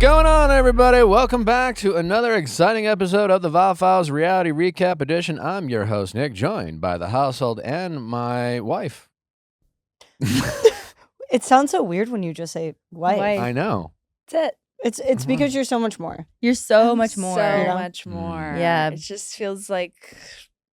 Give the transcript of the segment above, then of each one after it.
going on, everybody? Welcome back to another exciting episode of the Viall Files Reality Recap Edition. I'm your host, Nick, joined by the household and my wife. It sounds so weird when you just say wife. I know. That's it. It's because you're so much more. You're so much more. Yeah. much more. Yeah. It just feels like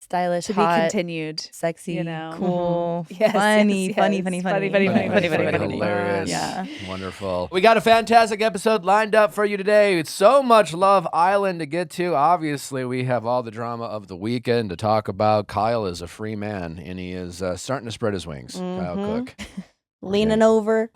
Stylish, to hot, be continued. sexy, you know? cool, Yes, funny, yes, funny, yes. funny, Funny, funny, funny, Hilarious. Yeah. Wonderful. We got a fantastic episode lined up for you today. It's so much Love Island to get to. Obviously, we have all the drama of the weekend to talk about. Kyle is a free man, and he is starting to spread his wings. Kyle Cook. Leaning over,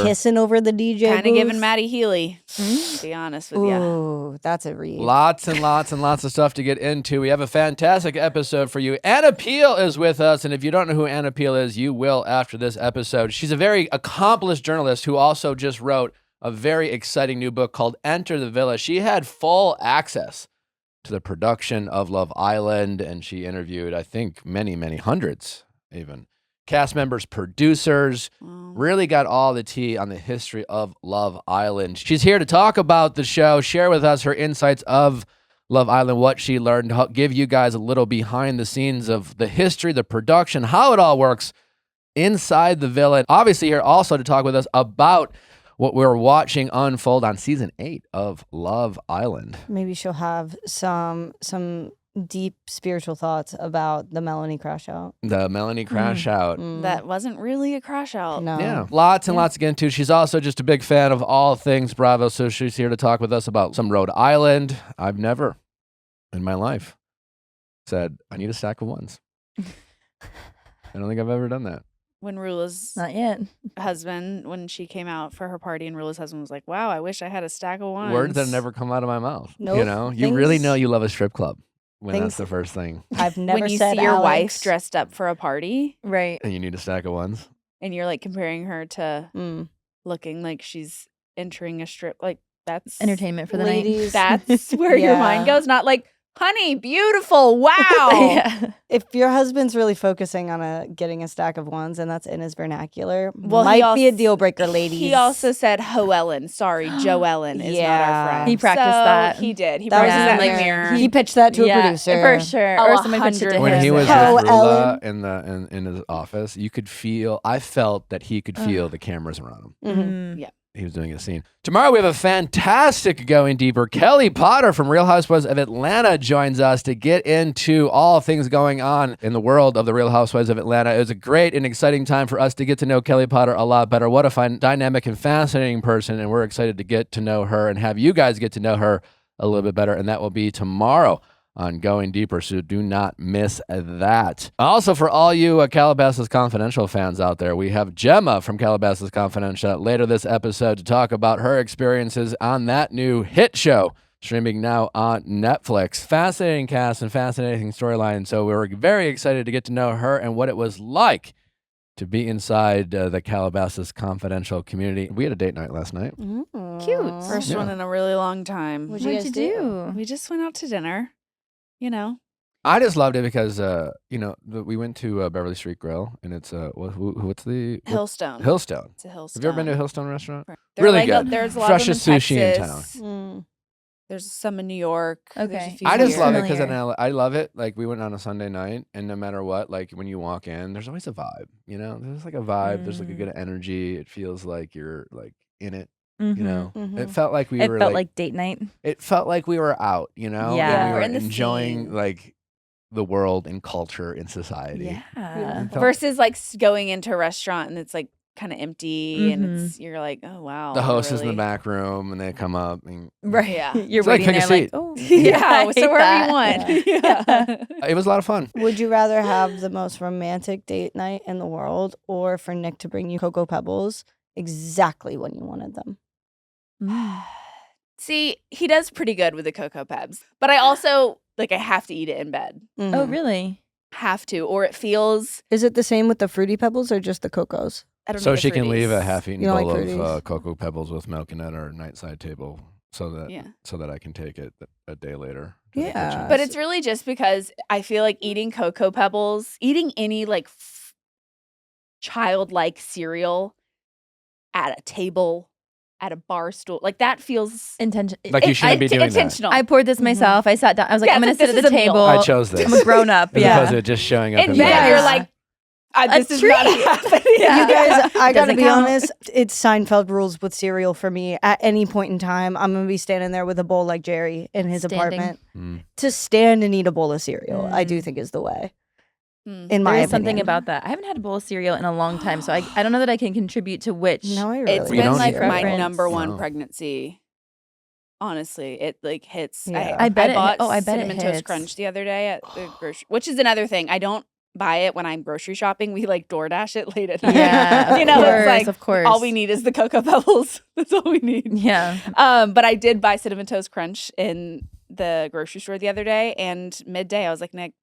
kissing over the DJ Kind of booth. giving Maddie Healy, to be honest with you. Ooh, that's a read. Lots and lots and lots of stuff to get into. We have a fantastic episode for you. Anna Peele is with us, and if you don't know who Anna Peele is, you will after this episode. She's a very accomplished journalist who also just wrote a very exciting new book called Enter the Villa. She had full access to the production of Love Island, and she interviewed, I think, many, many hundreds even. Cast members, producers, really got all the tea on the history of Love Island. She's here to talk about the show, share with us her insights of Love Island, what she learned, help give you guys a little behind the scenes of the history, the production, how it all works inside the villa. Obviously here also to talk with us about what we're watching unfold on season 8 of Love Island. Maybe she'll have some deep spiritual thoughts about the Melanie Crashout. The Melanie Crashout. That wasn't really a crash out. No. Yeah, lots and lots to get into. She's also just a big fan of all things Bravo, so she's here to talk with us about some Rhode Island. I've never in my life said, I need a stack of ones. I don't think I've ever done that. When Rula's Not yet. husband, when she came out for her party, and Rula's husband was like, wow, I wish I had a stack of ones. Words that never come out of my mouth. Nope. You know, you really Things- know you love a strip club when Things- that's the first thing. I've never When you said see your Alex. wife dressed up for a party, Right. And you need a stack of ones. and you're like comparing her to Mm. looking like she's entering a strip, like that's Entertainment for the Ladies, That's where your Yeah. mind goes, not like, honey, beautiful, wow. Yeah. if your husband's really focusing on getting a stack of ones and that's in his vernacular, Well, might he be a als- deal breaker, ladies. He also said Hoellen. Sorry, Joellen is not Yeah. our friend. He practiced So that. He did. He That was practiced that in his the mirror. mirror. He pitched that to a Yeah, producer. for sure. Oh, Or somebody pitched it to 100%. him. When he was Oh, with Ellen. Rula in his office, you could feel, I felt that he could feel the cameras around him. Mhm. Yeah. He was doing a scene. Tomorrow we have a fantastic Going Deeper. Kelly Potter from Real Housewives of Atlanta joins us to get into all things going on in the world of the Real Housewives of Atlanta. It was a great and exciting time for us to get to know Kelly Potter a lot better. What a fun, dynamic, and fascinating person, and we're excited to get to know her and have you guys get to know her a little bit better, and that will be tomorrow on Going Deeper, so do not miss that. Also, for all you Calabasas Confidential fans out there, we have Jemma from Calabasas Confidential later this episode to talk about her experiences on that new hit show, streaming now on Netflix. Fascinating cast and fascinating storyline, so we were very excited to get to know her and what it was like to be inside the Calabasas Confidential community. We had a date night last night. Cute. First Yeah. one in a really long time. What'd What'd you you guys do? We just went out to dinner. You know, I just loved it because, we went to Beverly Street Grill, and it's, what's the? Hillstone. Hillstone. It's a Hillstone. Have you ever been to a Hillstone restaurant? They're Really like good. There's a lot Freshest of them in sushi in Texas. town. Mm. There's some in New York. There's a Okay. few I just here. love it because Familiar. I love it. Like, we went on a Sunday night, and no matter what, like, when you walk in, there's always a vibe, you know? There's like a vibe. There's like a good energy. It feels like you're like in it, you know? Mhm. It felt like we It were felt like date night. it felt like we were out, you know? Yeah. And we We're were in the enjoying scene. like the world and culture and society. Yeah. It felt- Versus like going into a restaurant and it's like kind of empty and Mhm. it's you're like, oh wow. the host is in the really- back room, and they come up and Right. Yeah. You're It's like waiting pick a there like, seat. oh. Yeah, I so hate wherever that. you want. Yeah. it was a lot of fun. Would you rather have the most romantic date night in the world or for Nick to bring you Cocoa Pebbles exactly when you wanted them? Mm. See, he does pretty good with the Cocoa Pebs, but I also like I have to eat it in bed. Oh, Mhm. really? Have to, or it feels. Is it the same with the Fruity Pebbles or just the Cocos? I don't So need the she can leave a fruities. half-eaten You don't bowl like of fruities? Cocoa Pebbles with milk in at our nightside table, so that Yeah. I can take it a day later. to the Yeah. kitchen. But it's really just because I feel like eating Cocoa Pebbles, eating any like childlike cereal at a table at a bar stool. Like that feels Intention. Like you shouldn't be doing that. intentional. I poured this myself. I sat down. I was like, Yeah, I'm going it's to like, sit at this the is a meal. table. I chose this. I'm a grown up. As Yeah. opposed to just showing up. and in then bed. you're like, this is not treat. happening. Yeah. You guys, I gotta Doesn't be count. honest, it's Seinfeld rules with cereal for me. At any point in time, I'm gonna be standing there with a bowl like Jerry in his Standing. apartment. Mm. To stand and eat a bowl of cereal, I do think is the way. In my There opinion. is something about that. I haven't had a bowl of cereal in a long time, so I don't know that I can contribute to which. No, I really It's You been don't like eat my preference. number one Wow. pregnancy. Honestly, it like hits. Yeah. I bet it bought hit- oh, I bet it Cinnamon Toast hits. Crunch the other day at the grocery, which is another thing. I don't buy it when I'm grocery shopping. We like DoorDash it late at night. Yeah, you of know, course, it's like of course. all we need is the Cocoa Pebbles. That's all we need. Yeah. But I did buy Cinnamon Toast Crunch in the grocery store the other day, and midday I was like, Nick,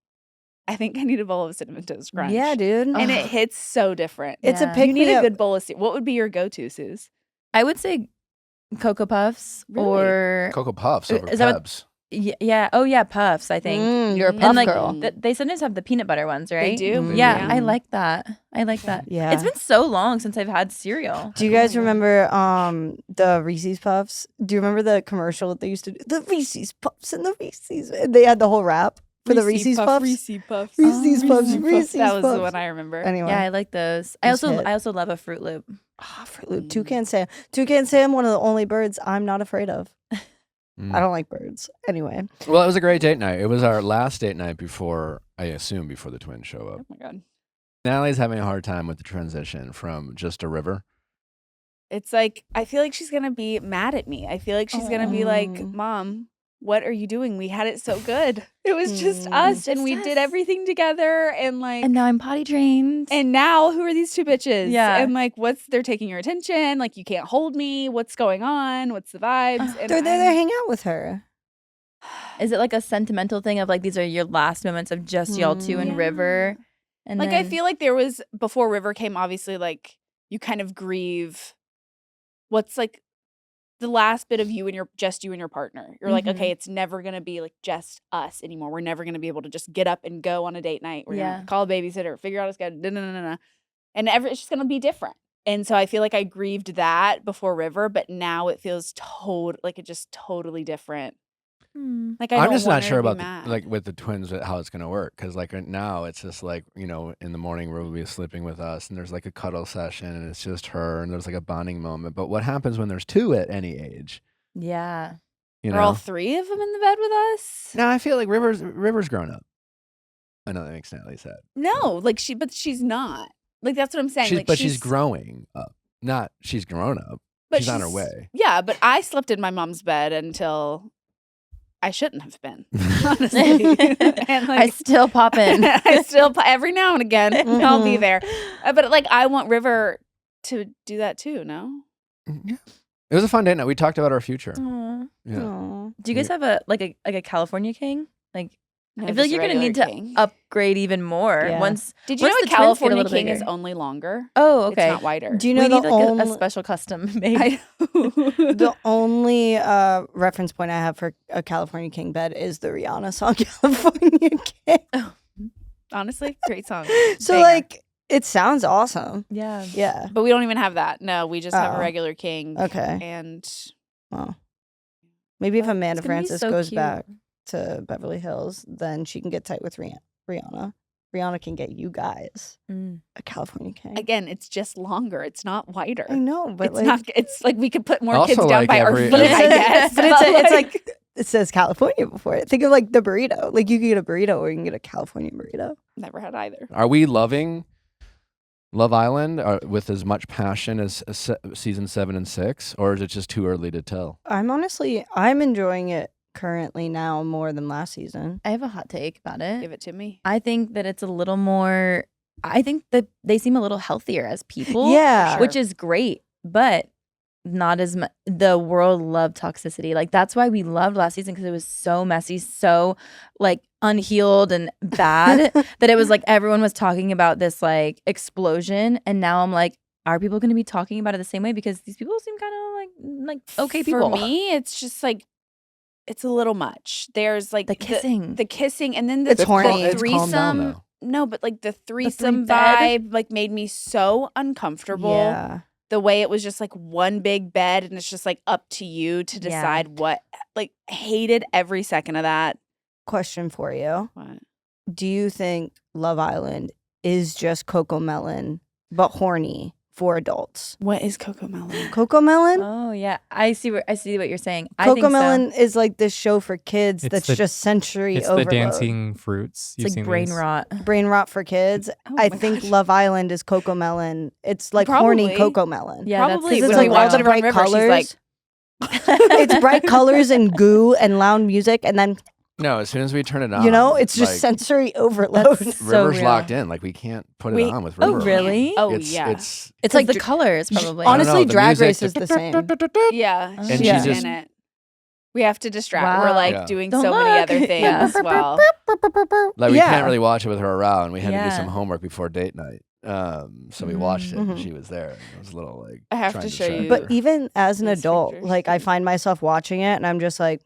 I think I need a bowl of Cinnamon Toast Crunch. Yeah, dude. And it hits so different. It's Yeah. a pick You need me a up. good bowl of cereal. What would be your go-to, Suze? I would say Cocoa Puffs Really? or Cocoa Puffs over Is that what- Pebs. yeah. Oh yeah, Puffs. I think. You're a Mm. puff And like girl. they sometimes have the peanut butter ones, right? They do. Mm. Yeah, Mhm. I like that. I like that. Yeah. It's been so long since I've had cereal. Do you guys remember the Reese's Puffs? Do you remember the commercial that they used to do? The Reese's Puffs and the Reese's. They had the whole rap for the Reese's Puffs. Reese's Puffs. Reese's Puffs. Reese's That was Puffs. the one I remember. Anyway. Yeah, I like those. Those hit. I also love a Fruit Loop. Fruit Loop. Toucan Sam. Toucan Sam, one of the only birds I'm not afraid of. Mm. I don't like birds. Anyway. Well, it was a great date night. It was our last date night before, I assume, before the twins show up. Oh my god. Natalie's having a hard time with the transition from just a river. It's like I feel like she's gonna be mad at me. I feel like she's gonna be like, Oh. Mom, what are you doing? We had it so good. It was just Mm. us, and Just we us. did everything together, and like And now I'm potty trained. And now who are these two bitches? Yeah. And like they're taking your attention, like you can't hold me. What's going on? What's the vibes? And They're there to I'm- hang out with her. Is it like a sentimental thing of like these are your last moments of just y'all two and Yeah. River? And like I then- feel like there was before River came, obviously, like you kind of grieve what's like the last bit of you and your partner. You're like, Mhm. okay, it's never gonna be like just us anymore. We're never gonna be able to just get up and go on a date night. We're Yeah. gonna call a babysitter, figure out a schedule, and it's just gonna be different. And so I feel like I grieved that before River, but now it feels just totally different. Hmm. Like I I'm don't just want not her sure to be about mad. like with the twins how it's gonna work because like right now it's just like in the morning Ruby will be sleeping with us and there's like a cuddle session and it's just her and there's like a bonding moment. But what happens when there's two at any age? Yeah. You Are know? all three of them in the bed with us? No, I feel like River's grown up. I know that makes Natalie sad. No, like but she's not. Like that's what I'm saying. She's growing up. Not she's grown up. but she's on her way. Yeah, but I slept in my mom's bed until I shouldn't have been, honestly. And I still pop in. I still every now and again I'll be Mhm. there, but like I want River to do that too. No, Yeah. It was a fun date night. We talked about our future. Aw. Yeah. Aw. Do you guys have a California king? Like No, I feel just like you're gonna regular need to king. upgrade even more Yeah. once. Did you know once a the twins get a California little king is bigger. only longer? Oh, okay. It's not wider. Do you we know need the like only a special custom made. I know. the only reference point I have for a California King bed is the Rihanna song California King. Honestly, great song. So Banger. like it sounds awesome. Yeah. Yeah. But we don't even have that. No, we just have a Oh. regular king. Okay. And Well, maybe if Well, Amanda it's gonna be Francis so goes cute. back to Beverly Hills, then she can get tight with Rihanna. Rihanna can get you guys Mm. a California King. again, it's just longer. It's not wider. I know, but It's like, not. It's like we could put more Also, kids down like, by every- our but feet. it I says, guess. but it's like it says California before it. Think of like the burrito. Like you can get a burrito or you can get a California burrito. never had either. Are we loving Love Island with as much passion as season 7 and 6, or is it just too early to tell? I'm enjoying it currently now more than last season. I have a hot take about it. Give it to me. I think that it's a little more. I think that they seem a little healthier as people. Yeah. which is great, but not as much. The world loved toxicity. Like that's why we loved last season because it was so messy, so like unhealed and bad that it was like everyone was talking about this like explosion, and now I'm like, are people going to be talking about it the same way? Because these people seem kind of like okay people. For me, it's just like it's a little much. There's like The kissing. the kissing, and then the, It's the horny. It's calmed down, threesome. though. No, but like the threesome bed. vibe like made me so uncomfortable. Yeah. the way it was just like one big bed and it's just like up to you to decide what. Like, hated every second of that. Question for you. What? Do you think Love Island is just Coco Melon, but horny for adults? What is Coco Melon? Coco Melon? Oh yeah, I see what you're saying. I Coco think so. Melon is like this show for kids that's just sensory It's overload. the dancing fruits. It's like brain rot. Brain rot for kids. Oh I my think gosh. Love Island is Coco Melon. It's like Probably. horny Coco Melon. Yeah, Probably. Because When it's we like all watch the it around bright River, colors. she's like, It's bright colors and goo and loud music, and then No, as soon as we turn it on, you know, it's just like, sensory overload. So River's real. locked in. Like we can't put it Wait, on with oh, River. really? Oh, It's yeah. It's like like the colors, probably. I don't know, Honestly, the Drag music, Race is the same. yeah, And she's she's in just- it. We have to distract. Wow. We're like Yeah. doing Don't so many look. other things Yeah. as well. Like we Yeah. can't really watch it with her around. We had to do Yeah. some homework before date night. So we watched it. And Mhm. she was there. It was a little like. I have trying to show distract you. But her. even as an These adult, pictures. like I find myself watching it and I'm just like,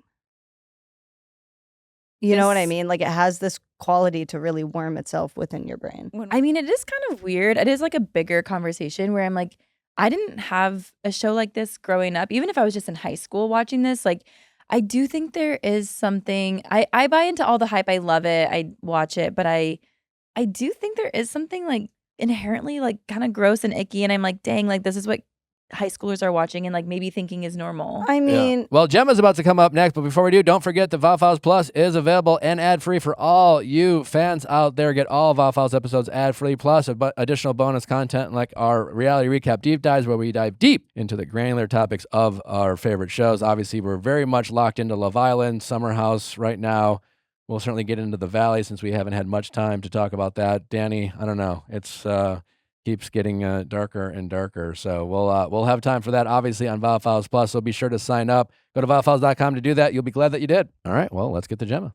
you know what I This- mean? Like it has this quality to really worm itself within your brain. When- I mean, it is kind of weird. It is like a bigger conversation where I'm like, I didn't have a show like this growing up. Even if I was just in high school watching this, like, I do think there is something. I buy into all the hype. I love it. I watch it, but I do think there is something like inherently like kind of gross and icky. And I'm like, dang, like this is what high schoolers are watching and like maybe thinking is normal. I Yeah. mean, Well, Gemma's about to come up next, but before we do, don't forget that Viall Files Plus is available and ad-free for all you fans out there. Get all Viall Files episodes ad-free, plus additional bonus content like our reality recap deep dives where we dive deep into the granular topics of our favorite shows. Obviously, we're very much locked into Love Island, Summer House right now. We'll certainly get into the Valley since we haven't had much time to talk about that. Danny, I don't know. It's keeps getting darker and darker. So we'll have time for that, obviously, on Viall Files Plus. So be sure to sign up. Go to viallfiles.com to do that. You'll be glad that you did. All right, well, let's get to Jemma.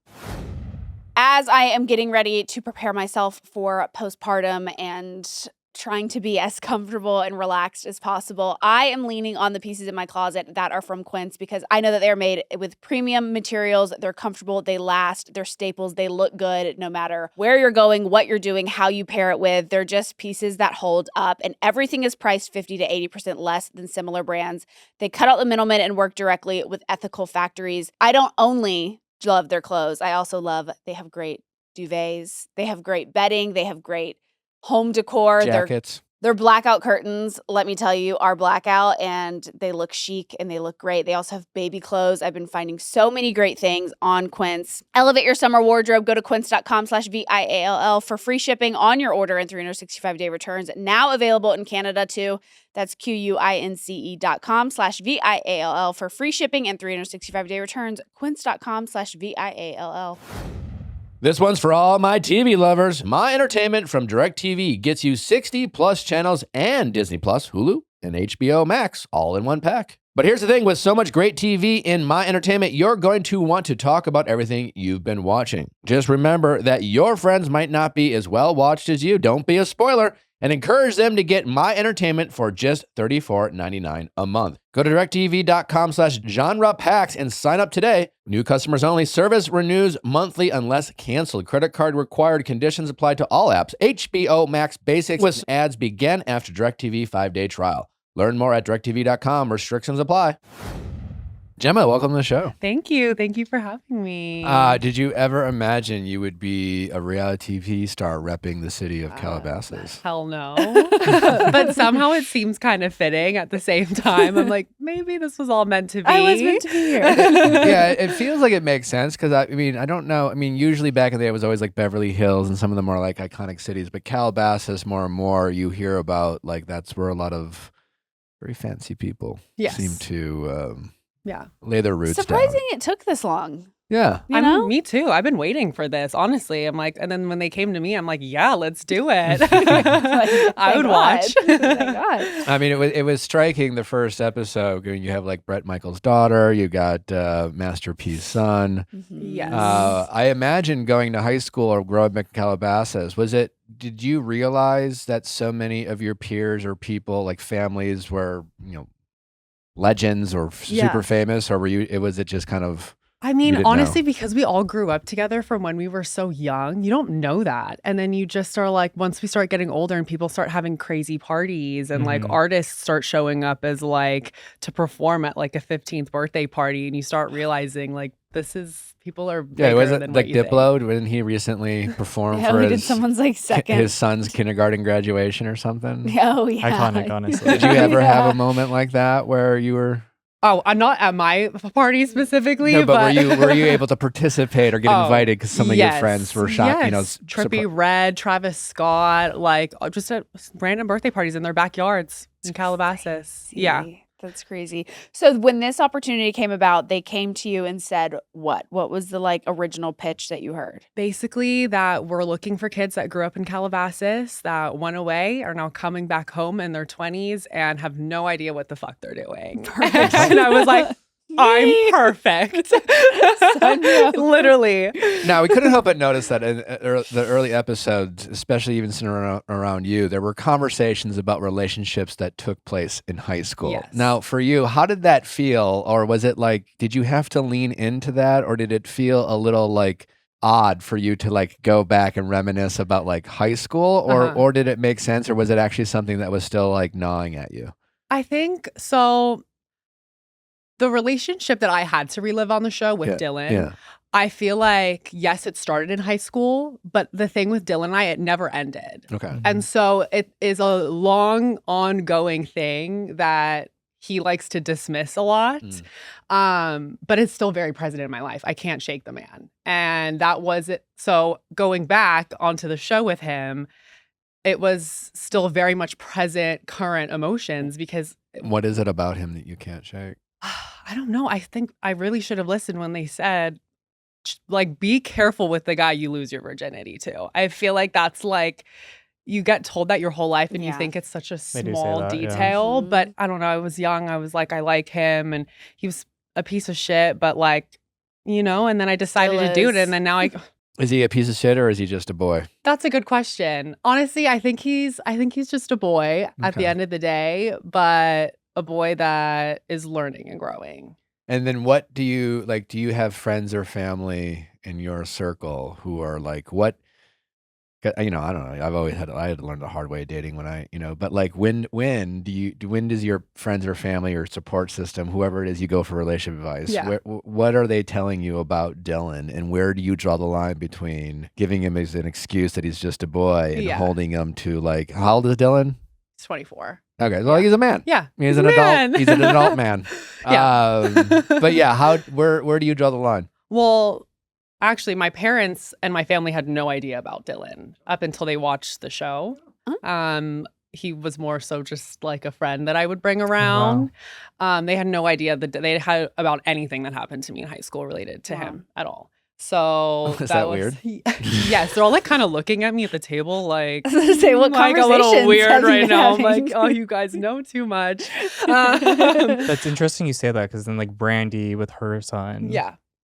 As I am getting ready to prepare myself for postpartum and trying to be as comfortable and relaxed as possible, I am leaning on the pieces in my closet that are from Quince because I know that they're made with premium materials. They're comfortable, they last, they're staples, they look good no matter where you're going, what you're doing, how you pair it with. They're just pieces that hold up, and everything is priced 50 to 80% less than similar brands. They cut out the middleman and work directly with ethical factories. I don't only love their clothes, I also love they have great duvets, they have great bedding, they have great home decor. Jackets. Their blackout curtains, let me tell you, are blackout and they look chic and they look great. They also have baby clothes. I've been finding so many great things on Quince. Elevate your summer wardrobe. Go to quince.com/VIALL for free shipping on your order and 365-day returns. Now available in Canada too. That's QUINCE.com/VIALL for free shipping and 365-day returns. Quince.com/VIALL. This one's for all my TV lovers. My Entertainment from DirecTV gets you 60 plus channels and Disney Plus, Hulu, and HBO Max all in one pack. But here's the thing, with so much great TV in My Entertainment, you're going to want to talk about everything you've been watching. Just remember that your friends might not be as well watched as you. Don't be a spoiler, and encourage them to get My Entertainment for just $34.99 a month. Go to directv.com/genre packs and sign up today. New customers only. Service renews monthly unless canceled. Credit card required. Conditions apply to all apps. HBO Max Basics with ads begin after DirecTV 5-day trial. Learn more at directv.com. Restrictions apply. Jemma, welcome to the show. Thank you. Thank you for having me. Did you ever imagine you would be a reality TV star repping the city of Calabasas? Hell no. But somehow it seems kind of fitting at the same time. I'm like, maybe this was all meant to be. I was meant to be here. Yeah, it feels like it makes sense because I mean, I don't know. I mean, usually back in the day, it was always like Beverly Hills and some of them are like iconic cities, but Calabasas more and more you hear about like that's where a lot of very fancy people Yes. seem to Yeah. lay their roots Surprising down. it took this long. Yeah. You know? Me too. I've been waiting for this, honestly. I'm like, and then when they came to me, I'm like, yeah, let's do it. I would watch. Thank God. I mean, it was striking the first episode. You have like Brett Michaels' daughter, you got Master P's son. Yes. I imagine going to high school or growing up in Calabasas, did you realize that so many of your peers or people, like families, were, legends or Yeah. super famous, or was it just kind of I mean, didn't honestly, know? because we all grew up together from when we were so young, you don't know that. And then you just are like, once we start getting older and people start having crazy parties and like artists start showing up as like to perform at like a 15th birthday party, and you start realizing like people are bigger Yeah, was than it what like you think. Diplo when he recently performed Yeah, for we did someone's like second. his son's kindergarten graduation or something? Oh yeah. Iconic, honestly. Did you ever have Yeah. a moment like that where you were? Oh, I'm not at my party specifically, No, but but were you able to participate or get invited because some of your friends were shot? Yes. You know, Trippie Redd, Travis Scott, like just at random birthday parties in their backyards in Calabasas. Yeah. That's crazy. So when this opportunity came about, they came to you and said what? What was the like original pitch that you heard? Basically, that we're looking for kids that grew up in Calabasas that went away, are now coming back home in their 20s and have no idea what the fuck they're doing. And I was like, I'm perfect. Literally. Now, we couldn't help but notice that in the early episodes, especially even centered around you, there were conversations about relationships that took place in high school. Yes. Now, for you, how did that feel? Or was it like, did you have to lean into that? Or did it feel a little like odd for you to like go back and reminisce about like high school? Or did it make sense? Or was it actually something that was still like gnawing at you? I think so. The relationship that I had to relive on the show with Dylan, I feel like, yes, it started in high school, but the thing with Dylan and I, it never ended. Okay. And so it is a long, ongoing thing that he likes to dismiss a lot. But it's still very present in my life. I can't shake the man. And that was it. So going back onto the show with him, it was still very much present, current emotions because. What is it about him that you can't shake? I don't know. I think I really should have listened when they said, like, be careful with the guy you lose your virginity to. I feel like that's like, you get told that your whole life and you think it's such a They do say small that, yeah. detail. But I don't know. I was young. I was like, I like him and he was a piece of shit. But like, you know, and then I decided to do it. And then now Is he a piece of shit or is he just a boy? That's a good question. Honestly, I think he's just a boy at the end of the day, but a boy that is learning and growing. And then what do you like? Do you have friends or family in your circle who are like, what? You know, I don't know. I had to learn the hard way dating but like when does your friends or family or support system, whoever it is you go for relationship advice, what are they telling you about Dylan, and where do you draw the line between giving him as an excuse that he's just a boy and holding him to like, how old is Dylan? He's 24. Okay, well, he's a man. Yeah, he's an adult. He's an adult man. But yeah, where do you draw the line? Well, actually, my parents and my family had no idea about Dylan up until they watched the show. He was more so just like a friend that I would bring around. Wow. They had no idea that they had about anything that happened to me in high school related to him at all. So is that weird? Yes, they're all like kind of looking at me at the table, like, say what like a little weird right now. I'm having? like, oh, you guys know too much. That's interesting you say that, because then like Brandy with her son,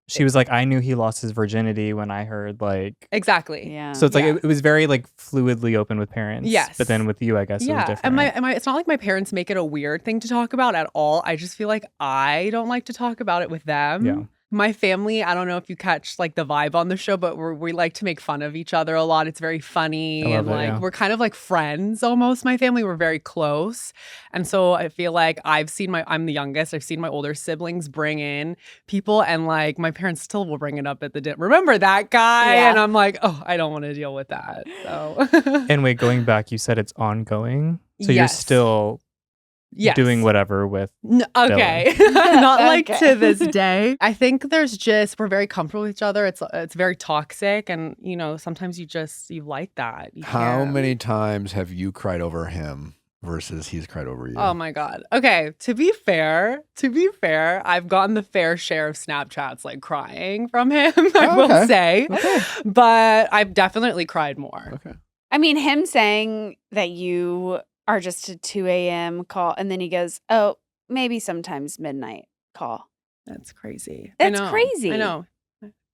she was like, I knew he lost his virginity when I heard like exactly. Yeah. So it's like it was very like fluidly open with parents. Yes. But then with you, I guess it was different. And it's not like my parents make it a weird thing to talk about at all. I just feel like I don't like to talk about it with them. Yeah. My family, I don't know if you catch like the vibe on the show, but we like to make fun of each other a lot. It's very funny. And like we're kind of like friends almost. My family, we're very close. And so I feel like I'm the youngest. I've seen my older siblings bring in people, and like my parents still will bring it up at the dinner. Remember that guy? Yeah. And I'm like, oh, I don't want to deal with that. So And wait, going back, you said it's ongoing. So you're still doing whatever with okay. Not like to this day. I think we're very comfortable with each other. It's very toxic, and you know, sometimes you like that. How many times have you cried over him versus he's cried over you? Oh my God. Okay, to be fair, I've gotten the fair share of Snapchats like crying from him, I will say. Okay. But I've definitely cried more. Okay. I mean, him saying that you are just a 2 a.m. call, and then he goes, oh, maybe sometimes midnight call. That's crazy. That's crazy. I know.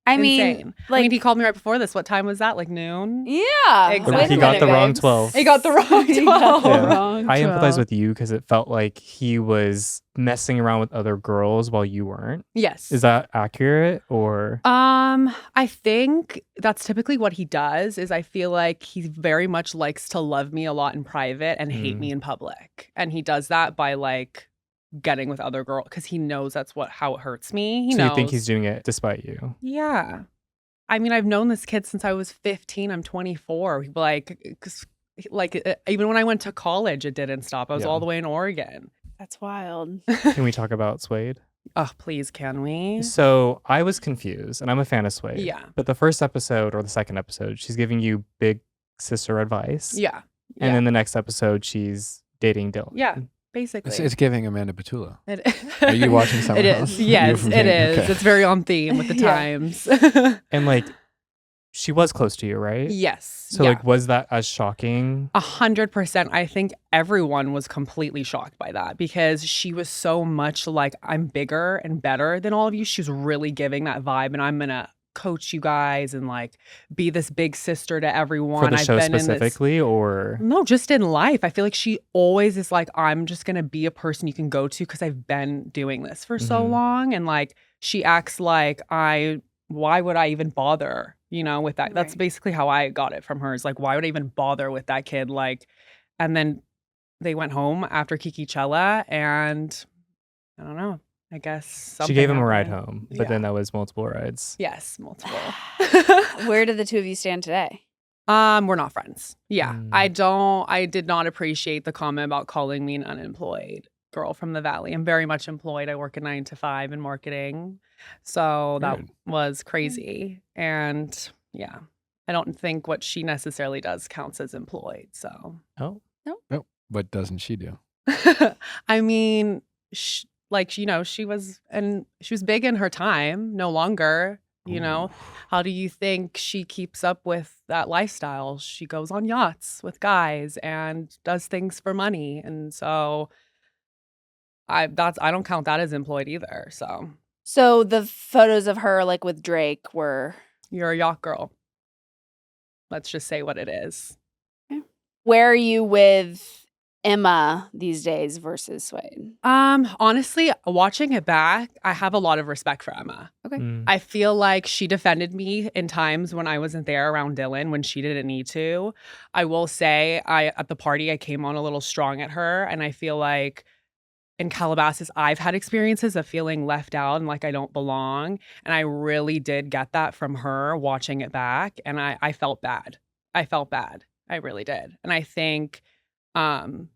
I mean, Insane. like he called me right before this. What time was that? Like noon? Yeah. Exactly. He got the wrong 12. He got the wrong 12. Yeah. I empathize with you because it felt like he was messing around with other girls while you weren't. Yes. Is that accurate or? I think that's typically what he does. Is I feel like he very much likes to love me a lot in private and hate me in public, and he does that by like getting with other girls because he knows that's how it hurts me. He knows. You think he's doing it despite you? Yeah. I mean, I've known this kid since I was 15. I'm 24. Even when I went to college, it didn't stop. I was all the way in Oregon. That's wild. Can we talk about Suede? Oh, please, can we? So I was confused, and I'm a fan of Suede. Yeah. But the first episode or the second episode, she's giving you big sister advice. Yeah. And then the next episode, she's dating Dylan. Yeah. Basically. It's giving Amanda Petula. It Are you watching someone It else? is. Yes, it is. Okay. It's very on theme with the times. And like, she was close to you, right? Yes. So like, was that as shocking? 100%. I think everyone was completely shocked by that because she was so much like, I'm bigger and better than all of you. She was really giving that vibe, and I'm gonna coach you guys and like be this big sister to everyone. For the show specifically, or no, just in life. I feel like she always is like, I'm just gonna be a person you can go to because I've been doing this for so long, and like she acts like why would I even bother, with that? Right. That's basically how I got it from her. Is like, why would I even bother with that kid? Like, and then they went home after Kikichella, and I don't know. I guess she gave him a ride home, but then that was multiple rides. Yes, multiple. Where do the two of you stand today? We're not friends. Yeah. I did not appreciate the comment about calling me an unemployed girl from the Valley. I'm very much employed. I work a 9 to 5 in marketing. So that was crazy. And yeah, I don't think what she necessarily does counts as employed. So. Oh. No. What doesn't she do? I mean, she was big in her time, no longer. How do you think she keeps up with that lifestyle? She goes on yachts with guys and does things for money, and so I don't count that as employed either. So the photos of her like with Drake were, you're a yacht girl. Let's just say what it is. Okay. Where are you with Emma these days versus Suede? Honestly, watching it back, I have a lot of respect for Emma. Okay. I feel like she defended me in times when I wasn't there around Dylan when she didn't need to. I will say at the party, I came on a little strong at her, and I feel like in Calabasas, I've had experiences of feeling left out and like I don't belong. And I really did get that from her watching it back. And I felt bad. I really did. And I think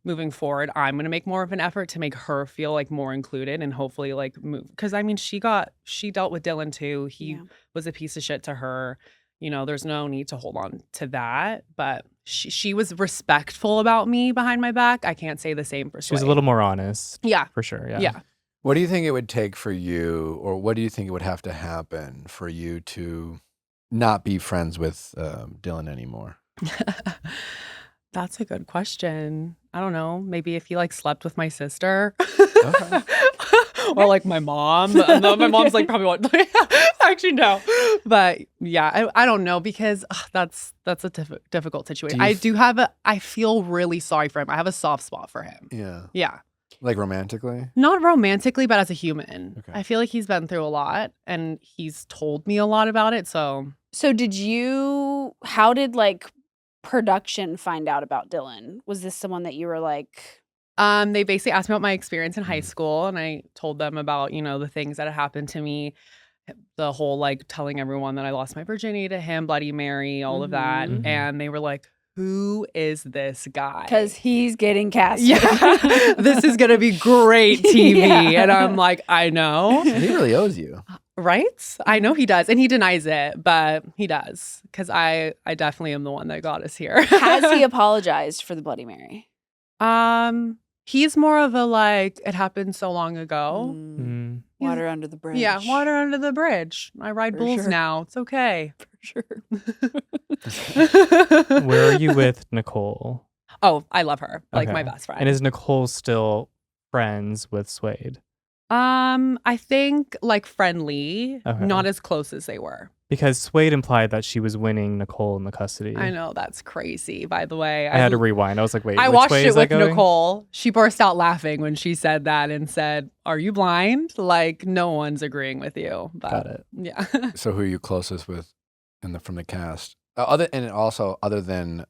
moving forward, I'm going to make more of an effort to make her feel like more included and hopefully like move. Because I mean, she dealt with Dylan too. He was a piece of shit to her. There's no need to hold on to that. But she was respectful about me behind my back. I can't say the same for Sway. She was a little more honest. Yeah. For sure. Yeah. What do you think it would take for you, or what do you think it would have to happen for you to not be friends with Dylan anymore? That's a good question. I don't know. Maybe if he like slept with my sister. Okay. Or like my mom. My mom's like probably what actually no. But yeah, I don't know because that's a difficult situation. I feel really sorry for him. I have a soft spot for him. Yeah. Yeah. Like romantically? Not romantically, but as a human. Okay. I feel like he's been through a lot and he's told me a lot about it. So how did like production find out about Dylan? Was this someone that you were like... They basically asked me about my experience in high school, and I told them about, the things that had happened to me, the whole like telling everyone that I lost my virginity to him, Bloody Mary, all of that. And they were like, who is this guy? Because he's getting cast. Yeah, this is going to be great TV. Yeah. And I'm like, I know. He really owes you. Right? I know he does. And he denies it, but he does. Because I definitely am the one that got us here. Has he apologized for the Bloody Mary? He's more of a like, it happened so long ago. Water under the bridge. Yeah, water under the bridge. I ride bulls now. It's okay. For sure. Where are you with Nicole? Oh, I love her. Like my best friend. And is Nicole still friends with Suede? I think like friendly, Okay. not as close as they were. Because Suede implied that she was winning Nicole in the custody. I know, that's crazy, by the way. I had to rewind. I was like, wait, I which watched way it is that with going? Nicole. She burst out laughing when she said that and said, "Are you blind? Like, no one's agreeing with you." But, Got it. Yeah. So who are you closest with from the cast? Other than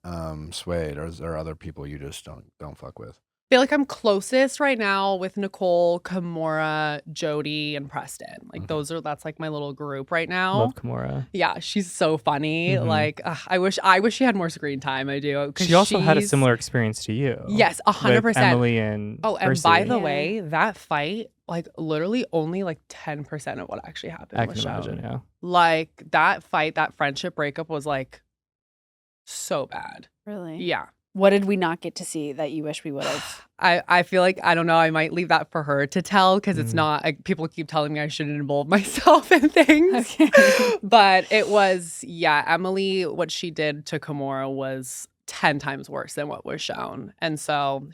Suede, or is there other people you just don't fuck with? I feel like I'm closest right now with Nicole, Kimora, Jody, and Preston. Like that's like my little group right now. Love Kimora. Yeah, she's so funny. Mhm. Like I wish she had more screen time. I do. 'Cause She also had a she's- similar experience to you. Yes, 100%. Emily and Oh, and Percy. by the Yeah. way, that fight, like literally only like 10% of what actually happened I was can shown. imagine, yeah. Like that fight, that friendship breakup was like so bad. Really? Yeah. What did we not get to see that you wish we would have? I feel like, I don't know, I might leave that for her to tell because it's Mhm. not, people keep telling me I shouldn't involve myself in things. Okay. But it was, Emily, what she did to Kimora was 10 times worse than what was shown. And so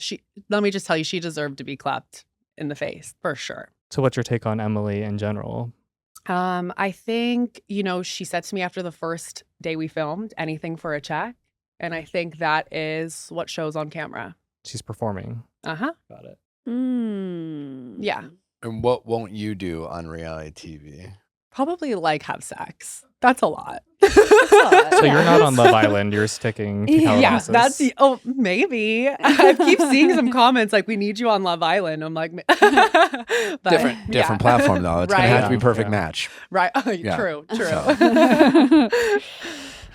let me just tell you, she deserved to be clapped in the face for sure. So what's your take on Emily in general? I think, she said to me after the first day we filmed, anything for a check. And I think that is what shows on camera. She's performing. Uh-huh. Got it. Yeah. And what won't you do on reality TV? Probably like have sex. That's a lot. So you're not on Love Island. You're sticking to Yeah, Calabasas. maybe. I keep seeing some comments like, we need you on Love Island. I'm like, but, Different platform though. It's gonna have to be Right. perfect Yeah. match, Right. Yeah. True.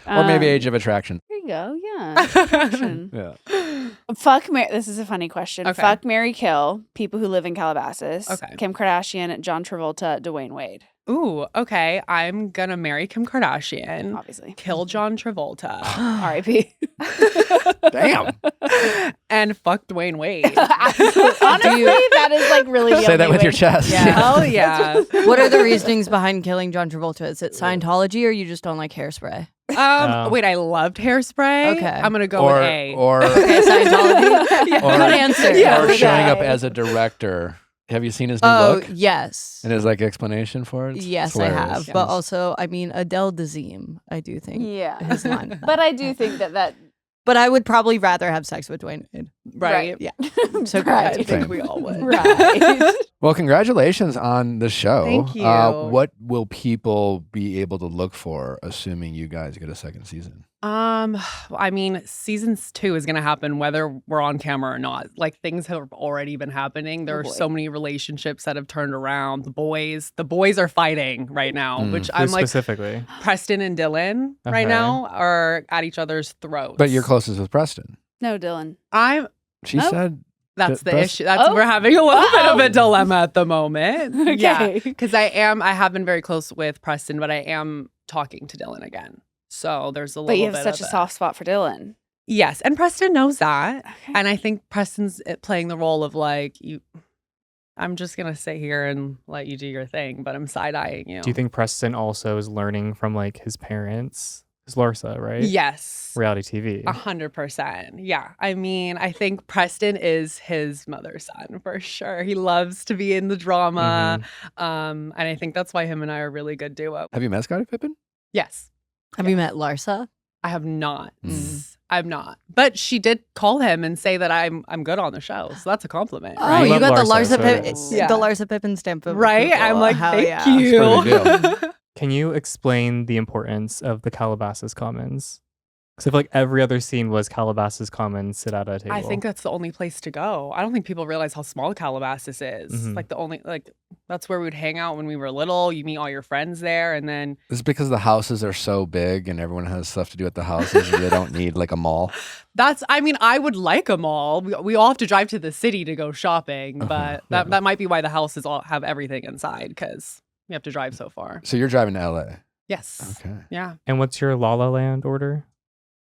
or maybe Age of Attraction. There you go. Yeah. Yeah. Fuck Mary. This is a funny question. Okay. Fuck Mary Kill. People who live in Calabasas. Okay. Kim Kardashian, John Travolta, Dwayne Wade. Ooh, okay. I'm gonna marry Kim Kardashian. Obviously. Kill John Travolta. R.I.P. Damn. And fuck Dwayne Wade. Honestly, that is like really the Say that only with your way- chest. Yeah. Hell yeah. What are the reasonings behind killing John Travolta? Is it Scientology or you just don't like hairspray? Wait, I loved Hairspray. Okay. I'm gonna go with A. Or Okay, Scientology. Yeah. or- Good answer. Yeah. or showing up Okay. as a director. Have you seen his new Oh, look? yes. And his like explanation for it? It's Yes, I hilarious. have. But also, I mean, Adele Dazeem, I do think. Yeah. His line. But I do think that But I would probably rather have sex with Dwayne Wade. Right. Yeah. So I correct. think Same. we all would. right. Well, congratulations on the show. Thank you. What will people be able to look for, assuming you guys get a second season? I mean, season 2 is gonna happen whether we're on camera or not. Like things have already been happening. There Oh, are boy. so many relationships that have turned around. The boys are fighting right now, which Who I'm like, specifically? Preston and Dylan right Okay. now are at each other's throats. But you're closest with Preston. No, Dylan. She Oh. said That's the Press- issue. We're having a little bit of a dilemma at the moment. Yeah. Okay. Because I have been very close with Preston, but I am talking to Dylan again. So there's a little But you bit have such of a soft spot for Dylan. Yes. And Preston knows that. Okay. And I think Preston's playing the role of like, I'm just going to sit here and let you do your thing, but I'm side-eyeing you. Do you think Preston also is learning from like his parents? It's Larsa, right? Yes. Reality TV. 100%. Yeah. I mean, I think Preston is his mother's son for sure. He loves to be in the drama. Mm-hmm. And I think that's why him and I are a really good duo. Have you met Scottie Pippen? Yes. Have you met Larsa? I have not. Mm. I'm not. But she did call him and say that I'm good on the show. So that's a compliment, Oh, right? You you love got the Larsa, Larsa so Pippen, it's- Yeah. the Larsa Pippen stamp of Right? approval. I'm like, Hell thank yeah. pretty you. Can you explain the importance of the Calabasas Commons? Because I feel like every other scene was Calabasas Commons sit at a table. I think that's the only place to go. I don't think people realize how small Calabasas is. Mhm. Like that's where we would hang out when we were little. You meet all your friends there, and then It's because the houses are so big and everyone has stuff to do at the houses and they don't need like a mall. I would like a mall. We all have to drive to the city to go shopping, but yeah. that might be why the houses all have everything inside because we have to drive so far. So you're driving to LA. Yes. Okay. Yeah. And what's your La La Land order?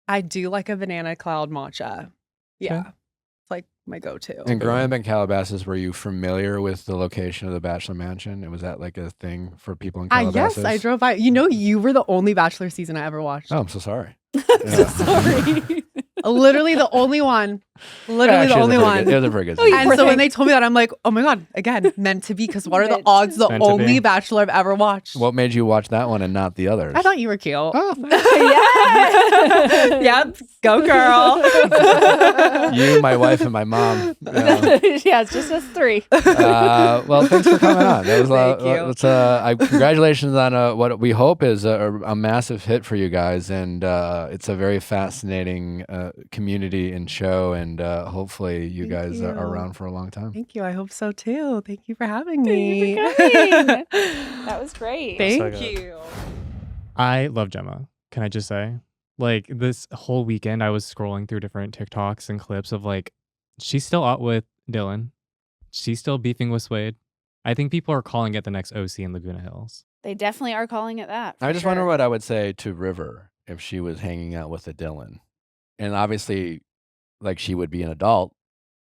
I do like a banana cloud matcha. Yeah. Okay. It's like my go-to. And growing up in Calabasas, were you familiar with the location of the Bachelor Mansion? And was that like a thing for people in Calabasas? Yes, I drove by. You were the only Bachelor season I ever watched. Oh, I'm so sorry. So sorry. Literally the only one. Literally the only one. It was a pretty good And season. so when they told me that, I'm like, oh my God, again, meant to be. Because what are the odds? The Meant to only be. Bachelor I've ever watched. What made you watch that one and not the others? I thought you were cute. Oh, Yeah. Yep. Go, girl. you, my wife, and my mom. Yeah, it's just us three. Well, thanks for coming on. That was Thank you. congratulations on what we hope is a massive hit for you guys, and it's a very fascinating community and show, and hopefully you Thank guys you. are around for a long time. Thank you. I hope so too. Thank you for having Thank me. you for coming. That was great. Thank So good. you. I love Jemma. Can I just say? Like this whole weekend, I was scrolling through different TikToks and clips of like, she's still out with Dylan. She's still beefing with Suede. I think people are calling it the next OC in Laguna Hills. They definitely are calling it that. I for just wonder sure. what I would say to River if she was hanging out with a Dylan, and obviously, like she would be an adult.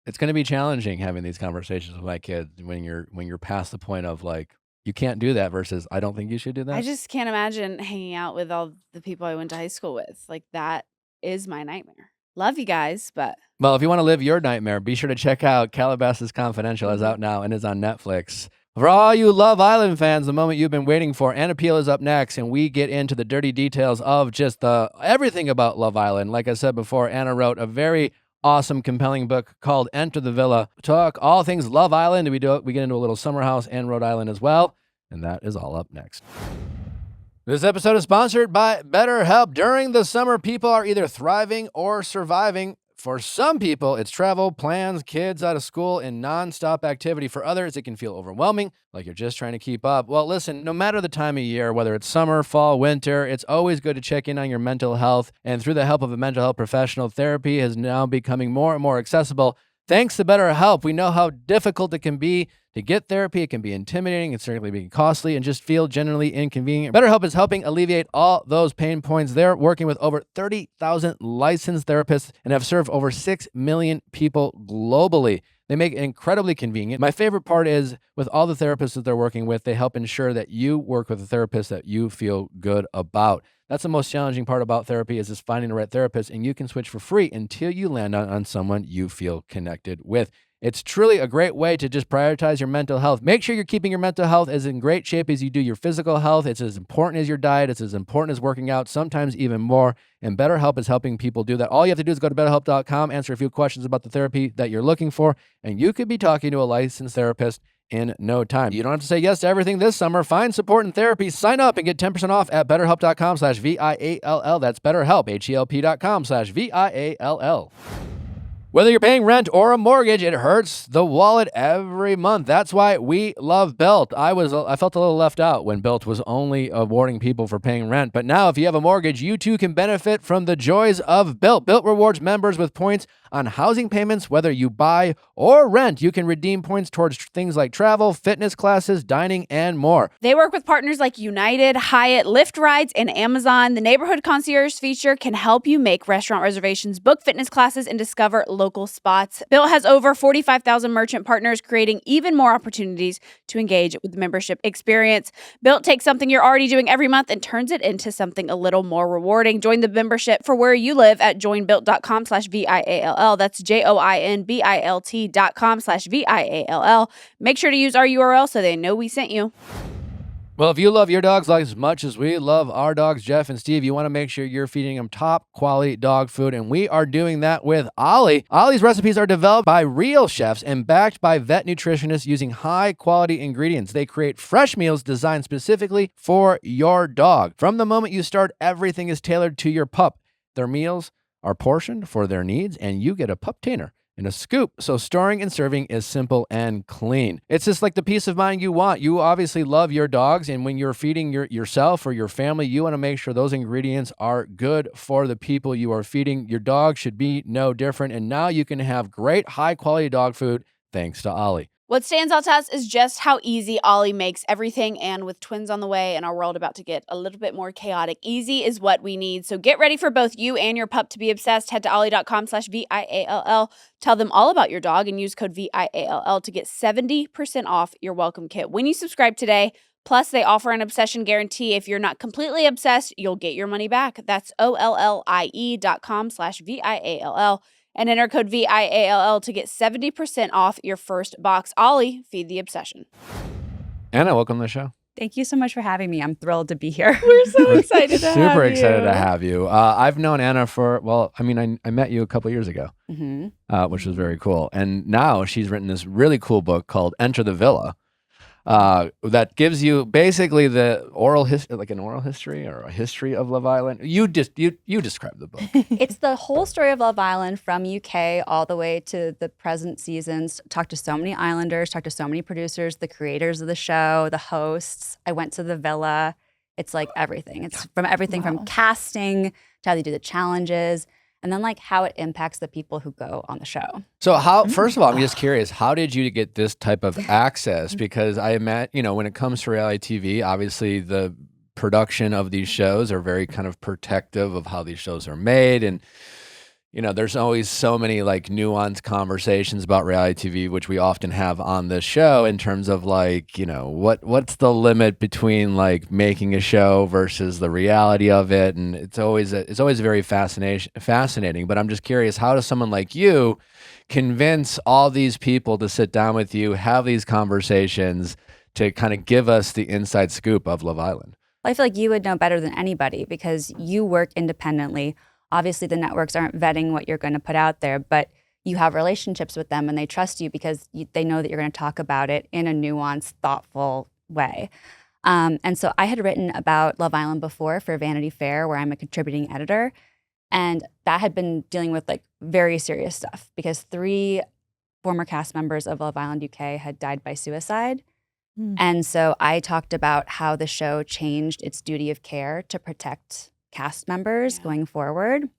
It's going to be challenging having these conversations with my kids when you're past the point of like you can't do that versus I don't think you should do that. I just can't imagine hanging out with all the people I went to high school with. Like that is my nightmare. Love you guys, but Well, if you want to live your nightmare, be sure to check out Calabasas Confidential. Is out now and is on Netflix. For all you Love Island fans, the moment you've been waiting for, Anna Peele is up next, and we get into the dirty details of just everything about Love Island. Like I said before, Anna wrote a very awesome, compelling book called Enter the Villa. Talk all things Love Island. We get into a little summer house and Rhode Island as well, and that is all up next. This episode is sponsored by BetterHelp. During the summer, people are either thriving or surviving. For some people, it's travel, plans, kids out of school, and nonstop activity. For others, it can feel overwhelming, like you're just trying to keep up. Well, listen, no matter the time of year, whether it's summer, fall, winter, it's always good to check in on your mental health. And through the help of a mental health professional, therapy is now becoming more and more accessible. Thanks to BetterHelp, we know how difficult it can be to get therapy. It can be intimidating, it certainly be costly, and just feel generally inconvenient. BetterHelp is helping alleviate all those pain points. They're working with over 30,000 licensed therapists and have served over 6 million people globally. They make it incredibly convenient. My favorite part is with all the therapists that they're working with, they help ensure that you work with a therapist that you feel good about. That's the most challenging part about therapy is just finding the right therapist, and you can switch for free until you land on someone you feel connected with. It's truly a great way to just prioritize your mental health. Make sure you're keeping your mental health as in great shape as you do your physical health. It's as important as your diet. It's as important as working out, sometimes even more. And BetterHelp is helping people do that. All you have to do is go to BetterHelp.com, answer a few questions about the therapy that you're looking for, and you could be talking to a licensed therapist in no time. You don't have to say yes to everything this summer. Find support and therapy. Sign up and get 10% off at BetterHelp.com/VIALL. That's BetterHelp, HELP.com/VIALL. Whether you're paying rent or a mortgage, it hurts the wallet every month. That's why we love Bilt. I felt a little left out when Bilt was only awarding people for paying rent. But now if you have a mortgage, you too can benefit from the joys of Bilt. Bilt rewards members with points on housing payments. Whether you buy or rent, you can redeem points towards things like travel, fitness classes, dining, and more. they work with partners like United, Hyatt, Lyft Rides, and Amazon. The Neighborhood Concierge feature can help you make restaurant reservations, book fitness classes, and discover local spots. Bilt has over 45,000 merchant partners, creating even more opportunities to engage with the membership experience. Bilt takes something you're already doing every month and turns it into something a little more rewarding. Join the membership for where you live at joinbilt.com/VIALL. That's JOINBILT.com/VIALL. Make sure to use our URL so they know we sent you. Well, if you love your dogs like as much as we love our dogs, Jeff and Steve, you want to make sure you're feeding them top quality dog food, and we are doing that with Ollie. Ollie's recipes are developed by real chefs and backed by vet nutritionists using high quality ingredients. They create fresh meals designed specifically for your dog. From the moment you start, everything is tailored to your pup. Their meals are portioned for their needs, and you get a pup tainer in a scoop. So storing and serving is simple and clean. It's just like the peace of mind you want. You obviously love your dogs, and when you're feeding yourself or your family, you want to make sure those ingredients are good for the people you are feeding. Your dog should be no different, and now you can have great high-quality dog food thanks to Ollie. What stands out to us is just how easy Ollie makes everything, and with twins on the way and our world about to get a little bit more chaotic, easy is what we need. So get ready for both you and your pup to be obsessed. Head to ollie.com/VIALL. Tell them all about your dog and use code VIALL to get 70% off your welcome kit when you subscribe today. Plus, they offer an obsession guarantee. If you're not completely obsessed, you'll get your money back. That's OLLIE.com/VIALL. and enter code VIALL to get 70% off your first box. Ollie, feed the obsession. Anna, welcome to the show. Thank you so much for having me. I'm thrilled to be here. We're so excited to have Super you. excited to have you. I've known Anna for, well, I mean, I met you a couple years ago, which was very cool. And now she's written this really cool book called Enter the Villa. That gives you basically the oral history, like an oral history or a history of Love Island. You describe the book. It's the whole story of Love Island from UK all the way to the present seasons. Talked to so many Islanders, talked to so many producers, the creators of the show, the hosts. I went to the villa. It's like everything. It's from everything from casting to how they do the challenges, and then like how it impacts the people who go on the show. So how, first of all, I'm just curious, how did you get this type of access? Because I imagine, when it comes to reality TV, obviously the production of these shows are very kind of protective of how these shows are made. And, there's always so many like nuanced conversations about reality TV, which we often have on this show in terms of like, what's the limit between like making a show versus the reality of it. And it's always very fascinating. But I'm just curious, how does someone like you convince all these people to sit down with you, have these conversations to kind of give us the inside scoop of Love Island? Well, I feel like you would know better than anybody because you work independently. Obviously, the networks aren't vetting what you're going to put out there, but you have relationships with them and they trust you because they know that you're going to talk about it in a nuanced, thoughtful way. And so I had written about Love Island before for Vanity Fair, where I'm a contributing editor. And that had been dealing with like very serious stuff because 3 former cast members of Love Island UK had died by suicide. And so I talked about how the show changed its duty of care to protect cast members going forward.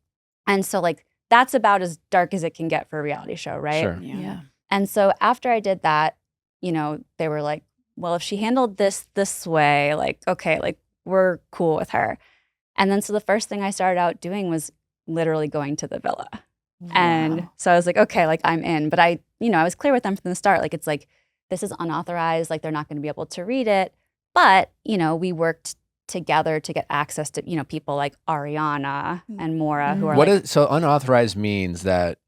And so like that's about as dark as it can get for a reality show, right? Sure. Yeah. And so after I did that, they were like, well, if she handled this way, like, okay, like we're cool with her. And then so the first thing I started out doing was literally going to the villa. Wow. And so I was like, okay, like I'm in. But I was clear with them from the start. Like, it's like, this is unauthorized. Like, they're not going to be able to read it. But, we worked together to get access to, people like Ariana and Maura who are so unauthorized means that,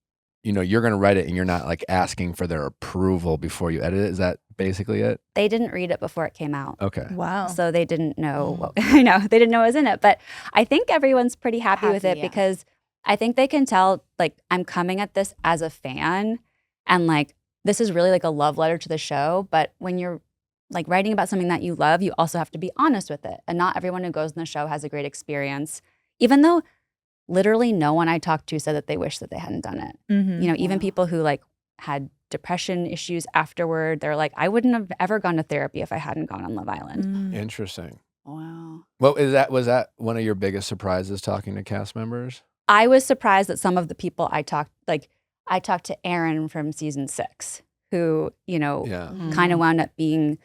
you're going to write it and you're not like asking for their approval before you edit it. Is that basically it? they didn't read it before it came out. Okay. Wow. So they didn't know what, they didn't know what was in it. But I think everyone's pretty happy with it because I think they can tell, like, I'm coming at this as a fan and like, this is really like a love letter to the show. But when you're like writing about something that you love, you also have to be honest with it. And not everyone who goes in the show has a great experience, even though literally no one I talked to said that they wish that they hadn't done it. Even people who like had depression issues afterward, they're like, I wouldn't have ever gone to therapy if I hadn't gone on Love Island. Interesting. Wow. Well, was that one of your biggest surprises talking to cast members? I was surprised that some of the people I talked to Aaron from season 6, who, kind of wound up being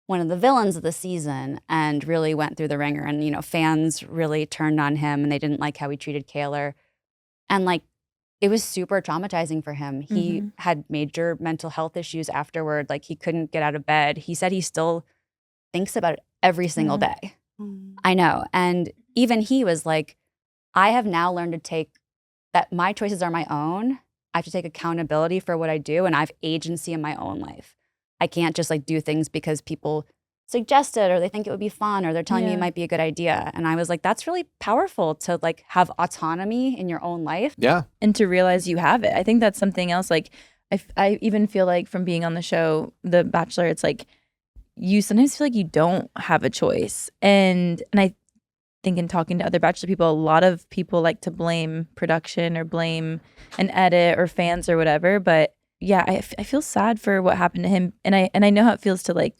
one of the villains of the season and really went through the ringer. And, fans really turned on him and they didn't like how he treated Kaylor. And like, it was super traumatizing for him. He had major mental health issues afterward. Like, he couldn't get out of bed. He said he still thinks about it every single day. I know. And even he was like, I have now learned to take that my choices are my own. I have to take accountability for what I do, and I have agency in my own life. I can't just like do things because people suggest it or they think it would be fun or they're telling me it might be a good idea. And I was like, that's really powerful to like have autonomy in your own life. Yeah. And to realize you have it. I think that's something else. Like, I even feel like from being on the show, The Bachelor, it's like you sometimes feel like you don't have a choice. And I think in talking to other Bachelor people, a lot of people like to blame production or blame an edit or fans or whatever. But yeah, I feel sad for what happened to him. And I know how it feels to like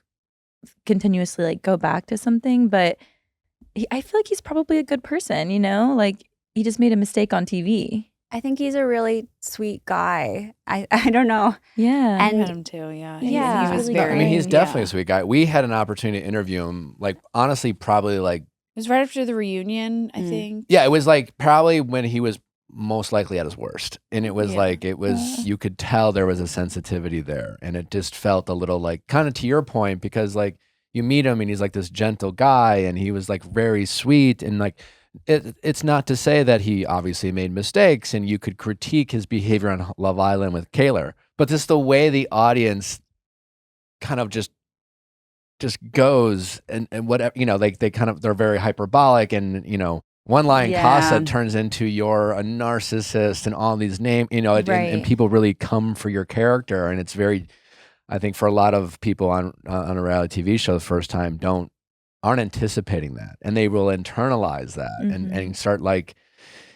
continuously like go back to something. But I feel like he's probably a good person, like he just made a mistake on TV. I think he's a really sweet guy. I don't know. Yeah. I And met him too, yeah. Yeah. He was Really very, I mean, he's definitely yeah. a sweet guy. We had an opportunity to interview him, like, honestly, probably like, It was right after the reunion, I think. yeah, it was like probably when he was most likely at his worst. And it was like, you could tell there was a sensitivity there. And it just felt a little like, kind of to your point, because like you meet him and he's like this gentle guy and he was like very sweet and like it's not to say that he obviously made mistakes and you could critique his behavior on Love Island with Kaylor, but just the way the audience kind of just goes and whatever, like they're very hyperbolic, and one line Casa turns into you're a narcissist and all these names, and people really come for your character, and it's very, I think for a lot of people on a reality TV show the first time aren't anticipating that, and they will internalize that and start like,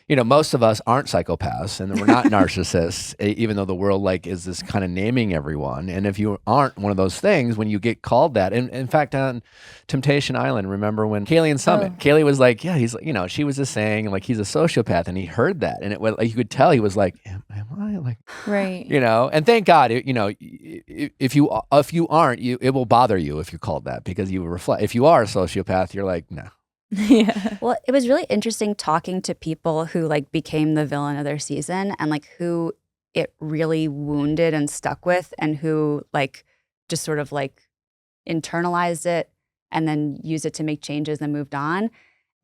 most of us aren't psychopaths and we're not narcissists, even though the world like is this kind of naming everyone. And if you aren't one of those things, when you get called that, and in fact on Temptation Island, remember when Kaylee and Summit, Kaylee was like, yeah, he's she was just saying like he's a sociopath, and he heard that, and it was like you could tell he was like, am I like right? And thank God, if you aren't, it will bother you if you're called that, because you reflect. If you are a sociopath, you're like, no. Yeah. Well, it was really interesting talking to people who like became the villain of their season, and like who it really wounded and stuck with, and who like just sort of like internalized it and then used it to make changes and moved on.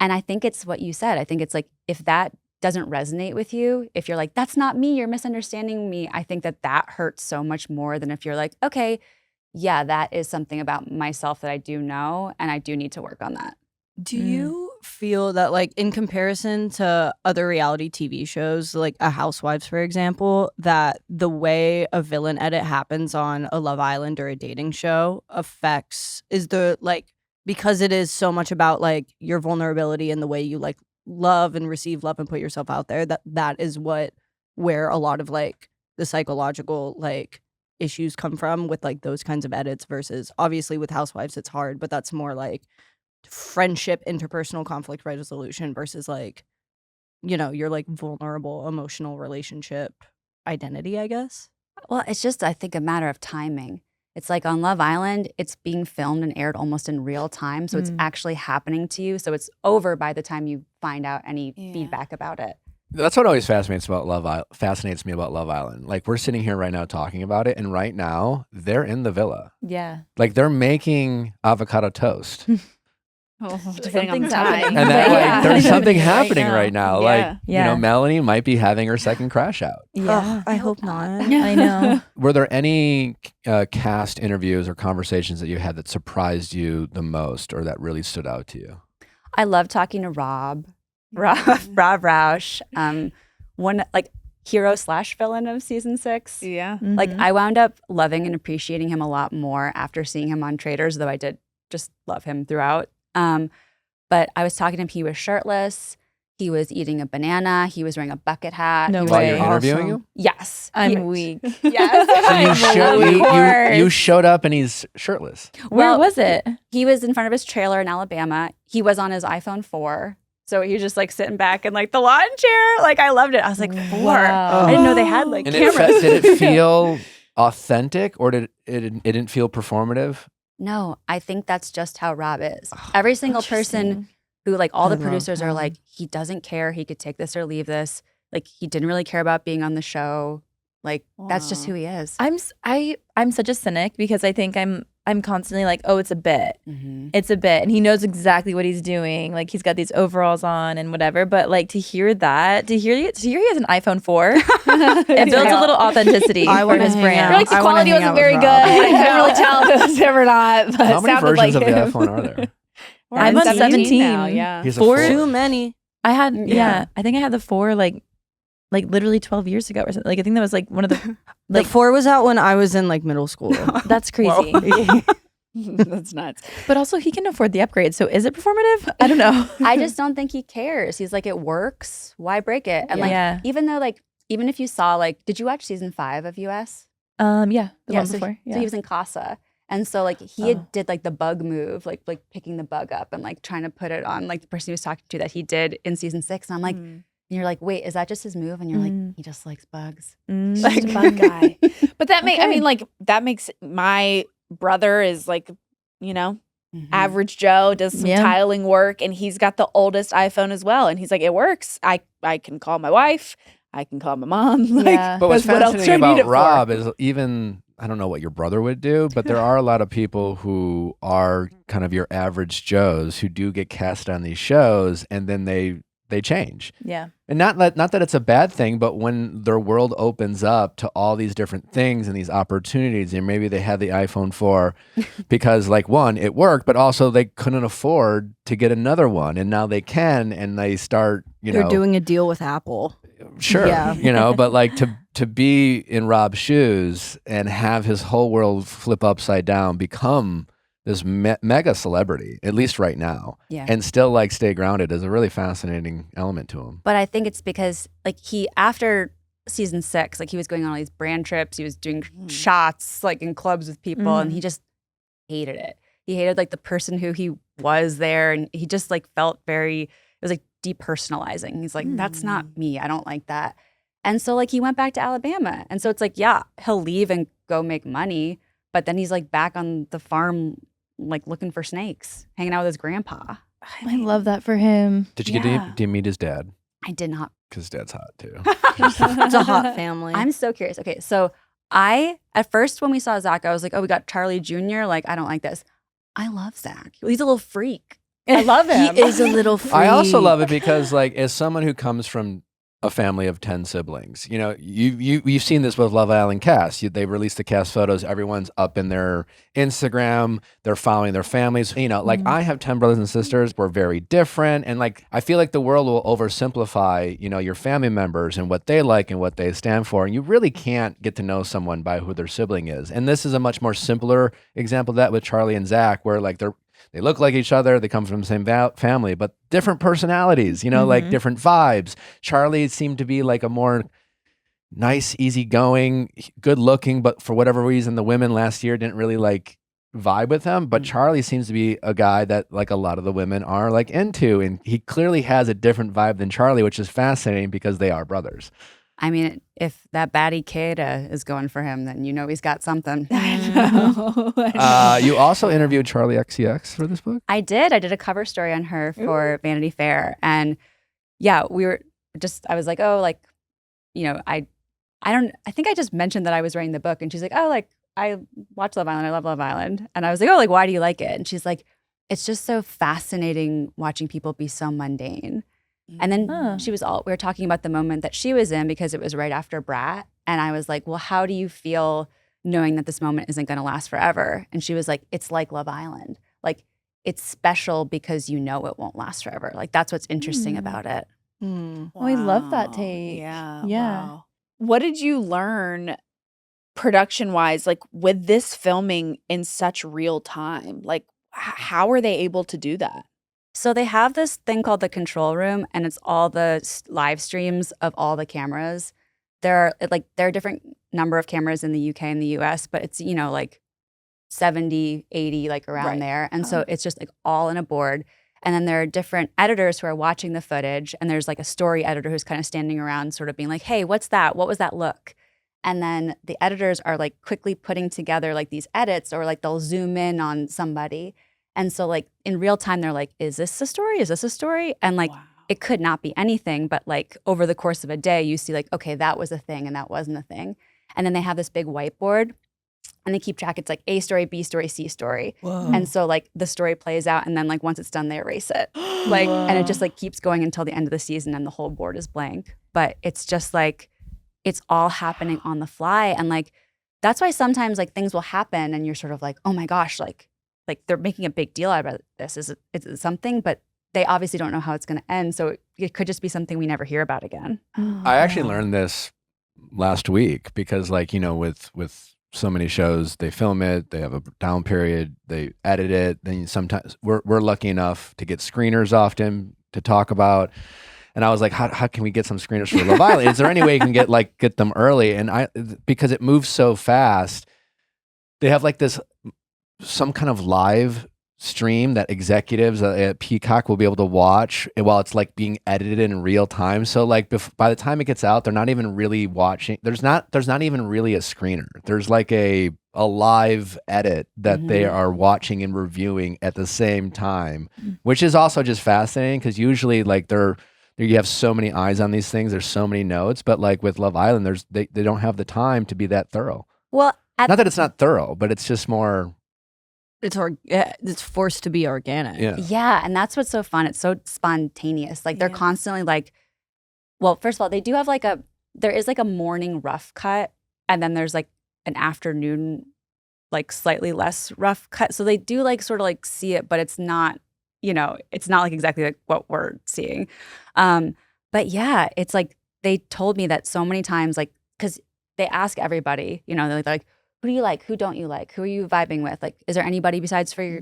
And I think it's what you said. I think it's like, if that doesn't resonate with you, if you're like, that's not me, you're misunderstanding me, I think that hurts so much more than if you're like, okay, yeah, that is something about myself that I do know, and I do need to work on that. Do you feel that, like, in comparison to other reality TV shows, like a Housewives, for example, that the way a villain edit happens on a Love Island or a dating show because it is so much about, like, your vulnerability and the way you, like, love and receive love and put yourself out there, that is where a lot of, like, the psychological, like, issues come from with, like, those kinds of edits versus, obviously, with Housewives, it's hard, but that's more, like, friendship, interpersonal conflict resolution versus like, your like vulnerable emotional relationship identity, I guess. Well, it's just, I think, a matter of timing. It's like on Love Island, it's being filmed and aired almost in real time. So it's actually happening to you. So it's over by the time you find out any feedback about it. That's what always fascinates me about Love Island. Like, we're sitting here right now talking about it, and right now they're in the villa. Yeah. Like, they're making avocado toast. Depending on the Something's time. happening. And that, there's something happening right now. Yeah. Like, Melanie might be having her second Crashout. Yeah. I hope not. I know. Were there any cast interviews or conversations that you had that surprised you the most, or that really stood out to you? I love talking to Rob Roush, one like hero / villain of season 6. Yeah. Mm-hmm. Like, I wound up loving and appreciating him a lot more after seeing him on Traitors, though I did just love him throughout. But I was talking to him, he was shirtless, he was eating a banana, he was wearing a bucket hat. No While way. you're interviewing him? Yes. I'm weak. Yes. So you showed up and he's shirtless. Where was it? He was in front of his trailer in Alabama. He was on his iPhone 4. So he was just like sitting back in like the lawn chair. Like, I loved it. I was like, 4. Wow. I didn't know they had like And cameras. did it feel authentic, or did it didn't feel performative? No, I think that's just how Rob is. Every single person who, like, all the producers are like, he doesn't care. He could take this or leave this. Like, he didn't really care about being on the show. Like, that's just who he is. I'm such a cynic because I think I'm constantly like, oh, it's a bit. Mm-hmm. It's a bit. And he knows exactly what he's doing. Like, he's got these overalls on and whatever. But like, to hear he has an iPhone 4, it builds a little authenticity for his brand. You're like, the quality wasn't very good. I couldn't really tell if it was him or not. But How it many sounded versions like of the him. iPhone are there? I'm on 17 now, yeah. He's a 4? 4. Too many. I had, I think I had the 4 like literally 12 years ago or something. Like, I think that was like one of the, The 4 was out when I was in like middle school. that's crazy. That's nuts. But also, he can afford the upgrade. So is it performative? I don't know. I just don't think he cares. He's like, it works. Why break it? And like, even though like, even if you saw like, did you watch season 5 of US? Yeah, the one so before. so he was in Casa. And so like he did like the bug move, like picking the bug up and like trying to put it on like the person he was talking to that he did in season 6. And I'm like, and you're like, wait, is that just his move? And you're like, he just likes bugs. Like, bug guy. But that makes my brother is like, average Joe, does some tiling work, and he's got the oldest iPhone as well. And he's like, it works. I can call my wife. I can call my mom. Like, Yeah. But what's what else do I fascinating need about it for? Rob is even, I don't know what your brother would do, but there are a lot of people who are kind of your average Joes who do get cast on these shows, and then they change. Yeah. And not that it's a bad thing, but when their world opens up to all these different things and these opportunities, and maybe they had the iPhone 4 because, like, one, it worked, but also they couldn't afford to get another one, and now they can, and they start, They're doing a deal with Apple. Sure, Yeah. but like to be in Rob's shoes and have his whole world flip upside down, become this mega celebrity, at least right now, Yeah. and still like stay grounded is a really fascinating element to him. But I think it's because like after season 6, like he was going on all these brand trips, he was doing shots like in clubs with people, and he just hated it. He hated like the person who he was there, and he just like felt it was like depersonalizing. He's like, that's not me. I don't like that. And so like he went back to Alabama. And so it's like, yeah, he'll leave and go make money, but then he's like back on the farm, like looking for snakes, hanging out with his grandpa. I love that for him. Did you get to meet his dad? I did not. Because dad's hot too. It's a hot family. I'm so curious. Okay, so at first when we saw Zach, I was like, oh, we got Charlie Jr. Like, I don't like this. I love Zach. He's a little freak. I love him. He is a little freak. I also love it because, like, as someone who comes from a family of 10 siblings, you've seen this with Love Island cast. They release the cast photos. Everyone's up in their Instagram. They're following their families. Like I have 10 brothers and sisters. We're very different. And like, I feel like the world will oversimplify, your family members and what they like and what they stand for. And you really can't get to know someone by who their sibling is. And this is a much more simpler example of that with Charlie and Zach, where like they look like each other. They come from the same family, but different personalities, like different vibes. Charlie seemed to be like a more nice, easygoing, good looking, but for whatever reason, the women last year didn't really like vibe with him. But Charlie seems to be a guy that like a lot of the women are like into. And he clearly has a different vibe than Charlie, which is fascinating because they are brothers. I mean, if that baddie kid is going for him, then he's got something. I know. You also interviewed Charlie XCX for this book? I did. I did a cover story on her for Vanity Fair. And yeah, I was like, oh, like, I think I just mentioned that I was writing the book. And she's like, oh, like, I watch Love Island. I love Love Island. And I was like, oh, like, why do you like it? And she's like, it's just so fascinating watching people be so mundane. And then we were talking about the moment that she was in because it was right after Brat. And I was like, well, how do you feel knowing that this moment isn't going to last forever? And she was like, it's like Love Island. Like, it's special because it won't last forever. Like, that's what's interesting about it. Oh, I love that take. Yeah. Yeah. Wow. What did you learn production-wise, like with this filming in such real time? Like, how are they able to do that? So they have this thing called the control room, and it's all the live streams of all the cameras. There are different number of cameras in the UK and the US, but it's, like 70, 80, like around there. And so it's just like all in a board. And then there are different editors who are watching the footage, and there's like a story editor who's kind of standing around sort of being like, hey, what's that? What was that look? And then the editors are like quickly putting together like these edits, or like they'll zoom in on somebody. And so like in real time, they're like, is this a story? Is this a story? And like, it could not be anything, but like over the course of a day, you see like, okay, that was a thing and that wasn't a thing. And then they have this big whiteboard and they keep track. It's like A story, B story, C story. Whoa. And so like the story plays out, and then like once it's done, they erase it. Like, and it just like keeps going until the end of the season, and the whole board is blank. But it's just like, it's all happening on the fly. And like, that's why sometimes like things will happen and you're sort of like, oh my gosh, like they're making a big deal out of this. Is it something? But they obviously don't know how it's going to end. So it could just be something we never hear about again. I actually learned this last week because, like, with so many shows, they film it, they have a down period, they edit it. Then sometimes we're lucky enough to get screeners often to talk about. And I was like, how can we get some screeners for Love Island? Is there any way you can get them early? And because it moves so fast, they have like some kind of live stream that executives at Peacock will be able to watch while it's like being edited in real time. So like by the time it gets out, they're not even really watching. There's not even really a screener. There's like a live edit that they are watching and reviewing at the same time, which is also just fascinating because usually like you have so many eyes on these things. There's so many notes, but like with Love Island, they don't have the time to be that thorough. Well, Not that it's not thorough, but it's just more. It's forced to be organic. Yeah, and that's what's so fun. It's so spontaneous. Like they're constantly like, well, first of all, they do have like there is like a morning rough cut, and then there's like an afternoon, like slightly less rough cut. So they do like sort of like see it, but it's not, it's not like exactly like what we're seeing. But yeah, it's like they told me that so many times, like, because they ask everybody, they're like, who do you like? Who don't you like? Who are you vibing with? Like, is there anybody besides for your,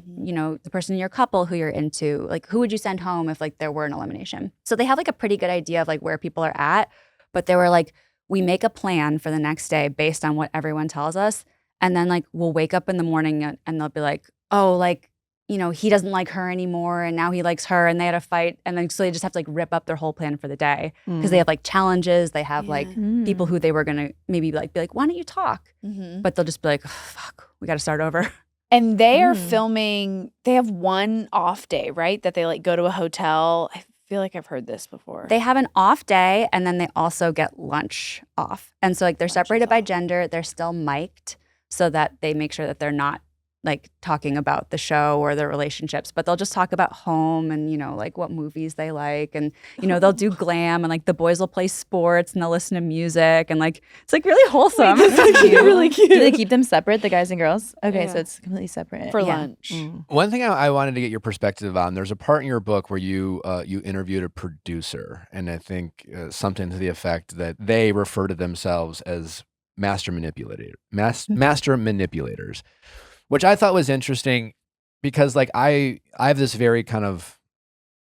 the person in your couple who you're into? Like, who would you send home if like there were an elimination? So they have like a pretty good idea of like where people are at. But they were like, we make a plan for the next day based on what everyone tells us. And then like we'll wake up in the morning and they'll be like, oh, like, he doesn't like her anymore and now he likes her and they had a fight. And then so they just have to like rip up their whole plan for the day because they have like challenges. They have like people who they were going to maybe like be like, why don't you talk? But they'll just be like, oh, fuck, we got to start over. And they are filming, they have one off day, right? That they like go to a hotel. I feel like I've heard this before. They have an off day and then they also get lunch off. And so like they're separated by gender. They're still mic'd so that they make sure that they're not like talking about the show or their relationships, but they'll just talk about home and, like what movies they like. And, they'll do glam and like the boys will play sports and they'll listen to music and like, it's like really wholesome. It's really cute. Do they keep them separate, the guys and girls? Okay, so it's completely separate. For lunch. One thing I wanted to get your perspective on, there's a part in your book where you interviewed a producer, and I think something to the effect that they refer to themselves as master manipulators, which I thought was interesting because like I have this very kind of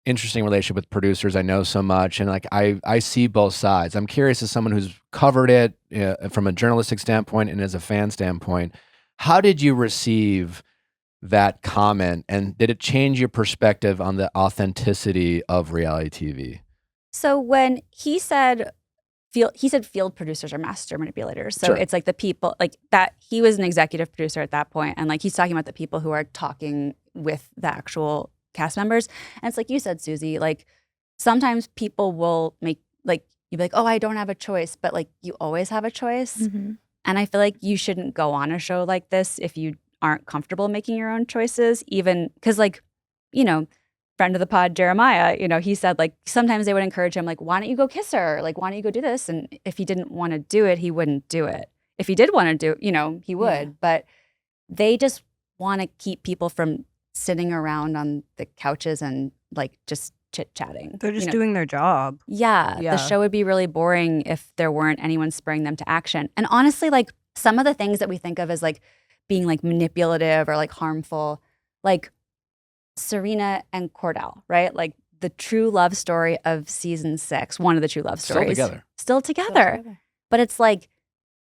interesting relationship with producers. I know so much, and like I see both sides. I'm curious, as someone who's covered it from a journalistic standpoint and as a fan standpoint, how did you receive that comment, and did it change your perspective on the authenticity of reality TV? So when he said field producers are master manipulators. So it's like the people like that. He was an executive producer at that point, and like he's talking about the people who are talking with the actual cast members. And it's like you said, Susie, like sometimes people will make like you'd be like, oh, I don't have a choice, but like you always have a choice. And I feel like you shouldn't go on a show like this if you aren't comfortable making your own choices, even because like, friend of the pod, Jeremiah, he said like sometimes they would encourage him like, why don't you go kiss her? Like, why don't you go do this? And if he didn't want to do it, he wouldn't do it. If he did want to do it, he would. Yeah. But they just want to keep people from sitting around on the couches and like just chit-chatting. They're just doing their job. Yeah. The show would be really boring if there weren't anyone spurring them to action. And honestly, like some of the things that we think of as like being like manipulative or like harmful, like Serena and Cordell, right? Like the true love story of season 6, one of the true love stories. Still together. But it's like,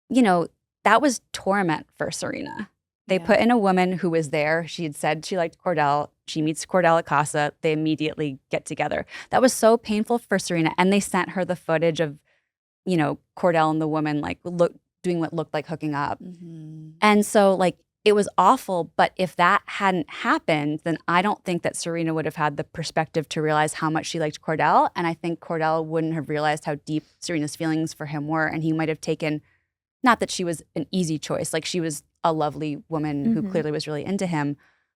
that was torment for Serena. They put in a woman who was there. She had said she liked Cordell. She meets Cordell at Casa. They immediately get together. That was so painful for Serena. And they sent her the footage of, Cordell and the woman like doing what looked like hooking up. And so like, it was awful, but if that hadn't happened, then I don't think that Serena would have had the perspective to realize how much she liked Cordell. And I think Cordell wouldn't have realized how deep Serena's feelings for him were. And he might have taken, not that she was an easy choice, like she was a lovely woman who clearly was really into him,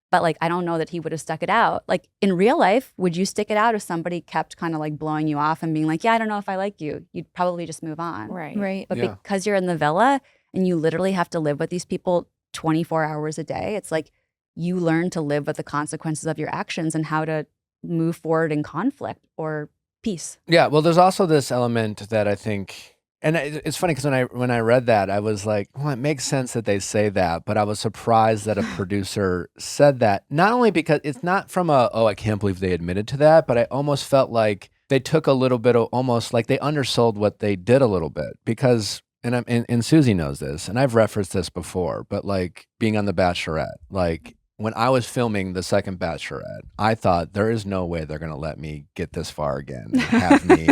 but like I don't know that he would have stuck it out. Like in real life, would you stick it out if somebody kept kind of like blowing you off and being like, yeah, I don't know if I like you? You'd probably just move on. Right. But because you're in the villa and you literally have to live with these people 24 hours a day, it's like you learn to live with the consequences of your actions and how to move forward in conflict or peace. Yeah, well, there's also this element that I think, and it's funny because when I read that, I was like, well, it makes sense that they say that, but I was surprised that a producer said that, not only because it's not from I can't believe they admitted to that, but I almost felt like they took a little bit of, almost like they undersold what they did a little bit, because and Susie knows this, and I've referenced this before, but like being on The Bachelorette, like when I was filming the second Bachelorette, I thought there is no way they're going to let me get this far again and have me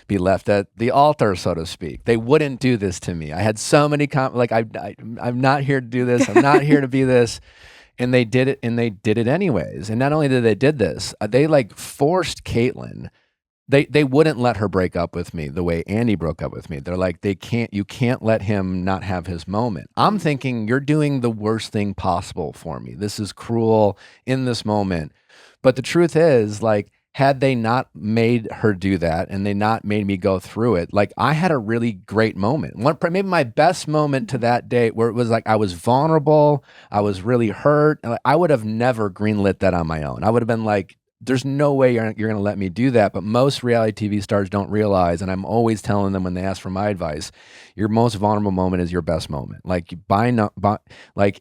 be left at the altar, so to speak. They wouldn't do this to me. I had so many I'm not here to do this. I'm not here to be this. And they did it, and they did it anyways. And not only did they did this, they like forced Caitlyn they wouldn't let her break up with me the way Andy broke up with me. They're like, you can't let him not have his moment. I'm thinking, you're doing the worst thing possible for me. This is cruel in this moment. But the truth is, like, had they not made her do that and they not made me go through it, like, I had a really great moment. Maybe my best moment to that date, where it was like I was vulnerable, I was really hurt. I would have never greenlit that on my own. I would have been like, there's no way you're going to let me do that. But most reality TV stars don't realize, and I'm always telling them when they ask for my advice, your most vulnerable moment is your best moment. Like,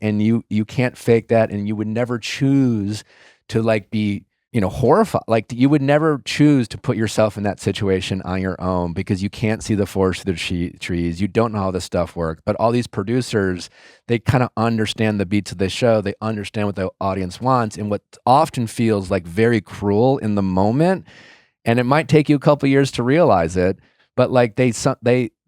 and you can't fake that, and you would never choose to, like, be, horrified. Like, you would never choose to put yourself in that situation on your own, because you can't see the forest through the trees. You don't know how this stuff works. But all these producers, they kind of understand the beats of the show. They understand what the audience wants, and what often feels like very cruel in the moment. And it might take you a couple years to realize it, but like they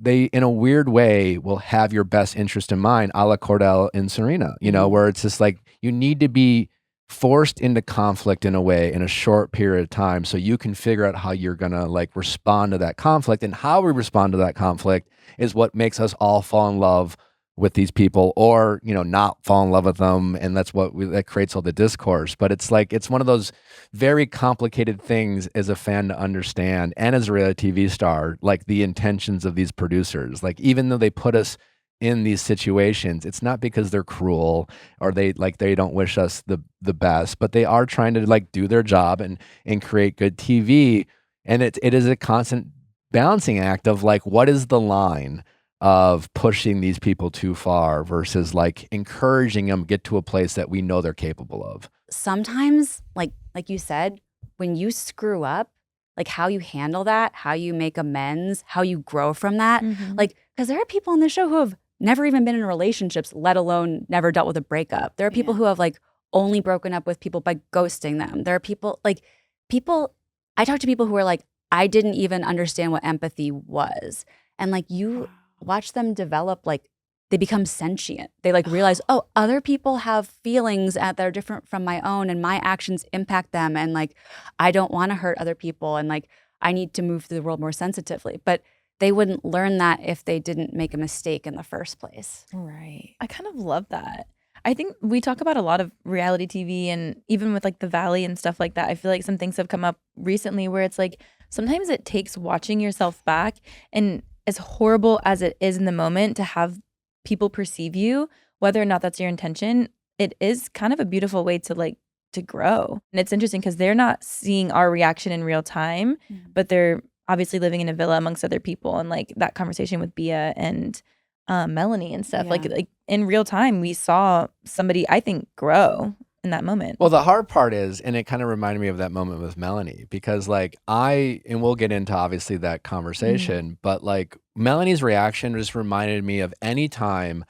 in a weird way will have your best interest in mind, a la Cordell and Serena, where it's just like, you need to be forced into conflict in a way in a short period of time, so you can figure out how you're gonna, like, respond to that conflict. And how we respond to that conflict is what makes us all fall in love with these people, or not fall in love with them, and that creates all the discourse. But it's like, it's one of those very complicated things as a fan to understand, and as a reality TV star, like, the intentions of these producers. Like, even though they put us in these situations, it's not because they're cruel or they don't wish us the best, but they are trying to, like, do their job and create good TV. And it is a constant balancing act of, like, what is the line of pushing these people too far versus, like, encouraging them get to a place that we know they're capable of. Sometimes, like you said, when you screw up, like, how you handle that, how you make amends, how you grow from that, like, because there are people on the show who have never even been in relationships, let alone never dealt with a breakup. There are people who have, like, only broken up with people by ghosting them. There are people, I talk to people who are like, I didn't even understand what empathy was. And, like, you watch them develop, like, they become sentient. They, like, realize, oh, other people have feelings that are different from my own, and my actions impact them. And, like, I don't want to hurt other people. And, like, I need to move through the world more sensitively. But they wouldn't learn that if they didn't make a mistake in the first place. Right. I kind of love that. I think we talk about a lot of reality TV, and even with, like, the Valley and stuff like that, I feel like some things have come up recently where it's like, sometimes it takes watching yourself back, and as horrible as it is in the moment to have people perceive you, whether or not that's your intention, it is kind of a beautiful way to, like, to grow. And it's interesting because they're not seeing our reaction in real time, but they're obviously living in a villa amongst other people, and, like, that conversation with Bia and Melanie and stuff, like in real time, we saw somebody, I think, grow in that moment. Well, the hard part is, and it kind of reminded me of that moment with Melanie, because, like, and we'll get into obviously that conversation, but, like, Melanie's reaction just reminded me of any time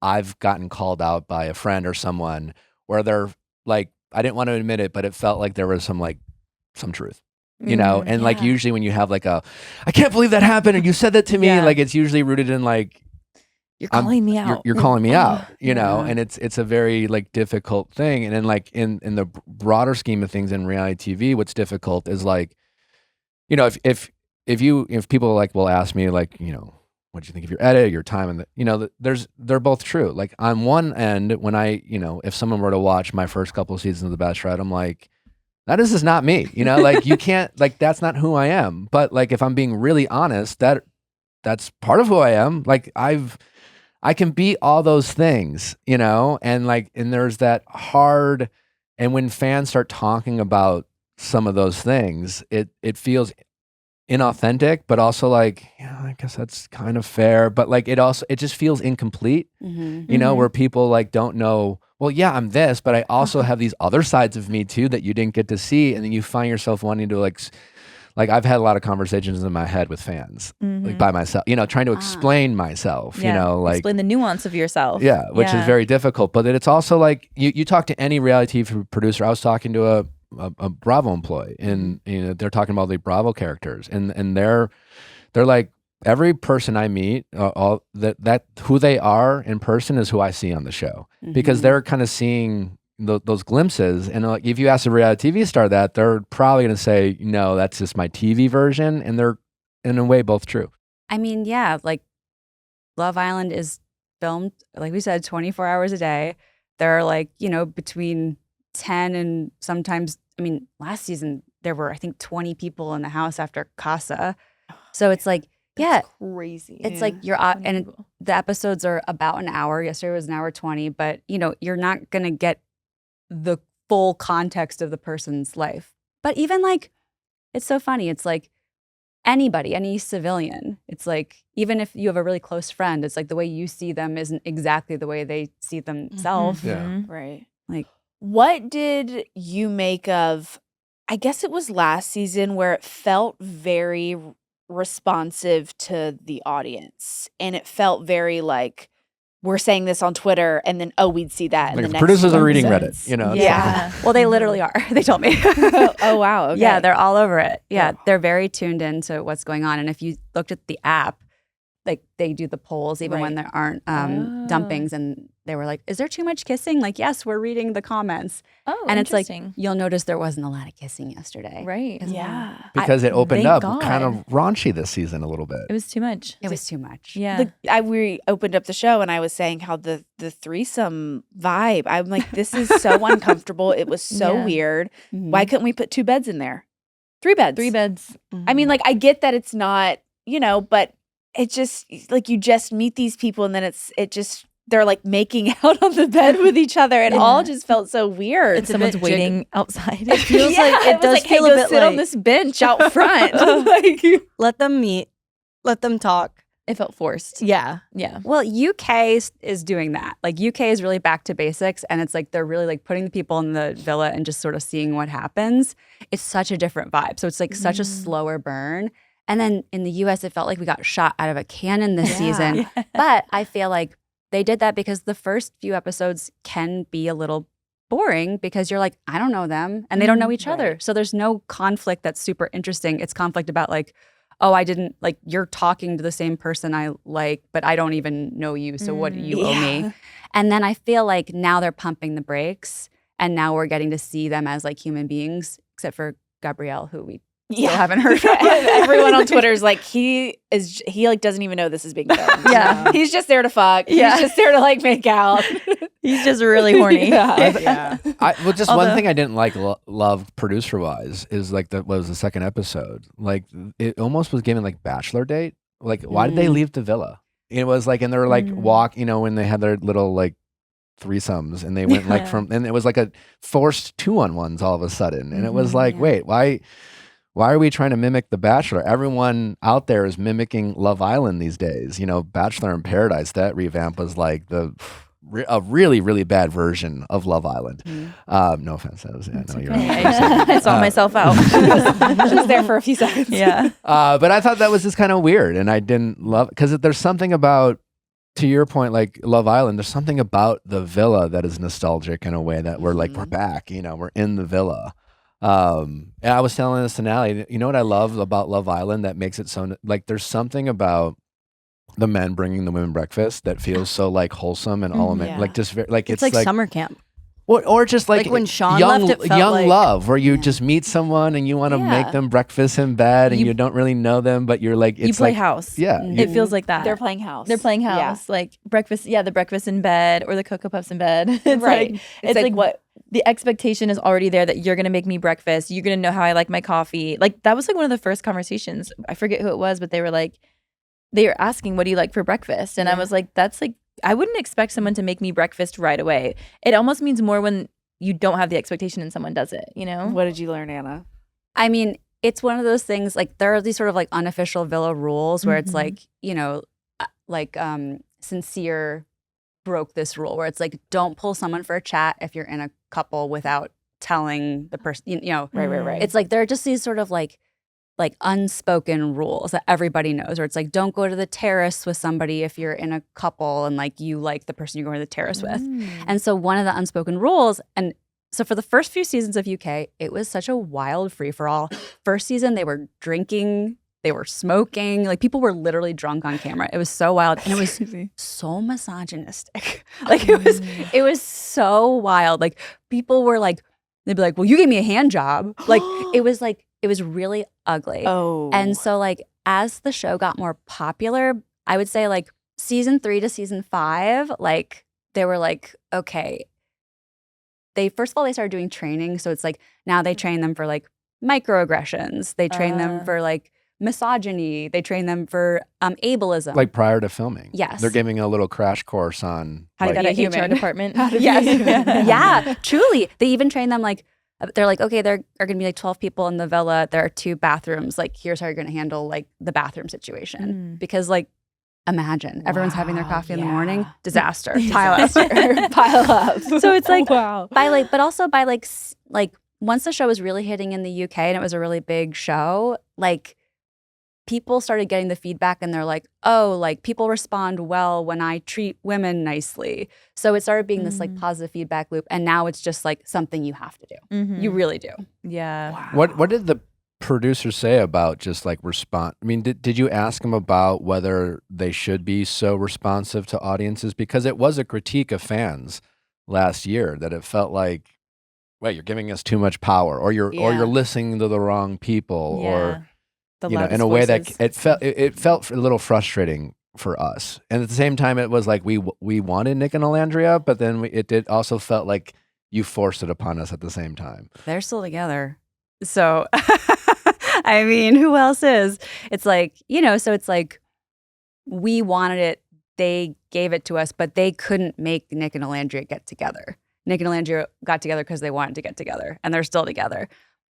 I've gotten called out by a friend or someone where they're like, I didn't want to admit it, but it felt like there was some truth. And like, usually when you have, like, I can't believe that happened, or you said that to me, like, it's usually rooted in, like, you're calling me out. You're calling me out, and it's a very, like, difficult thing. And then, like, in the broader scheme of things in reality TV, what's difficult is, like, if people, like, will ask me, like, what do you think of your edit, your time, and they're both true. Like, on one end, when if someone were to watch my first couple of seasons of The Bachelorette, I'm like, this is not me, like, you can't, like, that's not who I am. But, like, if I'm being really honest, that's part of who I am. Like, I can be all those things, and, like, and there's that hard, and when fans start talking about some of those things, it feels inauthentic, but also, like, I guess that's kind of fair, but, like, it just feels incomplete, where people, like, don't know, well, yeah, I'm this, but I also have these other sides of me too that you didn't get to see. And then you find yourself wanting to, like I've had a lot of conversations in my head with fans, like, by myself, trying to explain myself, like, explain the nuance of yourself. Yeah, which is very difficult. But it's also, like, you talk to any reality TV producer. I was talking to a Bravo employee, and they're talking about the Bravo characters, and they're like, every person I meet, that who they are in person is who I see on the show, because they're kind of seeing those glimpses. And like, if you ask a reality TV star that, they're probably going to say, no, that's just my TV version. And they're in a way both true. I mean, yeah, like Love Island is filmed, like we said, 24 hours a day. There are like, between 10 and sometimes, last season there were, I think, 20 people in the house after Casa. So it's like, That's crazy. it's like you're and the episodes are about an hour. Yesterday was an hour 20, but you're not going to get the full context of the person's life. But even like, it's so funny. It's like anybody, any civilian, it's like, even if you have a really close friend, it's like the way you see them isn't exactly the way they see themselves. Yeah. Right. Like, what did you make of, I guess it was last season, where it felt very responsive to the audience, and it felt very like, we're saying this on Twitter, and then we'd see that in Like the next producers are reading episodes. Reddit, it's Yeah. well, they literally are. They told me. Oh wow. Okay. Yeah, they're all over it. Yeah, Cool. they're very tuned into what's going on. And if you looked at the app, like they do the polls even when Right. there aren't dumpings, and they were like, "Is there too much kissing?" Like, yes, we're reading the comments, Oh, and it's like interesting. you'll notice there wasn't a lot of kissing yesterday. Right. Yeah. because it opened thank up kind God. of raunchy this season a little bit. It was too much. It was too much. Yeah. We opened up the show, and I was saying how the threesome vibe. I'm like, this is so uncomfortable. It was so Yeah. weird. Mhm. Why couldn't we put 2 beds in there? 3 beds. 3 beds. I mean, like, I get that it's not, but it just, like, you just meet these people, and then they're like making out on the bed with each other. It all just felt so weird. And someone's waiting outside. It feels Yeah, like it was does like, hey, feel go a bit sit on like this bench out front. Like, let them meet, let them talk. It felt forced. Yeah. Yeah. Well, UK is doing that. Like UK is really back to basics, and it's like they're really like putting the people in the villa and just sort of seeing what happens. It's such a different vibe. So it's like such a slower burn. And then in the US, it felt like we got shot out of a cannon this season. But I feel like they did that because the first few episodes can be a little boring because you're like, I don't know them and they don't know each other. So there's no conflict that's super interesting. It's conflict about like, oh, I didn't like, you're talking to the same person I like, but I don't even know you. So what do you owe me? And then I feel like now they're pumping the brakes and now we're getting to see them as like human beings, except for Gabrielle, who we still haven't heard from. Everyone on Twitter is like, he like doesn't even know this is being filmed. Yeah. He's just there to fuck. Yeah. He's just there to like make out. He's just really horny. Yeah. Well, just Although- one thing I didn't like love producer wise is like that was the second episode. Like it almost was given like bachelor date. Like why did they leave the villa? It was like, and they were like walk, when they had their little like threesomes and they went like and it was like a forced 2-on-1s all of a sudden. And it was like, wait, why are we trying to mimic The Bachelor? Everyone out there is mimicking Love Island these days. Bachelor in Paradise, that revamp was like a really, really bad version of Love Island. No offense. That was, no, you're right. I saw myself out. Just there for a few seconds. Yeah. But I thought that was just kind of weird. And I didn't love, because there's something about, to your point, like Love Island, there's something about the villa that is nostalgic in a way that we're like, we're back, we're in the villa. And I was telling this to Natalie, you know what I love about Love Island that makes it so, like, there's something about the men bringing the women breakfast that feels so like wholesome and all Yeah. like just very, like It's like summer camp. or just like when Sean young, left, it felt young like- love, where you just meet someone and you want to make Yeah. them breakfast in bed and you don't really know them, but you're like, it's You play like, house. yeah, It feels like that. They're playing house. They're playing Yeah. house. Like breakfast. Yeah, the breakfast in bed or the Cocoa Puffs in bed. It's Right. like It's like what the expectation is already there that you're gonna make me breakfast. You're gonna know how I like my coffee. Like that was like one of the first conversations. I forget who it was, but they were asking, what do you like for breakfast? And I was like, that's like, I wouldn't expect someone to make me breakfast right away. It almost means more when you don't have the expectation and someone does it, What did you learn, Anna? I mean, it's one of those things, like there are these sort of like unofficial villa rules where it's like, Sincere broke this rule where it's like, don't pull someone for a chat if you're in a couple without telling the person, Right. It's like there are just these sort of like unspoken rules that everybody knows, or it's like, don't go to the terrace with somebody if you're in a couple and like you like the person you're going to the terrace with. And so one of the unspoken rules, and so for the first few seasons of UK, it was such a wild free for all. First season, they were drinking, they were smoking, like people were literally drunk on camera. It was so wild, and it was so misogynistic. Like it was so wild. Like people were like, they'd be like, well, you gave me a hand job. Like, it was really ugly. Oh. And so like, as the show got more popular, I would say like season 3 to season 5, like they were like, okay. First of all, they started doing training. So it's like now they train them for like microaggressions. They train them for like misogyny. They train them for ableism. Like prior to filming. Yes. They're giving a little crash course on How to like, get a HR human. department. Yes. Yeah, truly. They even train them like, they're like, okay, there are going to be like 12 people in the villa. There are 2 bathrooms. Like, here's how you're going to handle like the bathroom situation. Because like, imagine everyone's having their coffee in the morning. Disaster. Pile up. So it's like, by like, but also by like once the show was really hitting in the UK and it was a really big show, like people started getting the feedback and they're like, oh, like people respond well when I treat women nicely. So it started being this like positive feedback loop. And now it's just like something you have to do. You really do. Yeah. Wow. What did the producers say about just like response? I mean, did you ask them about whether they should be so responsive to audiences? Because it was a critique of fans last year that it felt like, wait, you're giving us too much power, or you're listening to the wrong people, or in a way that it felt a little frustrating for us. And at the same time, it was like we wanted Nick and Alandria, but then it did also felt like you forced it upon us at the same time. They're still together. So, I mean, who else is? It's like, so it's like we wanted it. They gave it to us, but they couldn't make Nick and Alandria get together. Nick and Alandria got together because they wanted to get together, and they're still together.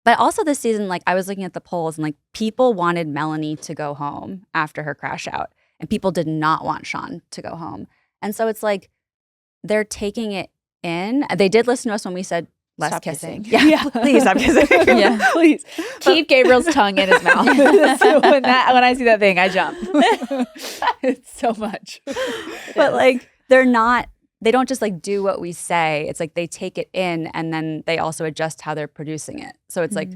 But also this season, like I was looking at the polls, and like people wanted Melanie to go home after her crash out, and people did not want Sean to go home. And so it's like they're taking it in. They did listen to us when we said less Stop kissing. kissing. Yeah, please stop kissing. Yeah, please keep Gabriel's tongue in his mouth. So when I see that thing, I jump. It's so much. But like they don't just like do what we say. It's like they take it in and then they also adjust how they're producing it. So it's like,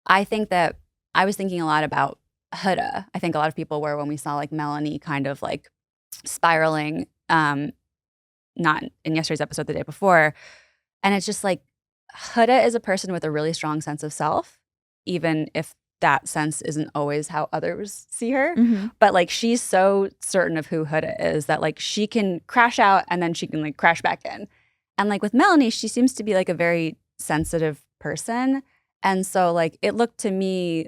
I think that I was thinking a lot about Huda. I think a lot of people were when we saw like Melanie kind of like spiraling, not in yesterday's episode, the day before. And it's just like, Huda is a person with a really strong sense of self, even if that sense isn't always how others see her. But like she's so certain of who Huda is that like she can crash out and then she can like crash back in. And like with Melanie, she seems to be like a very sensitive person. And so like it looked to me,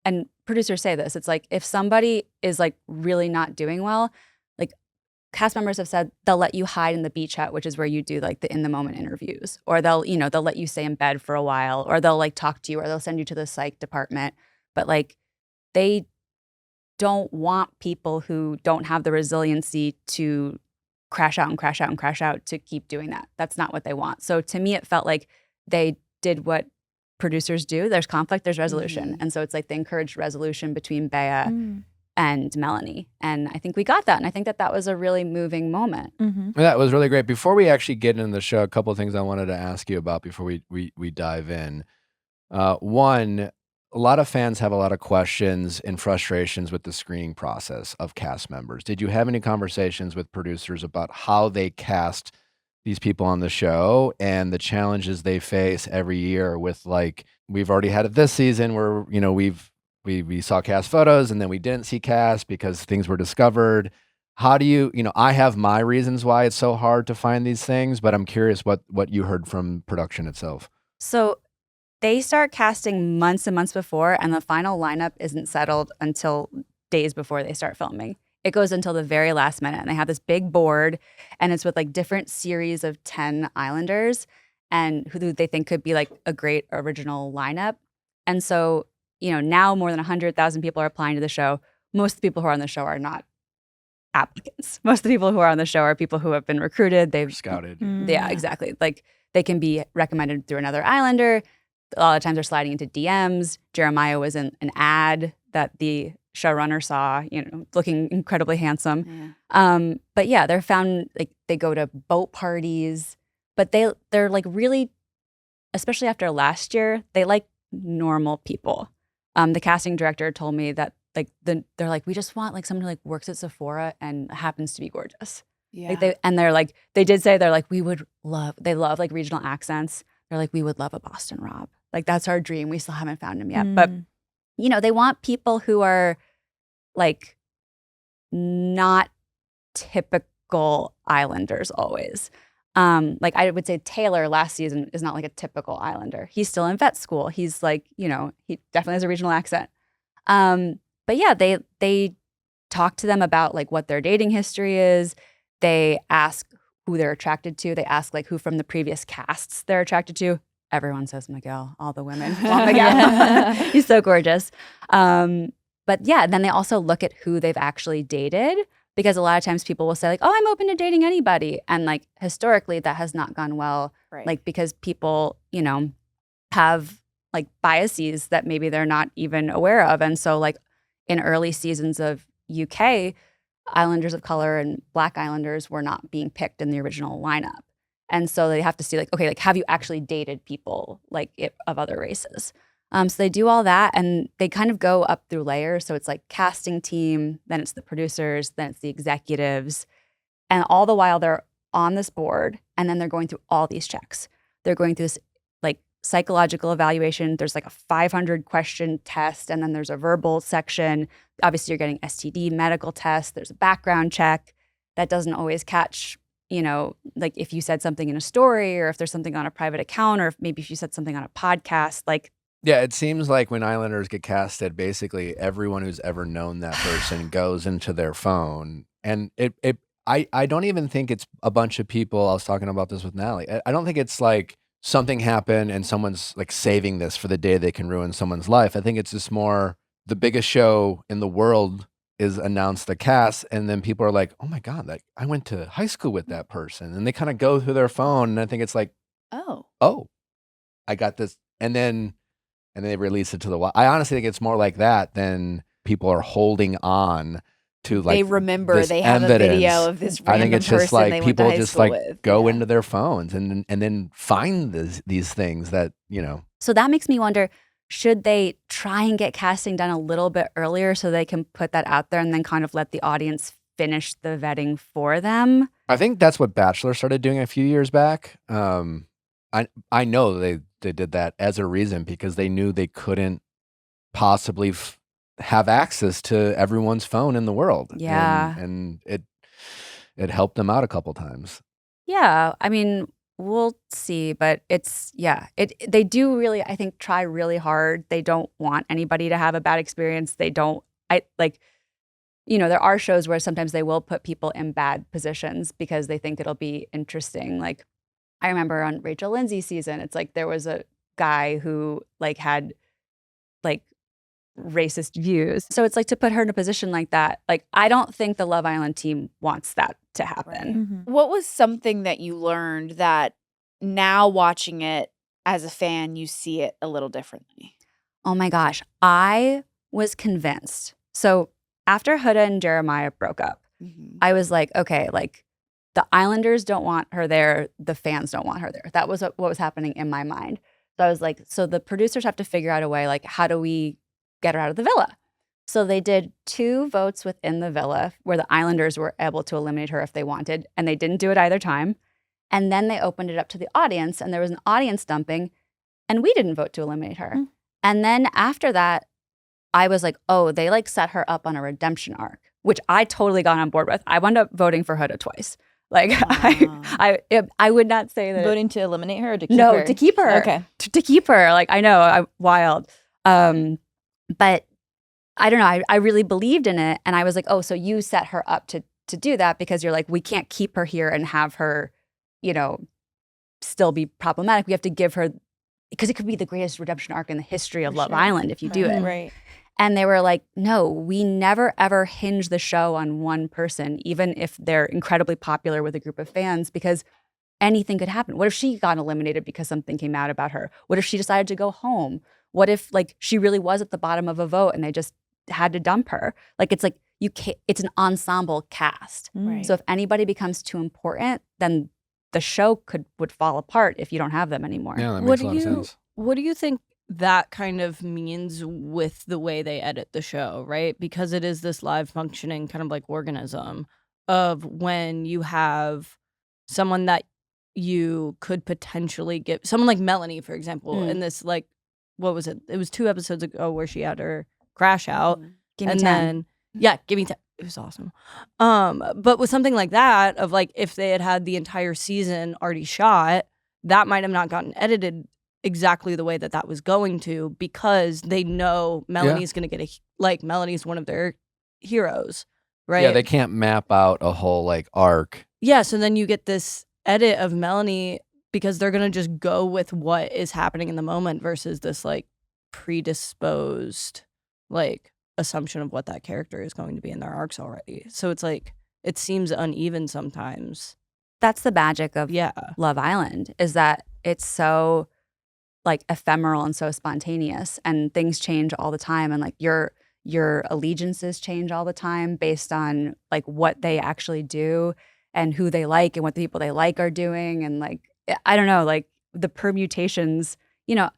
and producers say this, it's like if somebody is like really not doing well, like cast members have said they'll let you hide in the beach hut, which is where you do like the in the moment interviews, or they'll let you stay in bed for a while, or they'll like talk to you, or they'll send you to the psych department. But like they don't want people who don't have the resiliency to crash out and crash out and crash out to keep doing that. That's not what they want. So to me, it felt like they did what producers do. There's conflict, there's resolution. And so it's like they encouraged resolution between Bea and Melanie. And I think we got that. And I think that was a really moving moment. That was really great. Before we actually get into the show, a couple of things I wanted to ask you about before we dive in. One, a lot of fans have a lot of questions and frustrations with the screening process of cast members. Did you have any conversations with producers about how they cast these people on the show and the challenges they face every year with, like, we've already had it this season where, we saw cast photos and then we didn't see cast because things were discovered. How do you, I have my reasons why it's so hard to find these things, but I'm curious what you heard from production itself. So they start casting months and months before, and the final lineup isn't settled until days before they start filming. It goes until the very last minute, and they have this big board, and it's with like different series of 10 Islanders, and who they think could be like a great original lineup. And so, now more than 100,000 people are applying to the show. Most of the people who are on the show are not applicants. Most of the people who are on the show are people who have been recruited. They've scouted. Yeah, exactly. Like they can be recommended through another Islander. A lot of times they're sliding into DMs. Jeremiah was in an ad that the showrunner saw, looking incredibly handsome. Yeah. But yeah, they're found, like they go to boat parties, but they're like really, especially after last year, they like normal people. The casting director told me that like they're like, we just want like someone who like works at Sephora and happens to be gorgeous. Yeah. Like they did say they're like, they love like regional accents. they're like, we would love a Boston Rob. Like, that's our dream. We still haven't found him yet. But, you know, they want people who are like not typical Islanders always. Like I would say Taylor last season is not like a typical Islander. He's still in vet school. He's like, you know, he definitely has a regional accent. But yeah, they talk to them about like what their dating history is. They ask who they're attracted to. They ask like who from the previous casts they're attracted to. Everyone says Miguel. All the women want Miguel. He's so gorgeous. But yeah, then they also look at who they've actually dated, because a lot of times people will say like, oh, I'm open to dating anybody. And like historically that has not gone well. Right. Like because people, you know, have like biases that maybe they're not even aware of. And so like in early seasons of UK, Islanders of color and Black Islanders were not being picked in the original lineup. And so they have to see like, okay, like have you actually dated people like of other races? So they do all that and they kind of go up through layers. So it's like casting team, then it's the producers, then it's the executives. And all the while they're on this board and then they're going through all these checks. They're going through this like psychological evaluation. There's like a 500 question test and then there's a verbal section. Obviously you're getting STD medical test. There's a background check that doesn't always catch, you know, like if you said something in a story or if there's something on a private account or if you said something on a podcast, like. Yeah, it seems like when Islanders get casted, basically everyone who's ever known that person goes into their phone. And I don't even think it's a bunch of people. I was talking about this with Natalie. I don't think it's like something happened and someone's like saving this for the day they can ruin someone's life. I think it's just more the biggest show in the world is announced the cast, and then people are like, oh my God, like I went to high school with that person. And they kind of go through their phone and I think it's like, oh, I got this. And then they release it to the wild. I honestly think it's more like that than people are holding on to like they remember this they have evidence. A video of this random I think it's just person they like went to people high just school like with. go into their phones and then find these things that, you know. So that makes me wonder, should they try and get casting done a little bit earlier so they can put that out there and then kind of let the audience finish the vetting for them? I think that's what Bachelor started doing a few years back. I know they did that as a reason because they knew they couldn't possibly have access to everyone's phone in the world. Yeah. And it helped them out a couple times. Yeah. I mean, we'll see, but it's, they do really, I think, try really hard. They don't want anybody to have a bad experience. They don't, you know, there are shows where sometimes they will put people in bad positions because they think it'll be interesting. Like, I remember on Rachel Lindsay's season, it's like there was a guy who like had like racist views. So it's like to put her in a position like that. Like, I don't think the Love Island team wants that to happen. What was something that you learned that now watching it as a fan, you see it a little differently? Oh my gosh. I was convinced. So after Huda and Jeremiah broke up, I was like, okay, like the Islanders don't want her there. The fans don't want her there. That was what was happening in my mind. So I was like, so the producers have to figure out a way, like, how do we get her out of the villa? So they did 2 votes within the villa where the Islanders were able to eliminate her if they wanted, and they didn't do it either time. And then they opened it up to the audience, and there was an audience dumping, and we didn't vote to eliminate her. And then after that, I was like, oh, they like set her up on a redemption arc, which I totally got on board with. I wound up voting for Huda twice. Like, I would not say that. Voting to eliminate her or to keep her? No, to keep her. Okay. To keep her. Like, I know, I'm wild. But I don't know. I really believed in it. And I was like, oh, so you set her up to do that because you're like, we can't keep her here and have her, you know, still be problematic. We have to give her, because it could be the greatest redemption arc in the history of Love Island if you do it. Right. And they were like, no, we never ever hinge the show on one person, even if they're incredibly popular with a group of fans, because anything could happen. What if she got eliminated because something came out about her? What if she decided to go home? What if like she really was at the bottom of a vote and they just had to dump her? Like, it's like you can't, it's an ensemble cast. Right. So if anybody becomes too important, then the show would fall apart if you don't have them anymore. Yeah, that makes a lot of sense. What do you think that kind of means with the way they edit the show, right? Because it is this live functioning kind of like organism of when you have someone that you could potentially give someone like Melanie, for example, in this, like, what was it? It was 2 episodes ago where she had her crash out. Give me and 10. then, yeah, give me 10. It was awesome. But with something like that, of like, if they had the entire season already shot, that might have not gotten edited exactly the way that that was going to, because they know Melanie's going to get Melanie's one of their heroes, right? Yeah, they can't map out a whole like arc. Yeah, so then you get this edit of Melanie because they're going to just go with what is happening in the moment versus this like predisposed like assumption of what that character is going to be in their arcs already. So it's like, it seems uneven sometimes. That's the magic of Yeah. Love Island, is that it's so like ephemeral and so spontaneous, and things change all the time, and like your allegiances change all the time based on like what they actually do and who they like and what the people they like are doing, and like I don't know, like the permutations, you know.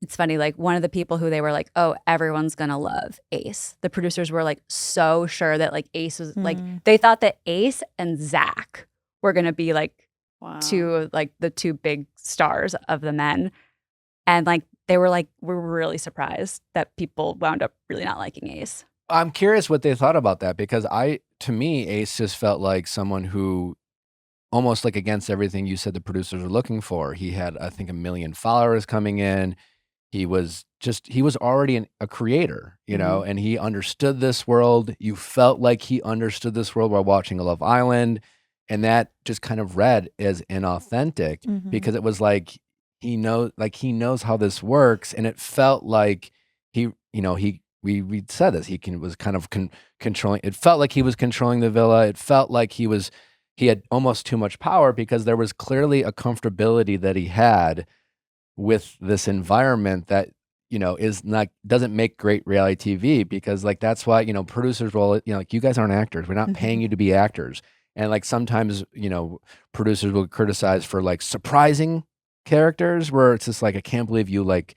It's funny, like one of the people who they were like, oh, everyone's gonna love Ace. The producers were like so sure that like Ace was like, they thought that Ace and Zach were gonna be like the two big stars of the men. And like they were like, we're really surprised that people wound up really not liking Ace. I'm curious what they thought about that, because to me, Ace just felt like someone who almost like against everything you said the producers were looking for. He had, I think, 1 million followers coming in. He was already a creator, you know, and he understood this world. You felt like he understood this world while watching Love Island. And that just kind of read as inauthentic because it was like, he knows how this works. And it felt like we said this, was kind of controlling. It felt like he was controlling the villa. It felt like he had almost too much power, because there was clearly a comfortability that he had with this environment that, you know, doesn't make great reality TV, because like, that's why, you know, producers will, you know, like, you guys aren't actors. We're not paying you to be actors. And like, sometimes, you know, producers will criticize for like surprising characters where it's just like, I can't believe you, like,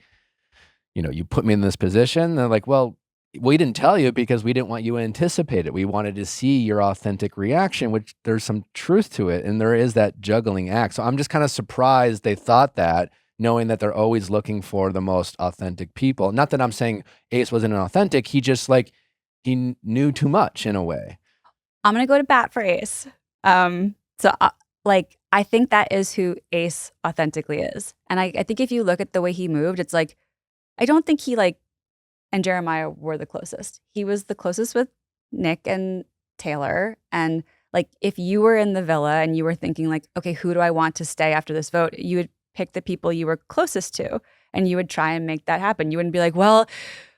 you know, you put me in this position. They're like, well, we didn't tell you because we didn't want you to anticipate it. We wanted to see your authentic reaction, which there's some truth to it. And there is that juggling act. So I'm just kind of surprised they thought that, knowing that they're always looking for the most authentic people. Not that I'm saying Ace wasn't authentic. He just like, he knew too much in a way. I'm going to go to bat for Ace. Like, I think that is who Ace authentically is. And I think if you look at the way he moved, it's like, I don't think he like, and Jeremiah were the closest. He was the closest with Nick and Taylor. And like, if you were in the villa and you were thinking like, okay, who do I want to stay after this vote? You would pick the people you were closest to, and you would try and make that happen. You wouldn't be like, well,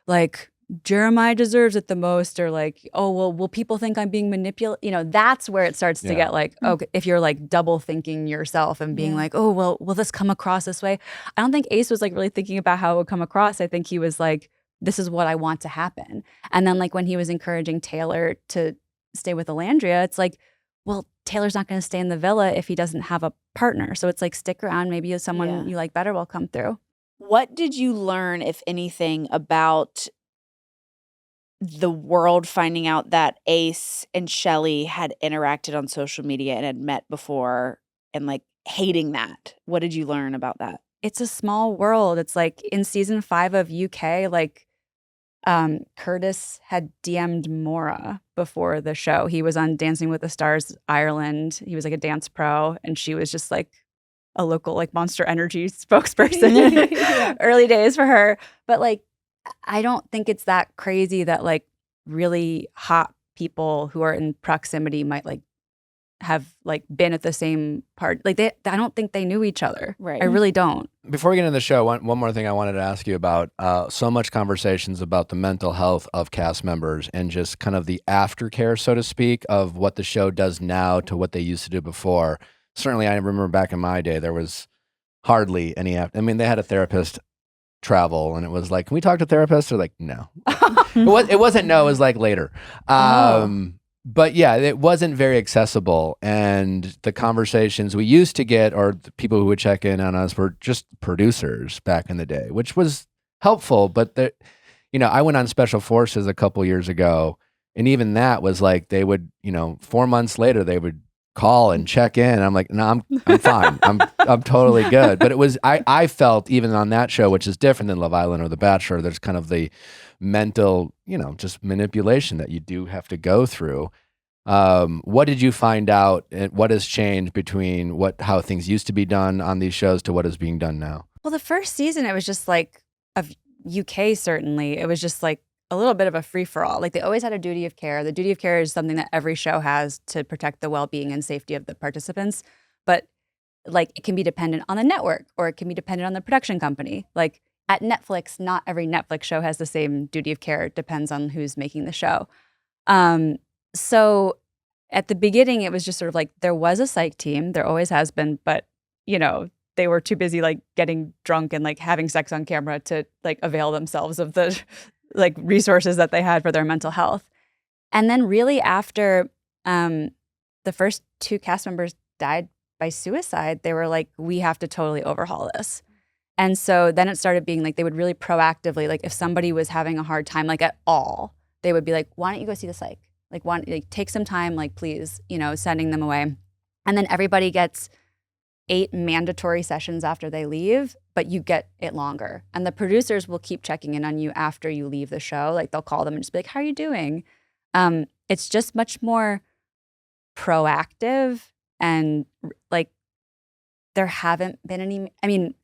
like Jeremiah deserves it the most, or like, oh, well, will people think I'm being manipulated? You know, that's where it starts to get like, oh, if you're like double thinking yourself and being like, oh, well, will this come across this way? I don't think Ace was like really thinking about how it would come across. I think he was like, this is what I want to happen. And then like when he was encouraging Taylor to stay with Alandria, it's like, well, Taylor's not going to stay in the villa if he doesn't have a partner. So it's like, stick around. Maybe someone you like better will come through. What did you learn, if anything, about the world finding out that Ace and Shelley had interacted on social media and had met before, and like hating that? What did you learn about that? It's a small world. It's like in season 5 of UK, like Curtis had DM'd Maura before the show. He was on Dancing with the Stars Ireland. He was like a dance pro, and she was just like a local like Monster Energy spokesperson. Early days for her. But like, I don't think it's that crazy that like really hot people who are in proximity might like have like been at the same part. Like I don't think they knew each other. Right. I really don't. Before we get into the show, one more thing I wanted to ask you about. So much conversations about the mental health of cast members and just kind of the aftercare, so to speak, of what the show does now to what they used to do before. Certainly, I remember back in my day, there was hardly any. I mean, they had a therapist travel, and it was like, can we talk to therapists? They're like, no. It wasn't no. It was like later. But yeah, it wasn't very accessible. And the conversations we used to get, or the people who would check in on us, were just producers back in the day, which was helpful. But I went on Special Forces a couple years ago, and even that was like, they would, 4 months later, they would call and check in. I'm like, no, I'm fine. I'm totally good. But it was, I felt even on that show, which is different than Love Island or The Bachelor, there's kind of the mental, just manipulation that you do have to go through. What did you find out? And what has changed between how things used to be done on these shows to what is being done now? Well, the first season, it was just like, of UK, certainly, it was just like a little bit of a free-for-all. Like, they always had a duty of care. The duty of care is something that every show has to protect the well-being and safety of the participants. But like, it can be dependent on the network, or it can be dependent on the production company. Like, at Netflix, not every Netflix show has the same duty of care. It depends on who's making the show. So at the beginning, it was just sort of like, there was a psych team. There always has been, but they were too busy like getting drunk and like having sex on camera to like avail themselves of the like resources that they had for their mental health. And then really after the first 2 cast members died by suicide, they were like, we have to totally overhaul this. And so then it started being like, they would really proactively, like if somebody was having a hard time, like at all, they would be like, why don't you go see the psych? Like, take some time, like, please, sending them away. And then everybody gets 8 mandatory sessions after they leave, but you get it longer. And the producers will keep checking in on you after you leave the show. Like, they'll call them and just be like, how are you doing? It's just much more proactive, and like, there haven't been any,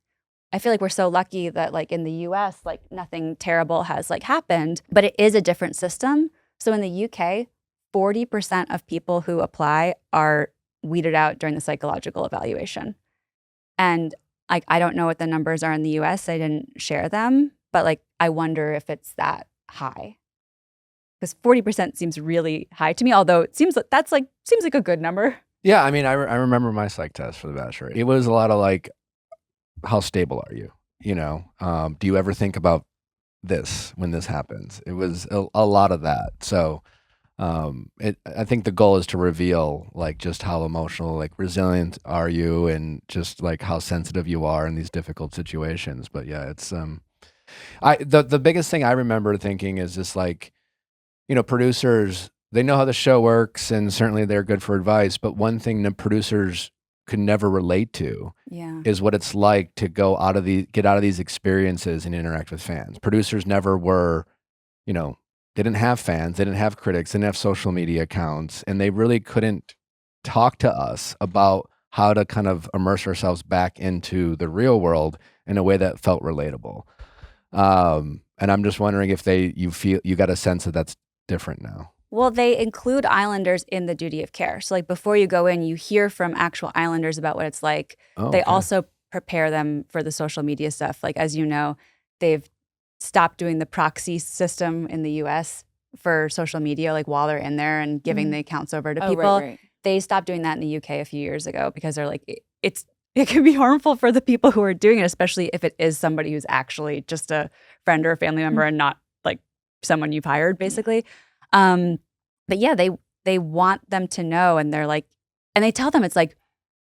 I feel like we're so lucky that like in the US, like nothing terrible has like happened, but it is a different system. So in the UK, 40% of people who apply are weeded out during the psychological evaluation. And like, I don't know what the numbers are in the US. I didn't share them, but like, I wonder if it's that high. Because 40% seems really high to me, although it seems like seems like a good number. Yeah, I remember my psych test for The Bachelor. It was a lot of like, how stable are you? Do you ever think about this when this happens? It was a lot of that. So I think the goal is to reveal like just how emotional, like resilient are you, and just like how sensitive you are in these difficult situations. But yeah, it's the biggest thing I remember thinking is just like, producers, they know how the show works, and certainly they're good for advice, but one thing the producers could never relate to is what it's like to get out of these experiences and interact with fans. Producers never were, they didn't have fans, they didn't have critics, they didn't have social media accounts, and they really couldn't talk to us about how to kind of immerse ourselves back into the real world in a way that felt relatable. And I'm just wondering if you got a sense that that's different now. Well, they include Islanders in the duty of care. So like, before you go in, you hear from actual Islanders about what it's like. Oh, they okay. also prepare them for the social media stuff. Like, as you know, they've stopped doing the proxy system in the US for social media, like while they're in there and giving the accounts over to people. Right. They stopped doing that in the UK a few years ago because they're like, it can be harmful for the people who are doing it, especially if it is somebody who's actually just a friend or a family member and not like someone you've hired, basically. But yeah, they want them to know, and they're like, and they tell them it's like,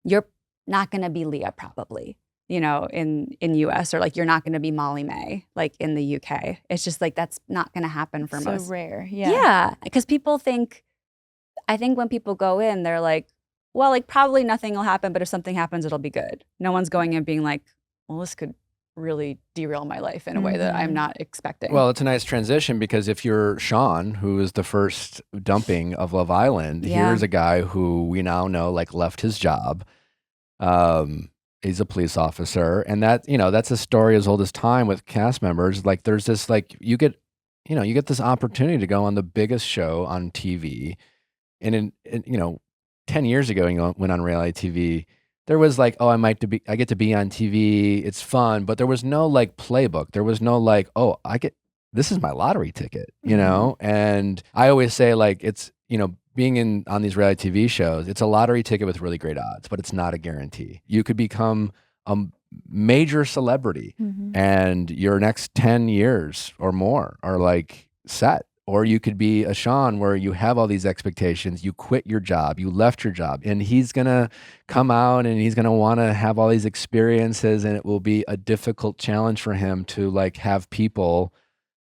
you're not going to be Leah probably, in US, or like, you're not going to be Molly May, like in the UK. It's just like, that's not going to happen for most. So rare. Yeah. Yeah. Because I think when people go in, they're like, well, like probably nothing will happen, but if something happens, it'll be good. No one's going in being like, well, this could really derail my life in a way that I'm not expecting. Well, it's a nice transition, because if you're Sean, who is the first dumping of Love Island, here's a guy who we now know like left his job. He's a police officer, and that's a story as old as time with cast members. Like, there's this like, you get this opportunity to go on the biggest show on TV, and 10 years ago, you went on reality TV. There was like, oh, I get to be on TV. It's fun, but there was no like playbook. There was no like, oh, this is my lottery ticket, And I always say like, it's, being on these reality TV shows, it's a lottery ticket with really great odds, but it's not a guarantee. You could become a major celebrity, and your next 10 years or more are like set. Or you could be a Sean where you have all these expectations, you quit your job, you left your job, and he's going to come out and he's going to want to have all these experiences, and it will be a difficult challenge for him to like have people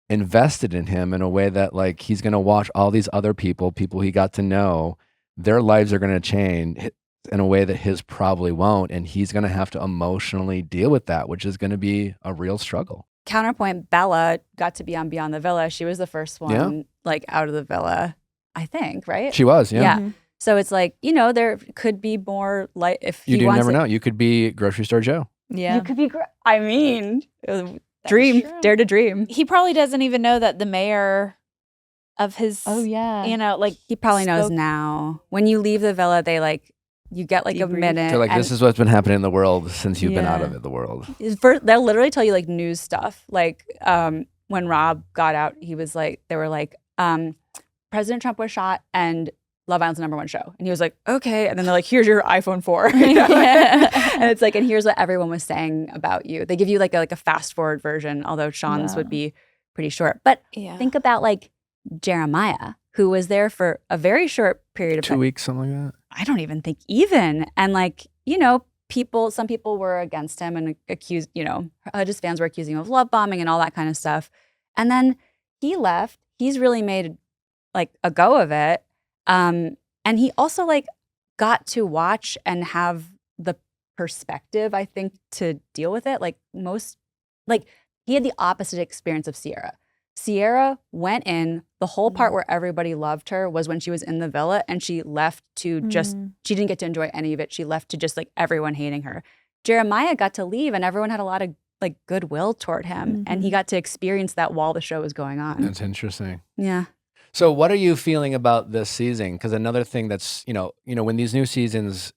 invested in him in a way that like he's going to watch all these other people he got to know their lives are going to change in a way that his probably won't. And he's going to have to emotionally deal with that, which is going to be a real struggle. Counterpoint, Bella got to be on Beyond the Villa. She was the first one like out of the villa, I think, right? She was, yeah. Yeah. So it's like, there could be more like if You he do wants never it- know. You could be Grocery Store Joe. Yeah. You could be dream, true. dare to dream. He probably doesn't even know that the mayor of his, yeah. like He probably knows spoke- now. When you leave the villa, they like you get like a Debrief. minute. They're like, and this is what's been happening in the world since you've been out Yeah. of it, the world. they'll literally tell you like news stuff. Like when Rob got out, he was like, they were like, President Trump was shot and Love Island's the #1 show. And he was like, okay. And then they're like, here's your iPhone 4. And it's like, and here's what everyone was saying about you. They give you like a fast forward version, although Sean's would be pretty short. But think about like Jeremiah, who was there for a very short period of 2 time. weeks, something like that. I don't even think even. And like, some people were against him and accused, his fans were accusing him of love bombing and all that kind of stuff. And then he left. He's really made like a go of it. And he also like got to watch and have the perspective, I think, to deal with it. Like he had the opposite experience of Sierra. Sierra went in, the whole part where everybody loved her was when she was in the villa, and she left to she didn't get to enjoy any of it. She left to just like everyone hating her. Jeremiah got to leave and everyone had a lot of like goodwill toward him. And he got to experience that while the show was going on. That's interesting. Yeah. So what are you feeling about this season? Because another thing that's, when these new seasons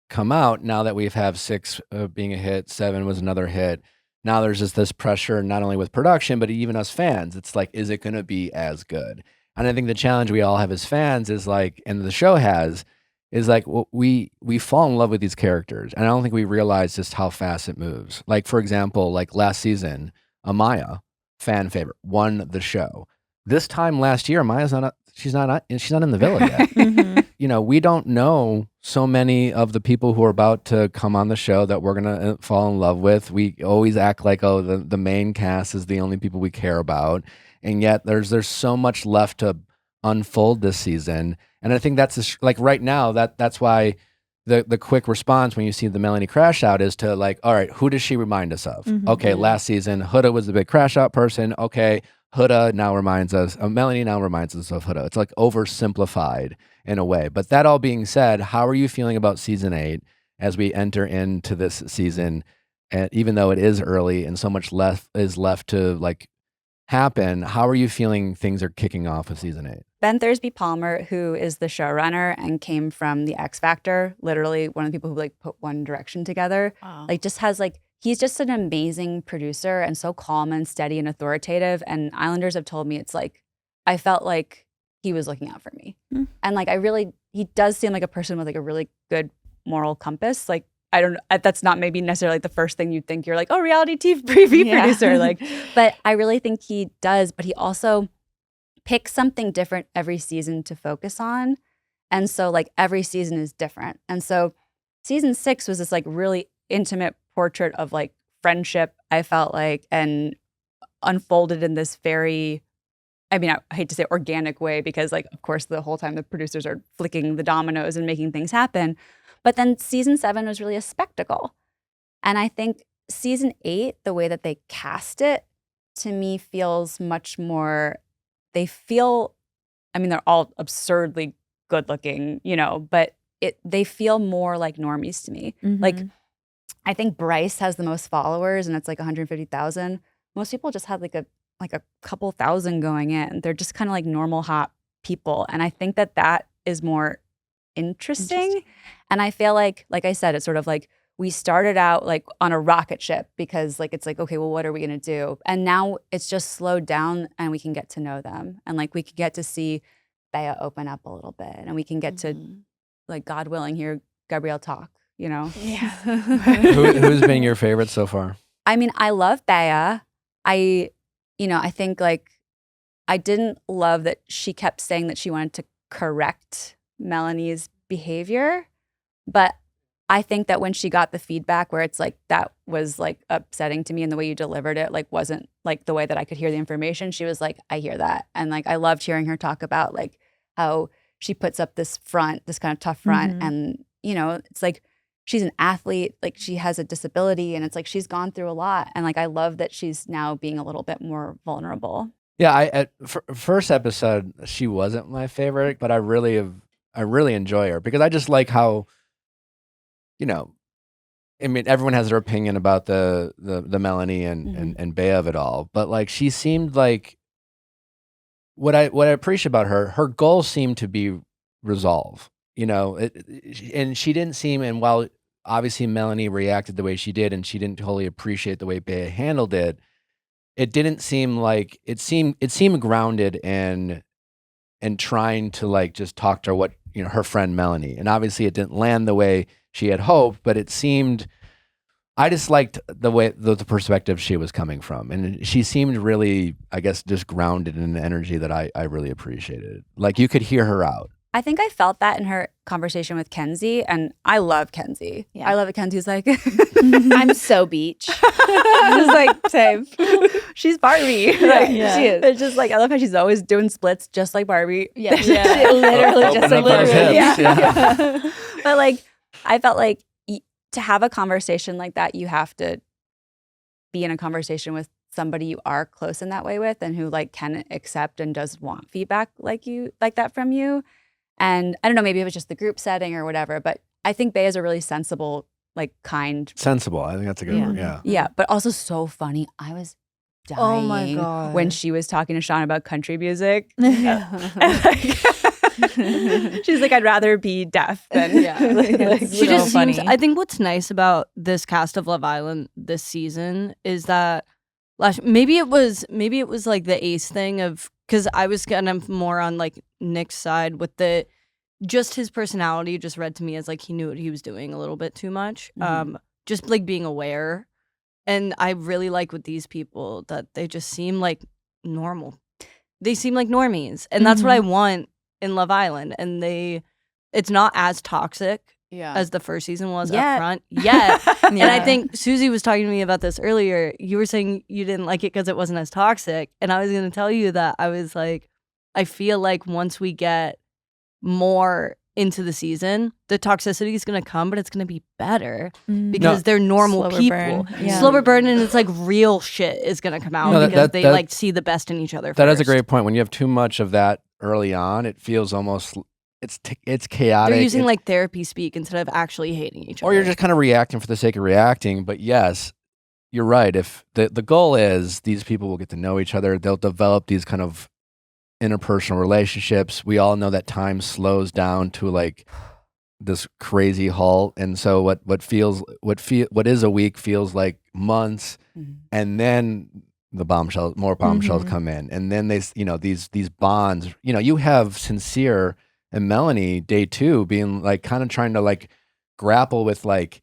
come out, now that we've had 6 being a hit, 7 was another hit, now there's just this pressure, not only with production, but even us fans. It's like, is it going to be as good? And I think the challenge we all have as fans is like, and the show has, is like, we fall in love with these characters. And I don't think we realize just how fast it moves. Like, for example, like last season, Amaya, fan favorite, won the show. This time last year, Amaya's she's not in the villa yet. We don't know so many of the people who are about to come on the show that we're gonna fall in love with. We always act like, oh, the main cast is the only people we care about, and yet there's so much left to unfold this season. And I think that's like right now that's why the quick response when you see the Melanie Crashout is to like, all right, who does she remind us of? Okay, last season Huda was the big Crashout person. Okay, Huda now reminds us, Melanie now reminds us of Huda. It's like oversimplified in a way. But that all being said, how are you feeling about season 8 as we enter into this season? And even though it is early and so much left is left to like happen, how are you feeling things are kicking off with season 8? Ben Thursby Palmer, who is the showrunner and came from the X Factor, literally one of the people who like put One Direction together, like just has like, he's just an amazing producer and so calm and steady and authoritative. And Islanders have told me it's like, I felt like he was looking out for me. And like, he does seem like a person with like a really good moral compass. Like, I don't know, that's not maybe necessarily the first thing you'd think. You're like, oh, reality TV producer. Like, but I really think he does. But he also picks something different every season to focus on. And so like every season is different. And so season 6 was this like really intimate portrait of like friendship, I felt like, and unfolded in this very, I mean, I hate to say organic way because like, of course, the whole time the producers are flicking the dominoes and making things happen. But then season 7 was really a spectacle. And I think season 8, the way that they cast it, to me feels much more, they're all absurdly good looking, but they feel more like normies to me. Like, I think Bryce has the most followers and it's like 150,000. Most people just had like a couple thousand going in. They're just kind of like normal hot people. And I think that is more interesting. And I feel like I said, it's sort of like we started out like on a rocket ship because like it's like, okay, well, what are we gonna do? And now it's just slowed down and we can get to know them. And like we can get to see Bea open up a little bit and we can get to, like, God willing, hear Gabrielle talk, Yeah. Who's been your favorite so far? I mean, I love Bea. I think like I didn't love that she kept saying that she wanted to correct Melanie's behavior, but I think that when she got the feedback where it's like that was like upsetting to me and the way you delivered it like wasn't like the way that I could hear the information, she was like, I hear that. And like I loved hearing her talk about like how she puts up this front, this kind of tough front. And, you know, it's like, she's an athlete, like she has a disability, and it's like she's gone through a lot. And like I love that she's now being a little bit more vulnerable. Yeah, first episode she wasn't my favorite, but I really enjoy her because I just like how, you know, I mean, everyone has their opinion about the Melanie and Bea of it all, but like she seemed like what I appreciate about her goal seemed to be resolve. You know, and she didn't seem, and while obviously Melanie reacted the way she did, and she didn't totally appreciate the way Bea handled it, it didn't seem like it seemed grounded and trying to like just talk to her, what, you know, her friend Melanie, and obviously it didn't land the way she had hoped, but it seemed, I just liked the way the perspective she was coming from, and she seemed really, I guess, just grounded in an energy that I really appreciated. Like you could hear her out. I think I felt that in her conversation with Kenzie, and I love Kenzie. Yeah. I love it. Kenzie's like, I'm so beach. Just like, same. she's Barbie. Like, she is. It's just like, I love how she's always doing splits just like Barbie. Yeah. Literally just like those Barbie. hips, Yeah. But like, I felt like to have a conversation like that, you have to be in a conversation with somebody you are close in that way with, and who like can accept and does want feedback like that from you. And I don't know, maybe it was just the group setting or whatever, but I think Bea is a really sensible, like kind. Sensible. I think that's a good word. Yeah. Yeah, but also so funny. I was dying Oh my God. when she was talking to Sean about country music. She's like, I'd rather be deaf than She just seems, I think what's nice about this cast of Love Island this season is that maybe it was like the Ace thing of, because I was kind of more on like Nick's side with just his personality just read to me as like he knew what he was doing a little bit too much. Just like being aware. And I really like with these people that they just seem like normal. They seem like normies. And that's what I want in Love Island. And it's not as toxic as the first season was up front yet. And I think Susie was talking to me about this earlier. You were saying you didn't like it because it wasn't as toxic. And I was going to tell you that I was like, I feel like once we get more into the season, the toxicity is going to come, but it's going to be better because they're normal people. Slower burn, and it's like real shit is going to come out because they like see the best in each other. That is a great point. When you have too much of that early on, it feels almost it's chaotic. They're using like therapy speak instead of actually hating each other. Or you're just kind of reacting for the sake of reacting. But yes, you're right. If the goal is these people will get to know each other, they'll develop these kind of interpersonal relationships. We all know that time slows down to like this crazy halt, and so what is a week feels like months, and then more bombshells come in, and then these bonds. You know, you have Sincere and Melanie day 2 being like kind of trying to like grapple with like,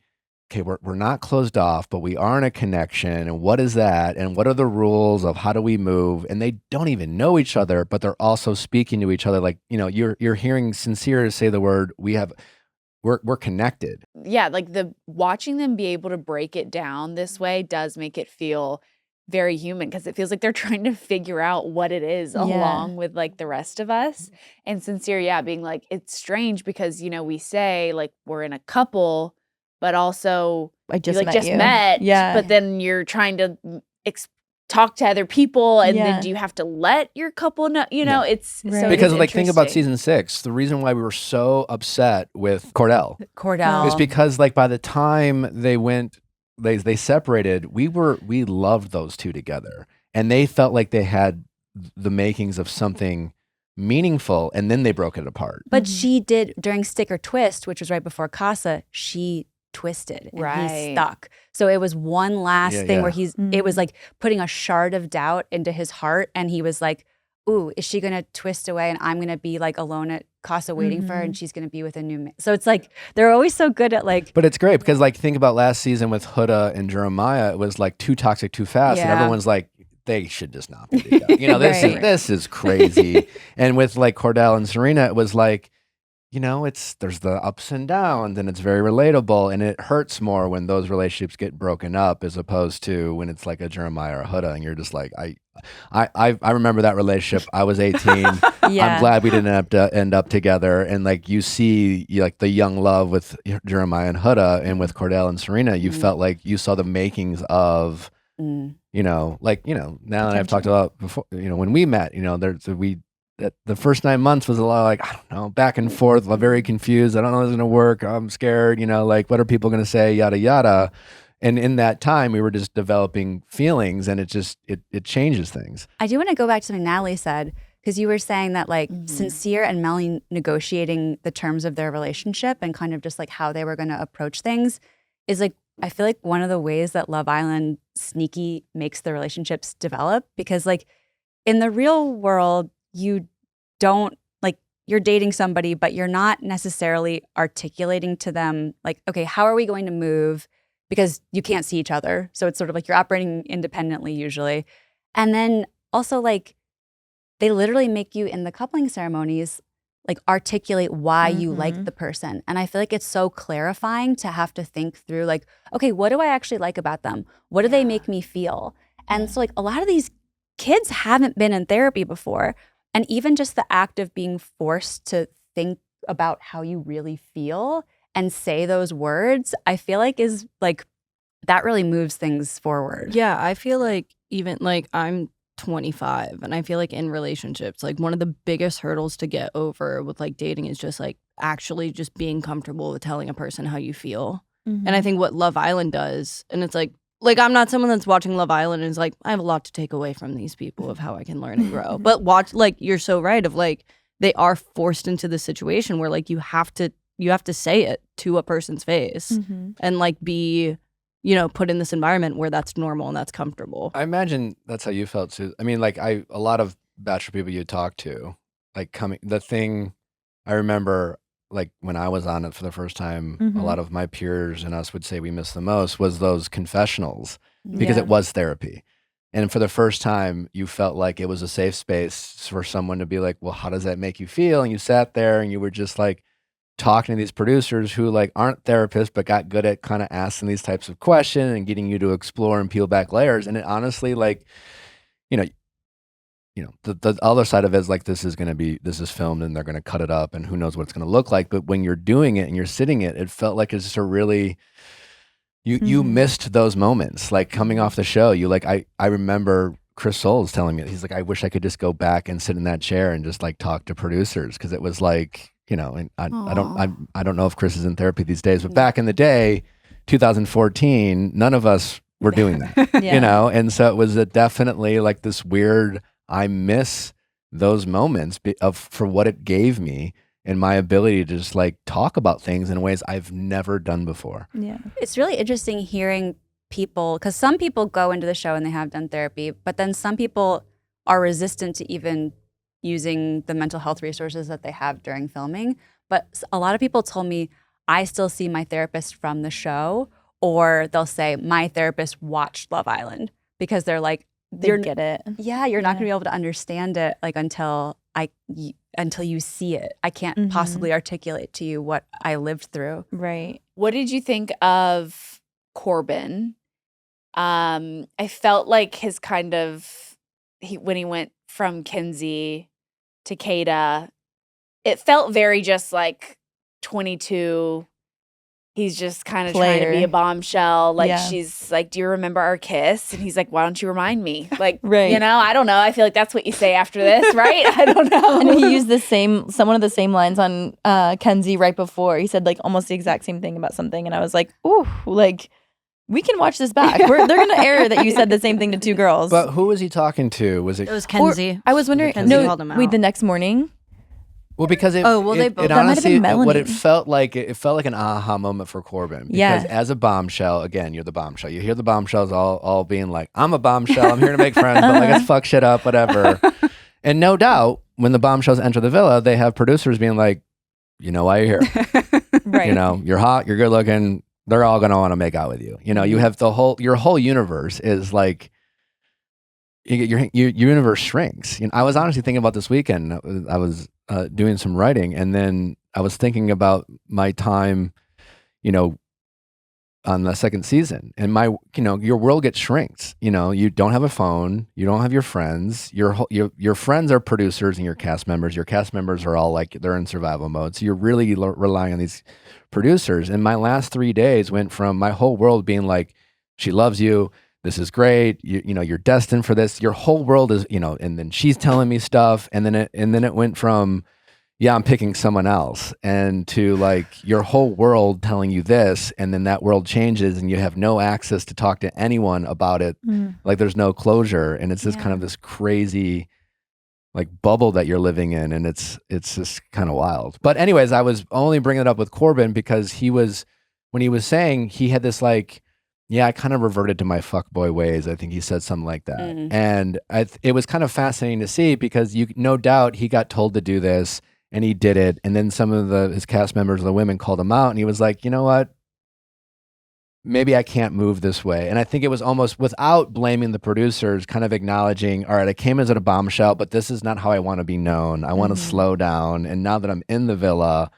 okay, we're not closed off, but we are in a connection. And what is that? And what are the rules of how do we move? And they don't even know each other, but they're also speaking to each other. Like, you know, you're hearing Sincere say the word, we're connected. Yeah, like watching them be able to break it down this way does make it feel very human, because it feels like they're trying to figure out what it is along with like the rest of us. And Sincere, being like, it's strange because, you know, we say like we're in a couple, but also I just you, like, met just you. met. Yeah. But then you're trying to talk to other people, and then do you have to let your couple know? You know, it's so because it's like think about interesting. season 6. The reason why we were so upset with Cordell Cordell is because like by the time they separated, we loved those two together, and they felt like they had the makings of something meaningful, and then they broke it apart. But she did during Stick or Twist, which was right before Casa, she twisted and he stuck. So it was one last thing where it was like putting a shard of doubt into his heart, and he was like, ooh, is she gonna twist away and I'm gonna be like alone at Casa waiting for her, and she's gonna be with a new man. So it's like they're always so good at like. But it's great because like think about last season with Huda and Jeremiah, it was like too toxic too fast, and everyone's like, they should just not be together. You know, this is crazy. And with like Cordell and Serena, it was like, there's the ups and downs, and it's very relatable, and it hurts more when those relationships get broken up as opposed to when it's like a Jeremiah or a Huda, and you're just like, I remember that relationship. I was 18. Yeah. I'm glad we didn't end up together. And like you see, like the young love with Jeremiah and Huda, and with Cordell and Serena, you felt like you saw the makings of, now that I've talked about before, when we met, that the first 9 months was a lot of like, I don't know, back and forth, very confused. I don't know if it's going to work. I'm scared, like, what are people going to say, yada, yada. And in that time, we were just developing feelings, and it changes things. I do want to go back to something Natalie said, because you were saying that like Sincere and Melanie negotiating the terms of their relationship and kind of just like how they were going to approach things is like, I feel like one of the ways that Love Island sneaky makes the relationships develop, because like in the real world, you don't like, you're dating somebody, but you're not necessarily articulating to them like, okay, how are we going to move? Because you can't see each other. So it's sort of like you're operating independently usually. And then also like they literally make you in the coupling ceremonies like articulate why you like the person. And I feel like it's so clarifying to have to think through like, okay, what do I actually like about them? What do they make me feel? And so like a lot of these kids haven't been in therapy before. And even just the act of being forced to think about how you really feel and say those words, I feel like is like, that really moves things forward. Yeah, I feel like even like I'm 25 and I feel like in relationships, like one of the biggest hurdles to get over with like dating is just like actually just being comfortable with telling a person how you feel. And I think what Love Island does, and it's like I'm not someone that's watching Love Island and is like, I have a lot to take away from these people of how I can learn and grow. But watch, like, you're so right of like, they are forced into the situation where like you have to say it to a person's face and like be, put in this environment where that's normal and that's comfortable. I imagine that's how you felt too. I mean, like a lot of Bachelor people you talk to, like the thing I remember, like when I was on it for the first time, a lot of my peers and us would say we missed the most was those confessionals, because it was therapy. And for the first time, you felt like it was a safe space for someone to be like, well, how does that make you feel? And you sat there and you were just like talking to these producers who like aren't therapists, but got good at kind of asking these types of questions and getting you to explore and peel back layers. And it honestly, like, the other side of it is like, this is filmed and they're going to cut it up and who knows what it's going to look like. But when you're doing it and you're sitting it felt like it's just a really, you missed those moments, like coming off the show. You like, I remember Chris Soules telling me, he's like, I wish I could just go back and sit in that chair and just like talk to producers. Cause it was like, and I don't know if Chris is in therapy these days, but back in the day, 2014, none of us were doing that, And so it was definitely like this weird, I miss those moments for what it gave me and my ability to just like talk about things in ways I've never done before. Yeah. It's really interesting hearing people, because some people go into the show and they have done therapy, but then some people are resistant to even using the mental health resources that they have during filming. But a lot of people told me, I still see my therapist from the show, or they'll say, my therapist watched Love Island, because they're like, They get it. Yeah, you're not going to be able to understand it like until you see it. I can't possibly articulate to you what I lived through. Right. What did you think of Corbin? I felt like his kind of when he went from Kenzie to Kata, it felt very just like 22. He's just kind of trying to be a bombshell. Like, she's like, do you remember our kiss? And he's like, why don't you remind me? Like, I don't know. I feel like that's what you say after this, right? I don't know. And he used some of the same lines on Kenzie right before. He said like almost the exact same thing about something. And I was like, ooh, like, we can watch this back. They're going to air that you said the same thing to two girls. But who was he talking to? It was Kenzie. I was wondering, the next morning. Well, because it honestly, what it felt like an aha moment for Corbin. Because as a bombshell, again, you're the bombshell. You hear the bombshells all being like, I'm a bombshell. I'm here to make friends, but like, let's fuck shit up, whatever. And no doubt, when the bombshells enter the villa, they have producers being like, you know why you're here. Right. You're hot, you're good looking. They're all going to want to make out with you. You have your whole universe is like, your universe shrinks. I was honestly thinking about this weekend. I was doing some writing, and then I was thinking about my time, you know, on the second season, and your world gets shrinks. You don't have a phone, you don't have your friends. Your friends are producers and your cast members. Your cast members are all like they're in survival mode. So you're really relying on these producers. And my last 3 days went from my whole world being like, she loves you. This is great. You're destined for this. Your whole world is, and then she's telling me stuff. And then it went from, yeah, I'm picking someone else, and to like your whole world telling you this, and then that world changes and you have no access to talk to anyone about it. Like there's no closure, and it's just kind of this crazy like bubble that you're living in, and it's just kind of wild. But anyways, I was only bringing it up with Corbin because when he was saying he had this like, yeah, I kind of reverted to my fuckboy ways. I think he said something like that. And it was kind of fascinating to see because no doubt he got told to do this and he did it. And then some of his cast members, the women, called him out, and he was like, you know what? Maybe I can't move this way. And I think it was almost without blaming the producers, kind of acknowledging, all right, I came as a bombshell, but this is not how I want to be known. I want to slow down. And now that I'm in the villa,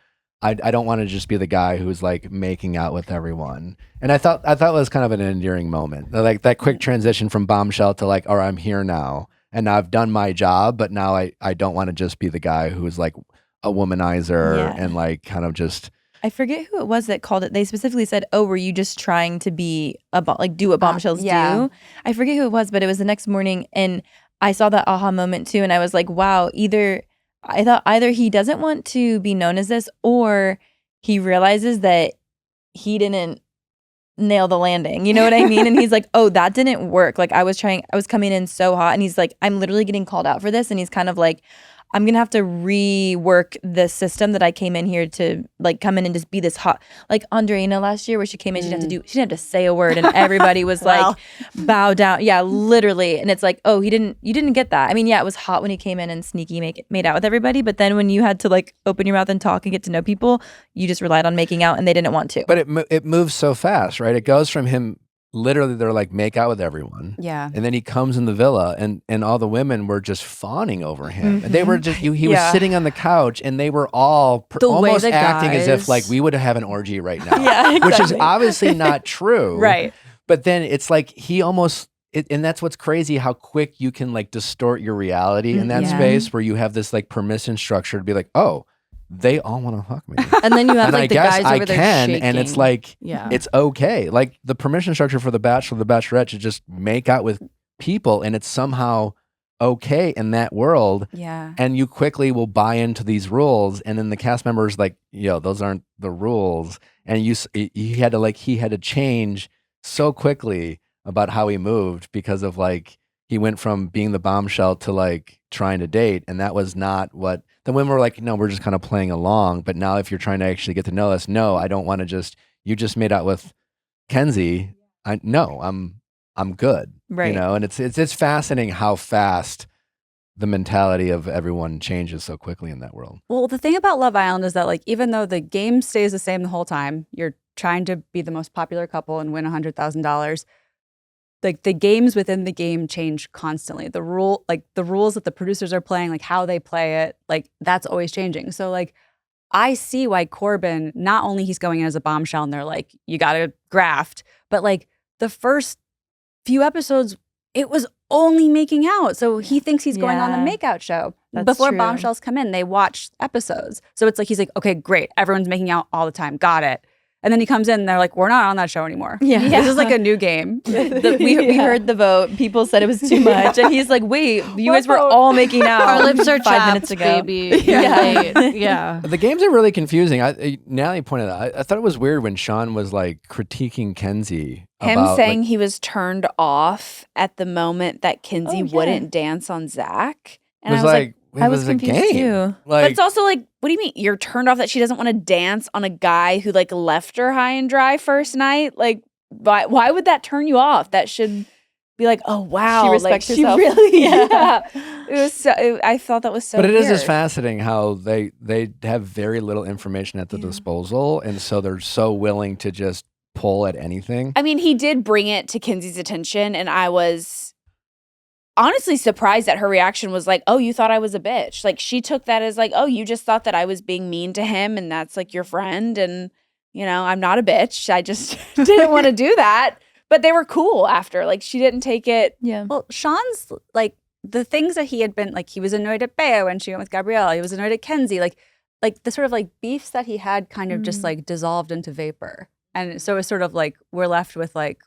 I don't want to just be the guy who's like making out with everyone. And I thought it was kind of an endearing moment. Like that quick transition from bombshell to like, all right, I'm here now. And now I've done my job, but now I don't want to just be the guy who's like a womanizer and like kind of just. I forget who it was that called it. They specifically said, "Oh, were you just trying to be do what bombshells do?" I forget who it was, but it was the next morning, and I saw that aha moment too, and I was like, "Wow!" I thought either he doesn't want to be known as this, or he realizes that he didn't nail the landing. You know what I mean? And he's like, "Oh, that didn't work. Like I was coming in so hot," and he's like, "I'm literally getting called out for this," and he's kind of like, I'm going to have to rework the system that I came in here to like come in and just be this hot, like Andreina last year where she came in, she didn't have to say a word and everybody was like, bow down. Yeah, literally. And it's like, oh, you didn't get that. I mean, yeah, it was hot when he came in and sneaky made out with everybody. But then when you had to like open your mouth and talk and get to know people, you just relied on making out and they didn't want to. But it moves so fast, right? It goes from him, literally they're like make out with everyone. Yeah. And then he comes in the villa and all the women were just fawning over him. And they were just, he was sitting on the couch and they were all almost acting as if like we would have an orgy right now. Exactly. Which is obviously not true. Right. But then it's like he almost, and that's what's crazy, how quick you can like distort your reality in that space where you have this like permission structure to be like, oh, they all want to fuck me. And then you have and like I the guess guys I over there can, shaking. and it's like, it's okay. Like the permission structure for the Bachelor, the Bachelorette to just make out with people, and it's somehow okay in that world. Yeah. And you quickly will buy into these rules, and then the cast members like, yo, those aren't the rules. And he had to change so quickly about how he moved because of like he went from being the bombshell to like trying to date, and that was not what. The women were like, no, we're just kind of playing along. But now if you're trying to actually get to know us, no, I don't want to you just made out with Kenzie. I'm good. Right. And it's fascinating how fast the mentality of everyone changes so quickly in that world. Well, the thing about Love Island is that like even though the game stays the same the whole time, you're trying to be the most popular couple and win $100,000. Like the games within the game change constantly. The rules that the producers are playing, like how they play it, like that's always changing. So like I see why Corbin, not only he's going in as a bombshell and they're like, you gotta graft, but like the first few episodes, it was only making out. So he thinks he's going on a makeout show. That's Before true. bombshells come in, they watch episodes. So it's like he's like, okay, great. Everyone's making out all the time. Got it. And then he comes in and they're like, we're not on that show anymore. Yeah. This is like a new game. We heard the vote. People said it was too much. And he's like, wait, you guys were all making out Our lips are 5 chapped, minutes ago. baby. Yeah. The games are really confusing. Natalie pointed out, I thought it was weird when Sean was like critiquing Kenzie. Him about, saying like, he was turned off at the moment that Kenzie wouldn't dance on Zach. And it was like, I was a confused game. too. but Like, it's also like, what do you mean? You're turned off that she doesn't want to dance on a guy who like left her high and dry first night? Like, why would that turn you off? That should be like, oh wow, She respects like, herself. She really, yeah. It was so. I thought that was so. but it is weird. just fascinating how they have very little information at the disposal, and so they're so willing to just pull at anything. I mean, he did bring it to Kenzie's attention, and I was honestly surprised that her reaction was like, oh, you thought I was a bitch. Like she took that as like, oh, you just thought that I was being mean to him and that's like your friend. And, you know, I'm not a bitch. I just didn't want to do that. But they were cool after. Like she didn't take it. Yeah. Well, Sean's like the things that he had been like, he was annoyed at Bea when she went with Gabrielle. He was annoyed at Kenzie. Like the sort of like beefs that he had kind of just like dissolved into vapor. And so it's sort of like we're left with like,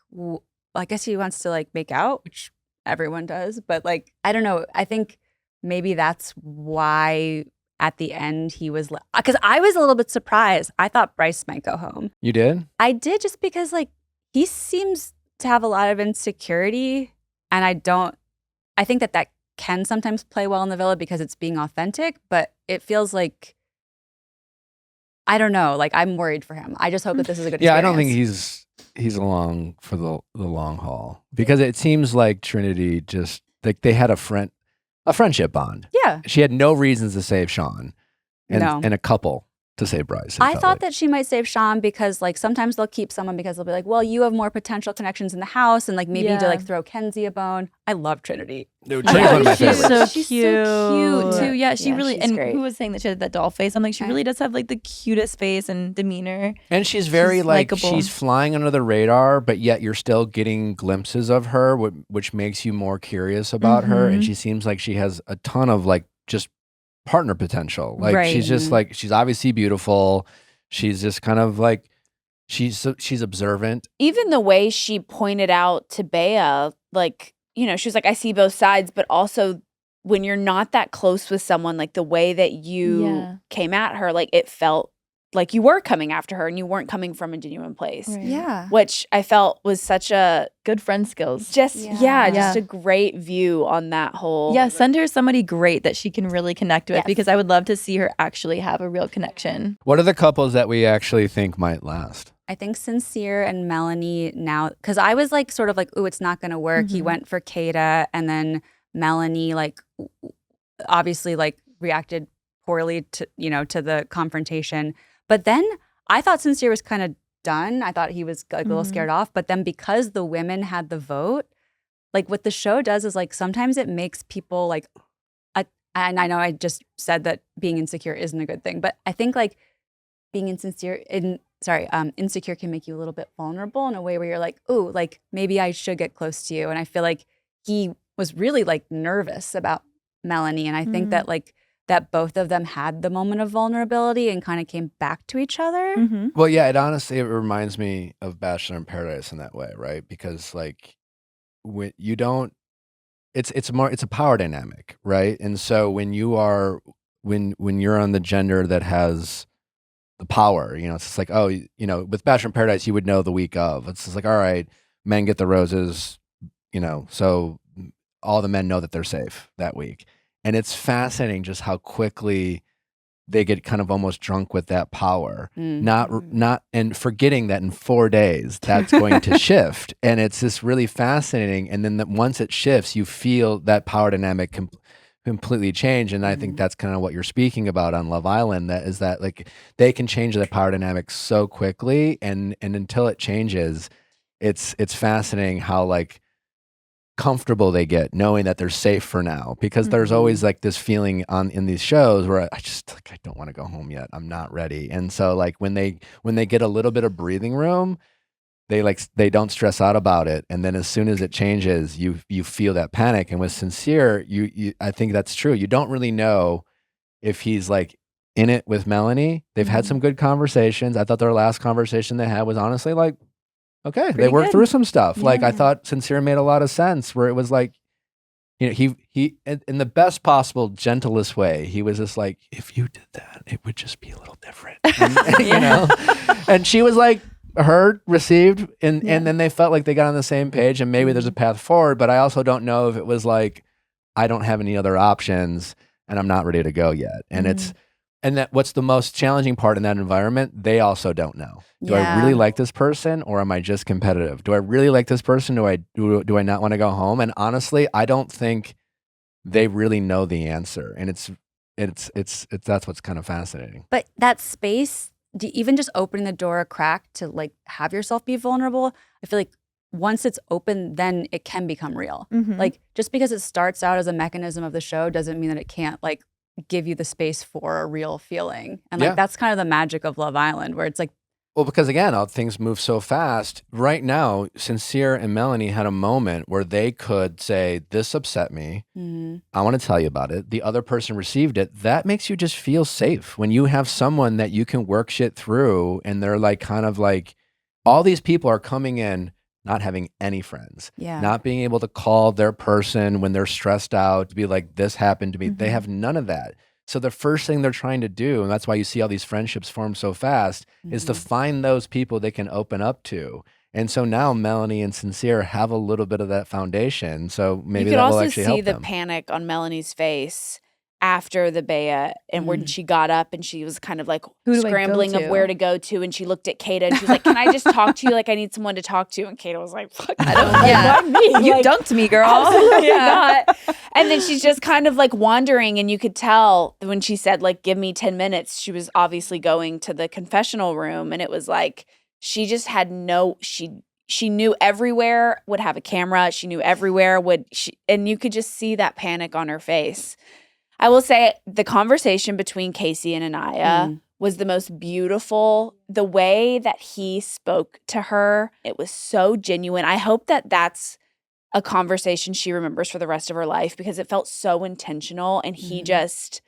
I guess he wants to like make out, which everyone does. But like, I don't know. I think maybe that's why at the end he was, because I was a little bit surprised. I thought Bryce might go home. You did? I did, just because like he seems to have a lot of insecurity. And I think that can sometimes play well in the villa because it's being authentic, but it feels like, I don't know, like I'm worried for him. I just hope that this is a good experience. I don't think he's along for the long haul, because it seems like Trinity just like they had a friendship bond. Yeah. She had no reasons to save Sean and No. and a couple to save Bryce. I thought that she might save Sean because like sometimes they'll keep someone because they'll be like, well, you have more potential connections in the house, and like maybe to like throw Kenzie a bone. I love Trinity. No, Trinity's one of my She's favorites. so cute too. Yeah, she Yeah, really. she's And great. who was saying that she had that doll face? I'm like, she really does have like the cutest face and demeanor. And she's very like likable. she's flying under the radar, but yet you're still getting glimpses of her, which makes you more curious about her. And she seems like she has a ton of like just partner potential. Like she's just like, she's obviously beautiful. She's just kind of like, she's observant. Even the way she pointed out to Bea, like, you know, she was like, I see both sides, but also when you're not that close with someone, like the way that you came at her, like it felt like you were coming after her and you weren't coming from a genuine place. Right. Yeah. Which I felt was such a Good friend skills. just Yeah. a great view on that whole. Yeah, send her somebody great that she can really connect with, because I would love to see her actually have a real connection. What are the couples that we actually think might last? I think Sincere and Melanie now, because I was like sort of like, ooh, it's not going to work. He went for Kata, and then Melanie like obviously like reacted poorly to, you know, to the confrontation. But then I thought Sincere was kind of done. I thought he was like a little scared off. But then because the women had the vote, like what the show does is like sometimes it makes people like, and I know I just said that being insecure isn't a good thing, but I think like being insecure can make you a little bit vulnerable in a way where you're like, ooh, like maybe I should get close to you. And I feel like he was really like nervous about Melanie. And I think that like that both of them had the moment of vulnerability and kind of came back to each other. Well, yeah, it reminds me of Bachelor in Paradise in that way, right? Because like when you don't, it's a power dynamic, right? And so when you're on the gender that has the power, you know, it's just like, oh, you know, with Bachelor in Paradise, you would know the week of. It's just like, all right, men get the roses, you know, so all the men know that they're safe that week. And it's fascinating just how quickly they get kind of almost drunk with that power, not and forgetting that in 4 days that's going to shift. And it's just really fascinating. And then once it shifts, you feel that power dynamic completely change. And I think that's kind of what you're speaking about on Love Island. That is that like they can change the power dynamic so quickly, and until it changes, it's fascinating how like comfortable they get knowing that they're safe for now, because there's always like this feeling in these shows where I just like, I don't want to go home yet. I'm not ready. And so like when they get a little bit of breathing room, they don't stress out about it. And then as soon as it changes, you feel that panic. And with Sincere, I think that's true. You don't really know if he's like in it with Melanie. They've had some good conversations. I thought their last conversation they had was honestly like, okay, they worked through some stuff. Like I thought Sincere made a lot of sense, where it was like, you know, he in the best possible, gentlest way, he was just like, if you did that, it would just be a little different. And, you know, and she was like, heard, received, and then they felt like they got on the same page, and maybe there's a path forward. But I also don't know if it was like, I don't have any other options and I'm not ready to go yet. And what's the most challenging part in that environment, they also don't know. Do I really like this person, or am I just competitive? Do I really like this person? Do I not want to go home? And honestly, I don't think they really know the answer. And it's that's what's kind of fascinating. But that space, even just opening the door a crack to like have yourself be vulnerable, I feel like once it's open, then it can become real. Mhm. Like just because it starts out as a mechanism of the show doesn't mean that it can't like give you the space for a real feeling. And like that's kind of the magic of Love Island, where it's like, well, because again, things move so fast. Right now, Sincere and Melanie had a moment where they could say, this upset me. I want to tell you about it. The other person received it. That makes you just feel safe when you have someone that you can work shit through, and they're like kind of like, all these people are coming in not having any friends, not being able to call their person when they're stressed out to be like, this happened to me. They have none of that. So the first thing they're trying to do, and that's why you see all these friendships form so fast, is to find those people they can open up to. And so now Melanie and Sincere have a little bit of that foundation. So maybe that will actually help them. You could also see the panic on Melanie's face after the Bea, and when she got up and she was kind of like scrambling of where to go to, and she looked at Kata and she was like, can I just talk to you? Like, I need someone to talk to. And Kata was like, fuck, I don't why me? You like, dunked me, girl. Absolutely not. And then she's just kind of like wandering, and you could tell when she said like, give me 10 minutes, she was obviously going to the confessional room, and it was like she just had she knew everywhere would have a camera. She knew everywhere and you could just see that panic on her face. I will say the conversation between Casey and Anaya was the most beautiful. The way that he spoke to her, it was so genuine. I hope that that's a conversation she remembers for the rest of her life, because it felt so intentional, and he just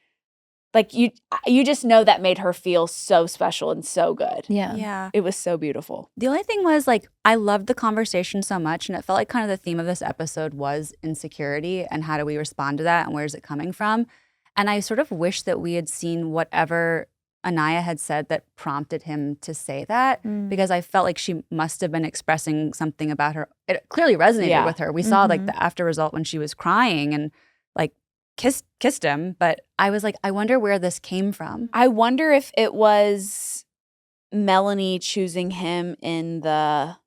like you just know that made her feel so special and so good. Yeah. It was so beautiful. The only thing was like, I loved the conversation so much, and it felt like kind of the theme of this episode was insecurity and how do we respond to that and where's it coming from. And I sort of wish that we had seen whatever Anaya had said that prompted him to say that, because I felt like she must have been expressing something about her. It clearly resonated with her. We saw like the after result when she was crying and like kissed him, but I was like, I wonder where this came from. I wonder if it was Melanie choosing him in the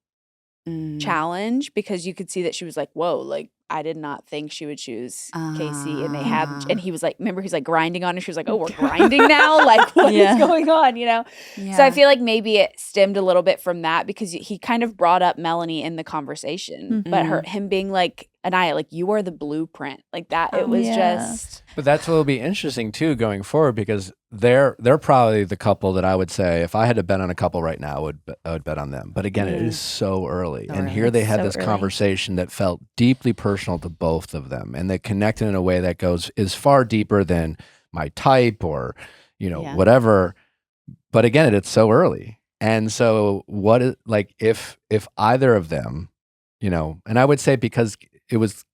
challenge, because you could see that she was like, whoa, like I did not think she would choose Casey. And they had, and he was like, remember he's like grinding on her. She was like, oh, we're grinding now? Like what is going on, you know? Yeah. So I feel like maybe it stemmed a little bit from that, because he kind of brought up Melanie in the conversation, but him being like, Anaya, like you are the blueprint, like that. It was just. But that's what will be interesting too going forward, because they're probably the couple that I would say if I had to bet on a couple right now, I would bet on them. But again, it is so early, and here they had this conversation that felt deeply personal to both of them, and they connected in a way that is far deeper than my type or whatever. But again, it's so early, and so what is like if either of them, and I would say because it was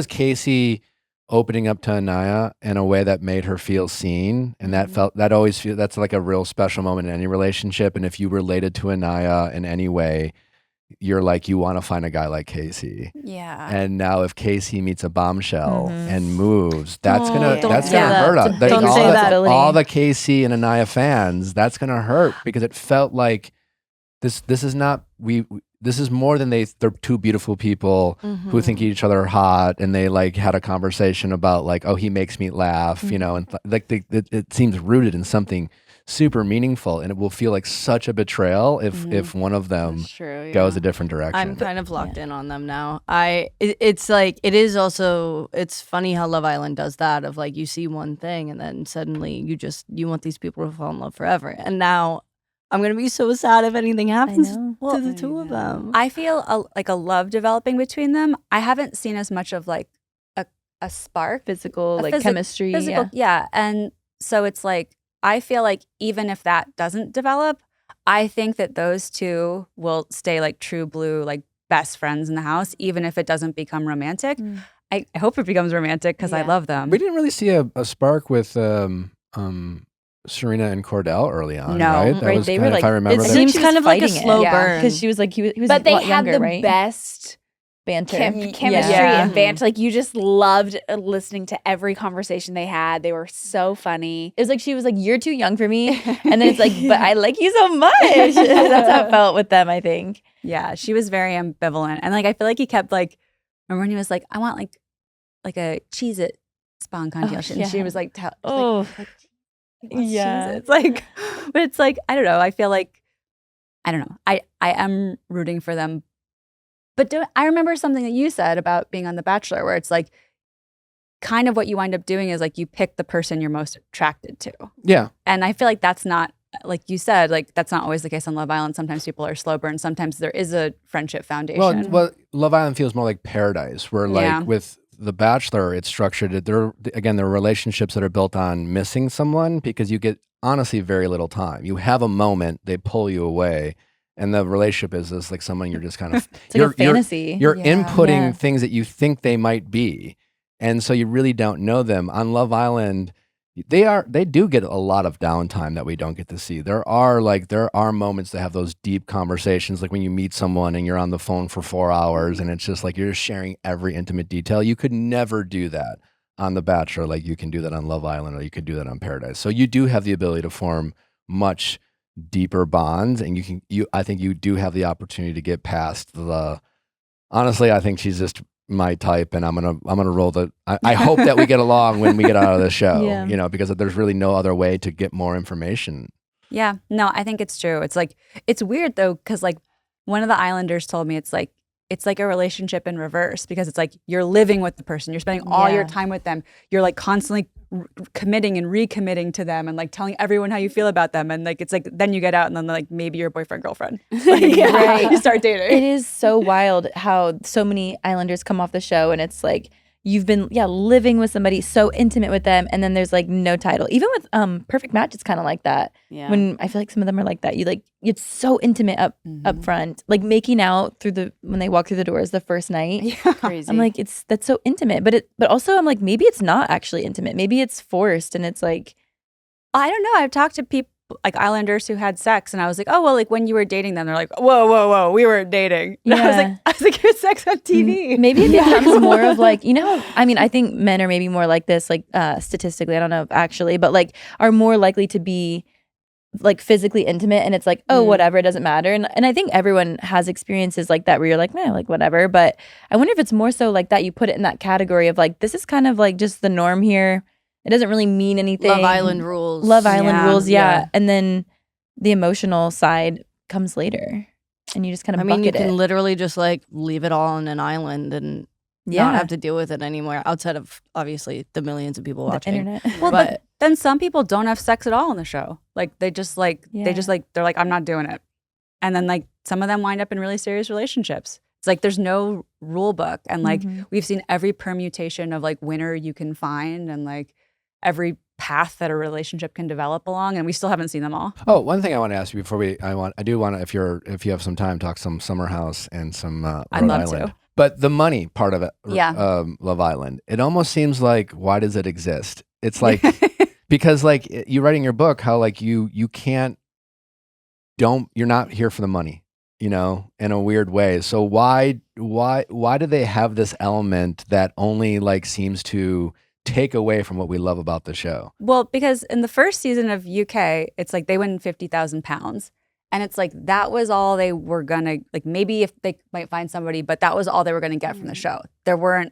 Casey opening up to Anaya in a way that made her feel seen, and that's like a real special moment in any relationship. And if you related to Anaya in any way, you're like, you want to find a guy like Casey. Yeah. And now if Casey meets a bombshell and moves, that's gonna hurt. Don't say that. All the Casey and Anaya fans, that's gonna hurt, because it felt like this is not this is more than they're two beautiful people who think each other are hot, and they like had a conversation about like, oh, he makes me laugh, and it seems rooted in something super meaningful, and it will feel like such a betrayal if one of them goes a different direction. I'm kind of locked in on them now. It's like it is also, it's funny how Love Island does that, of like you see one thing and then suddenly you want these people to fall in love forever, and now I'm going to be so sad if anything happens to the two of them. I feel like a love developing between them. I haven't seen as much of like a spark. Physical, like chemistry. Yeah. And so it's like, I feel like even if that doesn't develop, I think that those two will stay like true blue, like best friends in the house, even if it doesn't become romantic. I hope it becomes romantic because I love them. We didn't really see a spark with Serena and Cordell early on, right? That was they kind were like, if I remember it that. seems kind of like a slow burn, because she was like, he was but a they lot had younger, the right? best banter, chemistry and banter. Like you just loved listening to every conversation they had. They were so funny. It was like she was like, "You're too young for me," and then it's like, "But I like you so much." That's how it felt with them, I think. Yeah, she was very ambivalent, and like I feel like he kept like, remember when he was like, "I want like a Cheez-It spawn contest," and she was like, it's like, but it's like, I don't know. I feel like, I don't know. I am rooting for them But I remember something that you said about being on The Bachelor, where it's like, kind of what you wind up doing is like you pick the person you're most attracted to. Yeah. And I feel like that's not, like you said, like that's not always the case on Love Island. Sometimes people are slow burn. Sometimes there is a friendship foundation. Well, Love Island feels more like paradise, where like with The Bachelor, it's structured. There are relationships that are built on missing someone because you get honestly very little time. You have a moment, they pull you away. And the relationship is this like someone you're just kind of it's like a fantasy. You're inputting things that you think they might be. And so you really don't know them. On Love Island, they do get a lot of downtime that we don't get to see. There are moments that have those deep conversations, like when you meet someone and you're on the phone for 4 hours and it's just like you're just sharing every intimate detail. You could never do that on The Bachelor like you can do that on Love Island, or you could do that on Paradise. So you do have the ability to form much deeper bonds, and I think you do have the opportunity to get past honestly, I think she's just my type, and I'm gonna roll I hope that we get along when we get out of the show, you know, because there's really no other way to get more information. Yeah, no, I think it's true. It's like, it's weird though, because like one of the Islanders told me it's like a relationship in reverse, because it's like you're living with the person, you're spending all your time with them, you're like constantly committing and recommitting to them and like telling everyone how you feel about them, and like it's like then you get out and then like maybe you're boyfriend girlfriend, like, you start dating. It is so wild how so many Islanders come off the show and it's like you've been living with somebody so intimate with them, and then there's like no title. Even with Perfect Match, it's kind of like that. When I feel like some of them are like that, it's so intimate up front, like making out when they walk through the doors the first night. Crazy. I'm like, that's so intimate, but also I'm like, maybe it's not actually intimate, maybe it's forced, and it's like, I don't know. I've talked to people like Islanders who had sex, and I was like, oh well, like when you were dating them, they're like, whoa, we weren't dating. And I was like, you had sex on TV. Maybe it becomes more of like, you know, I mean, I think men are maybe more like this, like statistically, I don't know actually, but like are more likely to be like physically intimate, and it's like, oh, whatever, it doesn't matter. And I think everyone has experiences like that where you're like, man, like whatever. But I wonder if it's more so like that you put it in that category of like, this is kind of like just the norm here. It doesn't really mean anything. Love Island rules. Love Island rules, yeah. And then the emotional side comes later, and you just kind of bucket you can it. literally just like leave it all on an island and not have to deal with it anymore, outside of obviously the millions of people watching. The internet. Well, but then some people don't have sex at all on the show. Like they just like they're like, I'm not doing it. And then like some of them wind up in really serious relationships. It's like there's no rule book, and like we've seen every permutation of like winner you can find, and like every path that a relationship can develop along, and we still haven't seen them all. Oh, one thing I want to ask you before I do want to, if you have some time, talk some Summer House and some I'd Rhode love Island. to. But the money part of it, Love Island, it almost seems like, why does it exist? It's like, because like you write in your book how like you're not here for the money, you know, in a weird way. So why do they have this element that only like seems to take away from what we love about the show? Well, because in the first season of UK, it's like they win £50,000. And it's like that was all they were gonna, like maybe if they might find somebody, but that was all they were gonna get from the show. There weren't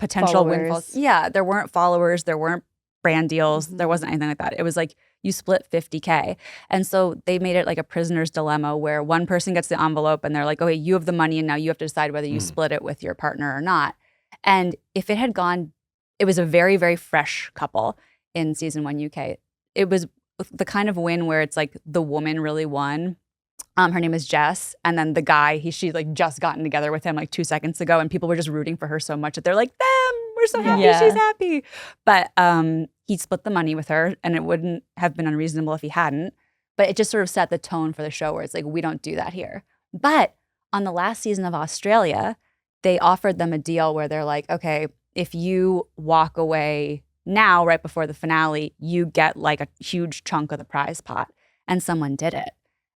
potential windfalls. Yeah, there weren't followers, there weren't brand deals, there wasn't anything like that. It was like you split 50K. And so they made it like a prisoner's dilemma where one person gets the envelope and they're like, okay, you have the money and now you have to decide whether you split it with your partner or not. And if it had gone, it was a very, very fresh couple in season 1 UK. It was the kind of win where it's like the woman really won. Her name is Jess. And then the guy, she like just gotten together with him like 2 seconds ago, and people were just rooting for her so much that they're like, them, we're so happy she's happy. But he split the money with her, and it wouldn't have been unreasonable if he hadn't. But it just sort of set the tone for the show where it's like, we don't do that here. But on the last season of Australia, they offered them a deal where they're like, okay, if you walk away now, right before the finale, you get like a huge chunk of the prize pot. And someone did it.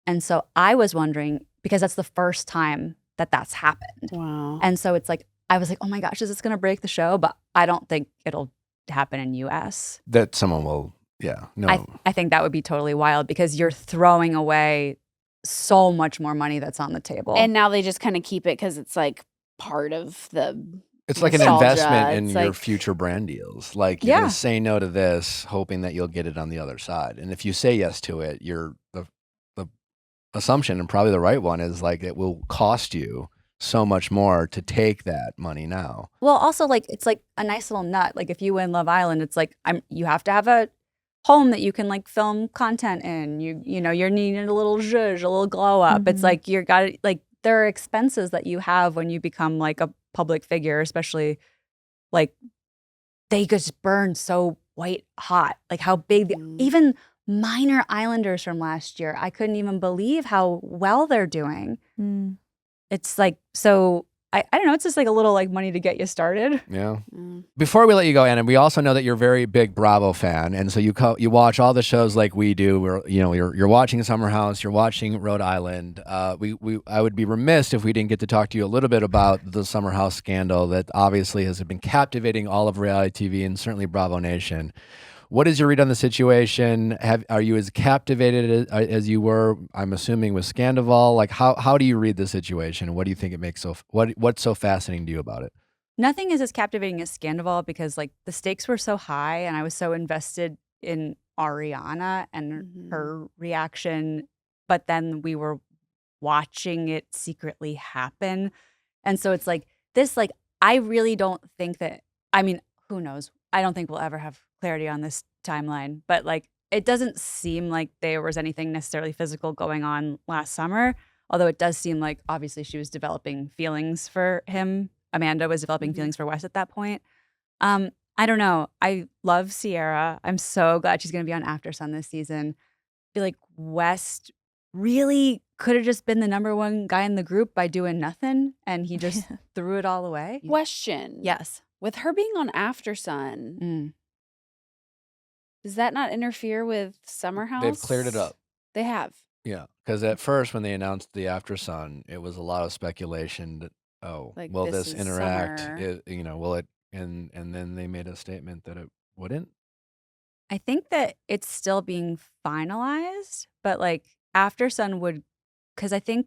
And so I was wondering, because that's the first time that that's happened. Wow. And so it's like, I was like, oh my gosh, is this going to break the show? But I don't think it'll happen in US. That someone will, no. I think that would be totally wild, because you're throwing away so much more money that's on the table. And now they just kind of keep it because it's like part of the... It's like an nostalgia. investment in It's your like- future brand deals. Like you're gonna say no to this, hoping that you'll get it on the other side. And if you say yes to it, the assumption, and probably the right one, is like it will cost you so much more to take that money now. Well, also like it's like a nice little nut. Like if you win Love Island, it's like you have to have a home that you can like film content in. You know you're needing a little zhuzh, a little glow up. It's like you're got like there are expenses that you have when you become like a public figure, especially like they just burn so white hot. Like how big even minor islanders from last year, I couldn't even believe how well they're doing. It's like, so I don't know, it's just like a little like money to get you started. Yeah. Before we let you go, Anna, we also know that you're a very big Bravo fan, and so you watch all the shows like we do. Where you're watching Summer House, you're watching Rhode Island. I would be remiss if we didn't get to talk to you a little bit about the Summer House scandal that obviously has been captivating all of reality TV and certainly Bravo Nation. What is your read on the situation? Are you as captivated as you were, I'm assuming, with Scandival? Like, how do you read the situation? What do you think it makes what's so fascinating to you about it? Nothing is as captivating as Scandival because like the stakes were so high and I was so invested in Ariana and her reaction, but then we were watching it secretly happen. And so it's like this, like, I really don't think that, I mean, who knows? I don't think we'll ever have clarity on this timeline, but like it doesn't seem like there was anything necessarily physical going on last summer, although it does seem like obviously she was developing feelings for him. Amanda was developing feelings for Wes at that point. I don't know. I love Sierra. I'm so glad she's going to be on After Sun this season. I feel like Wes really could have just been the #1 guy in the group by doing nothing, and he just threw it all away. Question. Yes. With her being on After Sun, does that not interfere with Summer House? They've cleared it up. They have. Yeah, because at first when they announced the After Sun, it was a lot of speculation that Like, will this this is interact? Summer. Will it? And then they made a statement that it wouldn't. I think that it's still being finalized, but like After Sun would, because I think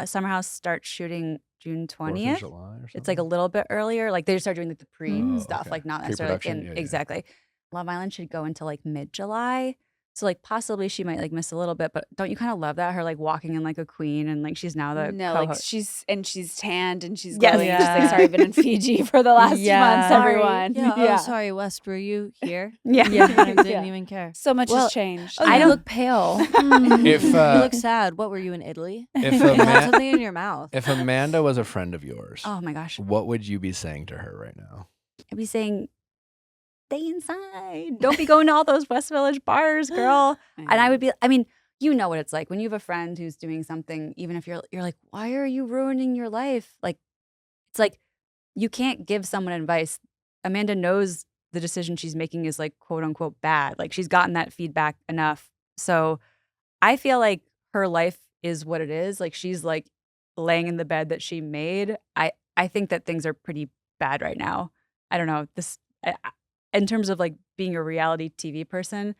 Summer House starts shooting June 4th of 20th. July or something? It's like a little bit earlier. Like they just start doing like the pre stuff, okay. like not necessarily like Pre-production? Yeah. exactly. Love Island should go until like mid-July. So like possibly she might like miss a little bit, but don't you kind of love that? Her like walking in like a queen and like she's now the No, like co-host. she's tanned and she's Yes. glowing. She's like, sorry, I've been in Fiji for the last months, everyone. Yeah. Yeah. Oh, sorry, West, were you here? Yeah. I didn't Yeah. even care. So much Well, has changed. oh, I you don't look pale. If You look sad. What were you in Italy? if You had Ama- something in your mouth. if Amanda was a friend of yours, Oh my gosh. what would you be saying to her right now? I'd be saying, stay inside. Don't be going to all those West Village bars, girl. And I would be, I mean, you know what it's like when you have a friend who's doing something, even if you're like, why are you ruining your life? Like, it's like, you can't give someone advice. Amanda knows the decision she's making is like, quote unquote, bad. Like she's gotten that feedback enough. So I feel like her life is what it is. Like she's like laying in the bed that she made. I think that things are pretty bad right now. I don't know. In terms of like being a reality TV person,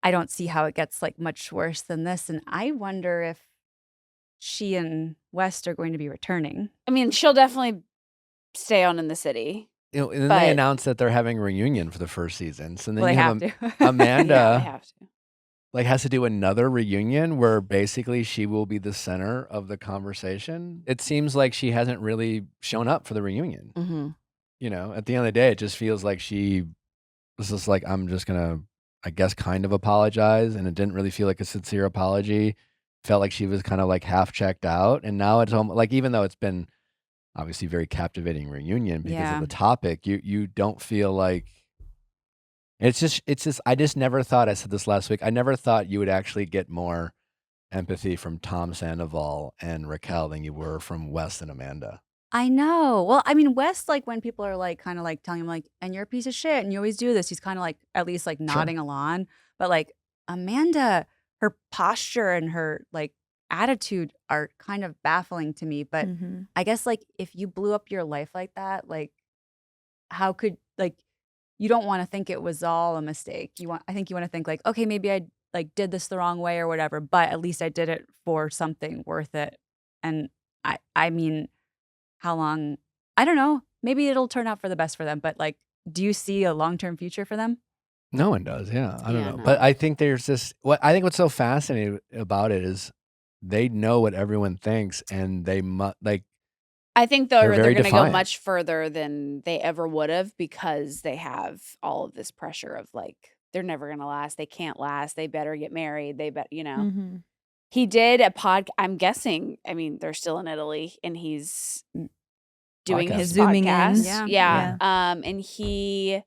I don't see how it gets like much worse than this. And I wonder if she and West are going to be returning. I mean, she'll definitely stay on in the city. And then But- they announced that they're having a reunion for the first season. So then Well, they you have have to. Amanda Yeah, they have to. like has to do another reunion where basically she will be the center of the conversation. It seems like she hasn't really shown up for the reunion. Mm-hmm. You know, at the end of the day, it just feels like she was just like, I'm just gonna, I guess, kind of apologize, and it didn't really feel like a sincere apology. Felt like she was kind of like half checked out, and now it's almost like, even though it's been obviously very captivating reunion because Yeah. of the topic, you don't feel like it's just I just never thought, I said this last week, I never thought you would actually get more empathy from Tom Sandoval and Raquel than you were from Wes and Amanda. I know. Well, I mean, West, like when people are like kind of like telling him like, and you're a piece of shit and you always do this, he's kind of like at least like nodding along. But like Amanda, her posture and her like attitude are kind of baffling to me. But I guess like if you blew up your life like that, like how could like you don't want to think it was all a mistake. I think you want to think like, okay, maybe I like did this the wrong way or whatever, but at least I did it for something worth it. And I mean, how long? I don't know. Maybe it'll turn out for the best for them. But like, do you see a long-term future for them? No one does. Yeah, I don't Yeah, know. no. But I think there's this. What I think what's so fascinating about it is they know what everyone thinks, and they I think They're they're very going to go defiant. much further than they ever would have because they have all of this pressure of like they're never going to last. They can't last. They better get married. They bet, Mm-hmm. He did a I'm guessing, I mean, they're still in Italy and he's doing Podcast. his Zooming in. podcast. Yeah. And he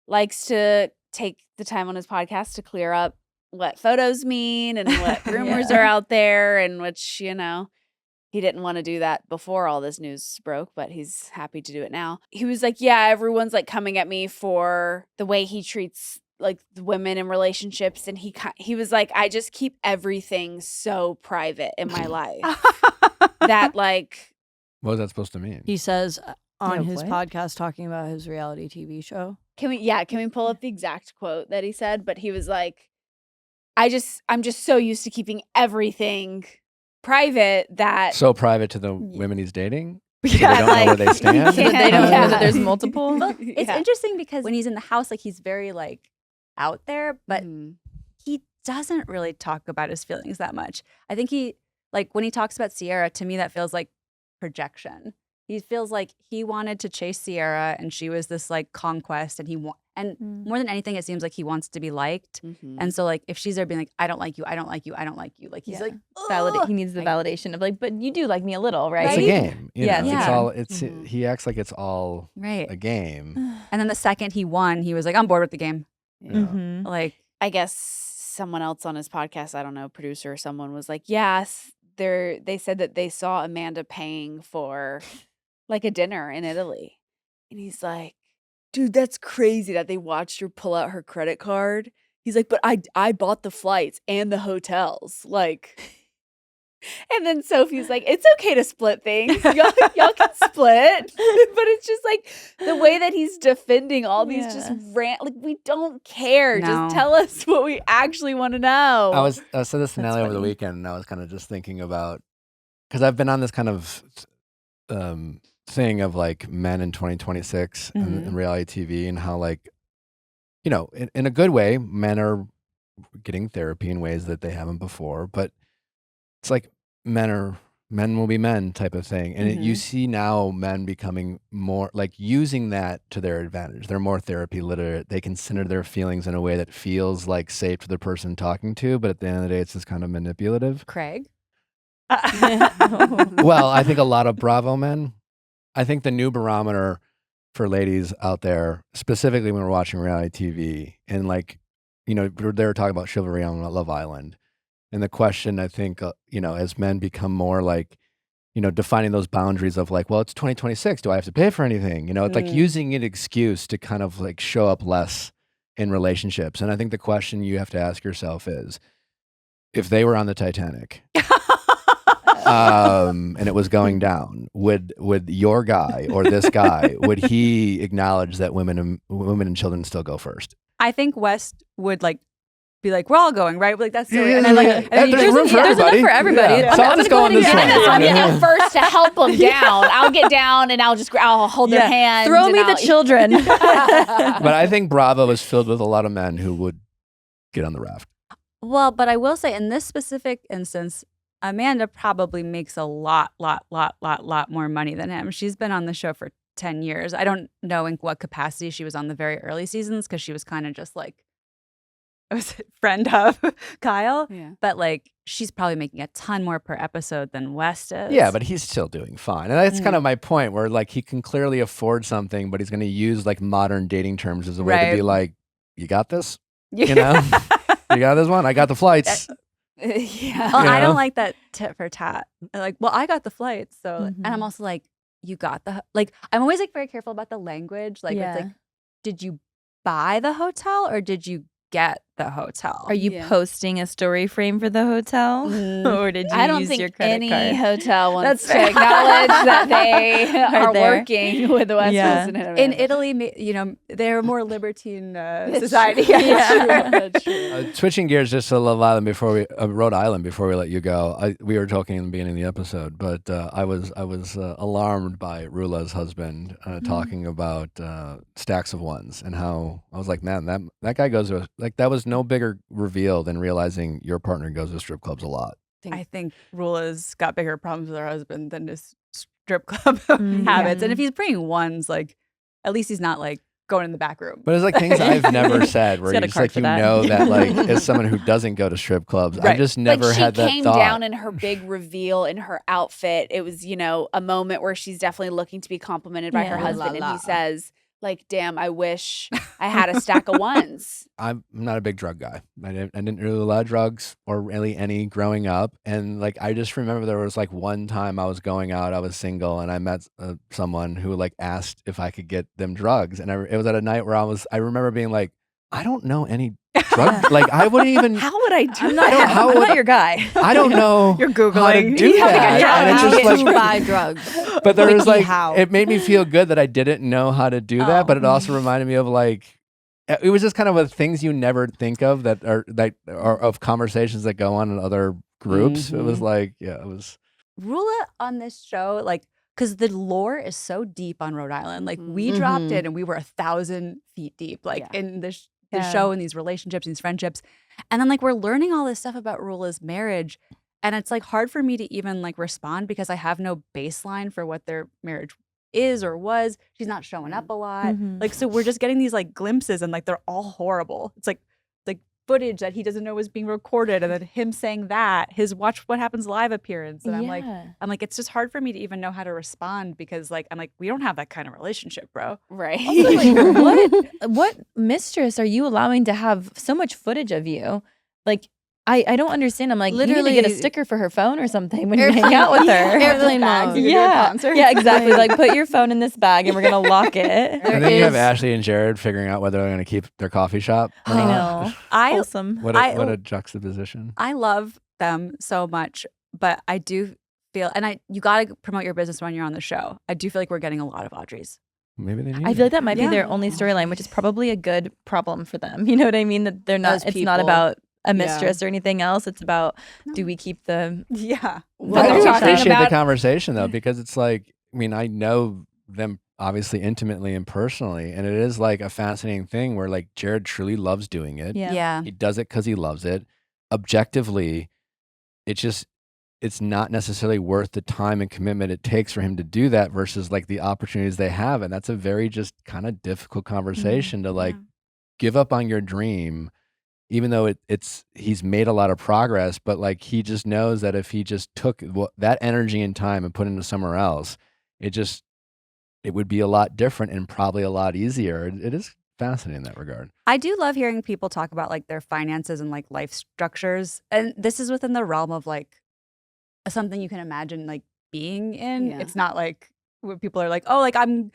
likes to take the time on his podcast to clear up what photos mean and what rumors are out there, and which, he didn't want to do that before all this news broke, but he's happy to do it now. He was like, yeah, everyone's like coming at me for the way he treats like the women in relationships. And he was like, I just keep everything so private in my life that like, what was that supposed to mean? He says on No, his what? podcast talking about his reality TV show. can we pull up the exact quote that he said? But he was like, I'm just so used to keeping everything private that So private to the women he's dating? So Yeah, they don't know where they stand? So that they don't know Yeah. that there's multiple. Well, it's interesting because when he's in the house, like he's very like out there, but Mhm. he doesn't really talk about his feelings that much. I think he like when he talks about Sierra, to me that feels like projection. He feels like he wanted to chase Sierra and she was this like conquest, and more than anything it seems like he wants to be liked. Mhm. And so like if she's there being like, I don't like you, I don't like you, I don't like you, like he's Yeah. like He needs the validation of like, but you do like me a little, right? It's a game. You Yes. know? It's Yeah. all. Mhm. He acts like it's all right. a game. And then the second he won, he was like, I'm bored with the game. Mm-hmm. Like I guess someone else on his podcast, I don't know, producer or someone was like, yes, they said that they saw Amanda paying for like a dinner in Italy. And he's like, dude, that's crazy that they watched her pull out her credit card. He's like, but I bought the flights and the hotels. Like, and then Sophie's like, it's okay to split things. Y'all can split. But it's just like the way that he's defending all these just Yeah. like, we don't care. No. Just tell us what we actually want to know. I said this to That's Nelly over the funny. weekend, and I was kind of just thinking about, because I've been on this kind of thing of like men in 2026 and reality TV, and how like, in a good way, men are getting therapy in ways that they haven't before, but it's like men will be men type of thing. And you see now men becoming more like using that to their advantage. They're more therapy literate. They consider their feelings in a way that feels like safe to the person talking to, but at the end of the day, it's just kind of manipulative. Craig. Well, I think a lot of Bravo men, I think the new barometer for ladies out there, specifically when we're watching reality TV, and like, they were talking about chivalry on Love Island. And the question, I think, as men become more like, defining those boundaries of like, well, it's 2026. Do I have to pay for anything? It's like using an excuse to kind of like show up less in relationships. And I think the question you have to ask yourself is, if they were on the Titanic, and it was going down, would your guy or this guy, would he acknowledge that women and children still go first? I think West would like be like, we're all going, right? Like that's silly. Yeah, And then like, yeah. and There's room for there's enough everybody. for everybody. Yeah. So I'll just go on this ahead and one. get I'll this get out first to help them down. I'll get down and I'll hold their hands. Throw and me the I'll- children. But I think Bravo is filled with a lot of men who would get on the raft. Well, but I will say in this specific instance, Amanda probably makes a lot more money than him. She's been on the show for 10 years. I don't know in what capacity she was on the very early seasons, because she was kind of just like, was it friend of Kyle? Yeah. But like, she's probably making a ton more per episode than West is. Yeah, but he's still doing fine. And that's kind of my point, where like he can clearly afford something, but he's going to use like modern dating terms as a way to be like, you got this? You know? You got this one? I got the flights. Yeah. Well, I know? don't like that tit for tat. Like, well, I got the flights, so and I'm Mhm. also like, you got the like. I'm always like very careful about the language. Like, Yeah. it's like, did you buy the hotel or did you get the hotel? Are you Yeah. posting a story frame for the hotel, or did you I don't use think your credit any card? hotel wants That's to fair. acknowledge that they Are are there. working with the West Yeah. Coast and In Italy, they're a more libertine It's society. true. Yeah. That's true. Switching gears just to Rhode Island before we let you go. We were talking in the beginning of the episode, but I was alarmed by Rula's husband talking about stacks of ones, and how I was like, man, that guy goes to like, that was no bigger reveal than realizing your partner goes to strip clubs a lot. I think Rula's got bigger problems with her husband than just strip club habits. And if he's bringing ones, like at least he's not like going in the back room. But it's like things I've never said where He's got you a just card like for you that. know that like as someone who doesn't go to strip clubs, I just never like had she that came thought. down in her big reveal in her outfit. It was, you know, a moment where she's definitely looking to be complimented by her Yeah. husband. La, And he la. says, like, damn, I wish I had a stack of ones. I'm not a big drug guy. I didn't really do a lot of drugs or really any growing up. And like, I just remember there was like one time I was going out, I was single, and I met someone who like asked if I could get them drugs. And it was at a night where I remember being like, I don't know any drug, like I wouldn't even, How would I do I'm that? not your guy. I don't know You're how to Googling. do How to that. get And it's How just to like, buy drugs. but there was Wiki like, how. it made me feel good that I didn't know how to do that, but it also reminded me of like, it was just kind of things you never think of that are of conversations that go on in other groups. It was like, yeah, it was. Rula on this show, like, because the lore is so deep on Rhode Island. Like, we dropped in and we were 1,000 feet deep, like in the show and these relationships, these friendships. And then like we're learning all this stuff about Rula's marriage. And it's like hard for me to even like respond because I have no baseline for what their marriage is or was. She's not showing up a lot. Like, so we're just getting these like glimpses and like they're all horrible. It's like footage that he doesn't know was being recorded and then him saying that, his Watch What Happens Live appearance. And I'm like, it's just hard for me to even know how to respond because like, I'm like, we don't have that kind of relationship, bro. Right. Also, like, what mistress are you allowing to have so much footage of you? Like, I don't understand. I'm like, literally, you need to get a sticker for her phone or something when you hang out with her. Airplane mom. Yeah, yeah, exactly. Like, put your phone in this bag and we're gonna lock it. And then you have Ashley and Jared figuring out whether they're going to keep their coffee shop. I know. Wholesome. What a juxtaposition. I love them so much, but I do feel, and you got to promote your business when you're on the show. I do feel like we're getting a lot of Audreys. Maybe they need I feel like that might be their only storyline, which is probably a good problem for them. You know what I mean? That they're not. It's not about a mistress or anything else. It's about do we keep the What I they're talking appreciate about. the conversation though, because it's like, I mean, I know them obviously intimately and personally, and it is like a fascinating thing where like Jared truly loves doing it. Yeah. He does it because he loves it. Objectively, it's not necessarily worth the time and commitment it takes for him to do that versus like the opportunities they have. And that's a very just kind of difficult conversation to like give up on your dream, even though he's made a lot of progress, but like he just knows that if he just took that energy and time and put it into somewhere else, it would be a lot different and probably a lot easier. It is fascinating in that regard. I do love hearing people talk about like their finances and like life structures. And this is within the realm of like something you can imagine like being in. Yeah. It's not like where people are like, oh, like I'm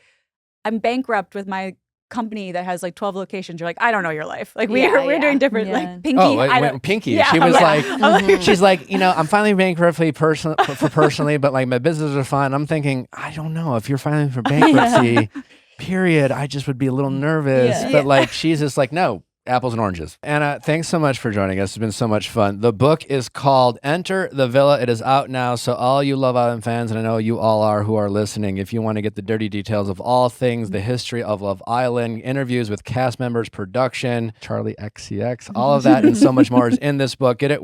bankrupt with my company that has like 12 locations. You're like, I don't know your life. Like we're doing different like Pinky. Pinky. She was like, she's like, I'm filing bankruptcy personally, but like my business are fine. I'm thinking, I don't know if you're filing for bankruptcy, period. I just would be a little nervous. But like, she's just like, no, apples and oranges. Anna, thanks so much for joining us. It's been so much fun. The book is called Enter the Villa. It is out now. So all you Love Island fans, and I know you all are who are listening, if you want to get the dirty details of all things, the history of Love Island, interviews with cast members, production, Charlie XCX, all of that and so much more is in this book. Get it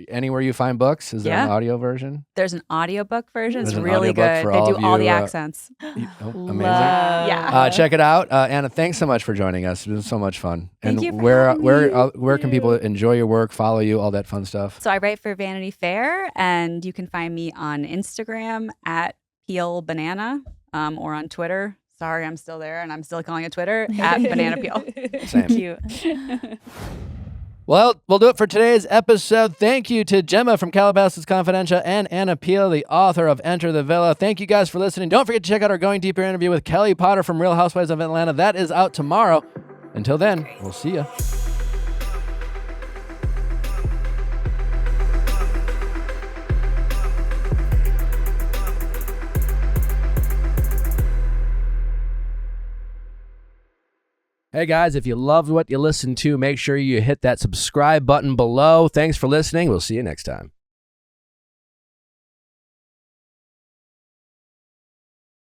anywhere you find books. Is there an audio version? There's an audiobook version. There's it's an really audiobook good. for They all do of all the you, accents. Amazing. Yeah. Check it out. Anna, thanks so much for joining us. It's been so much fun. Thank you for where can people enjoy your work, follow you, all that fun stuff? So I write for Vanity Fair, and you can find me on Instagram at Peele Banana, or on Twitter. Sorry, I'm still there, and I'm still calling it Twitter at Banana Peel. Same. Cute. Well, we'll do it for today's episode. Thank you to Jemma from Calabasas Confidential and Anna Peele, the author of Enter the Villa. Thank you guys for listening. Don't forget to check out our Going Deeper interview with Kelly Potter from Real Housewives of Atlanta. That is out tomorrow. Until then, we'll see you. Hey guys, if you loved what you listened to, make sure you hit that subscribe button below. Thanks for listening. We'll see you next time.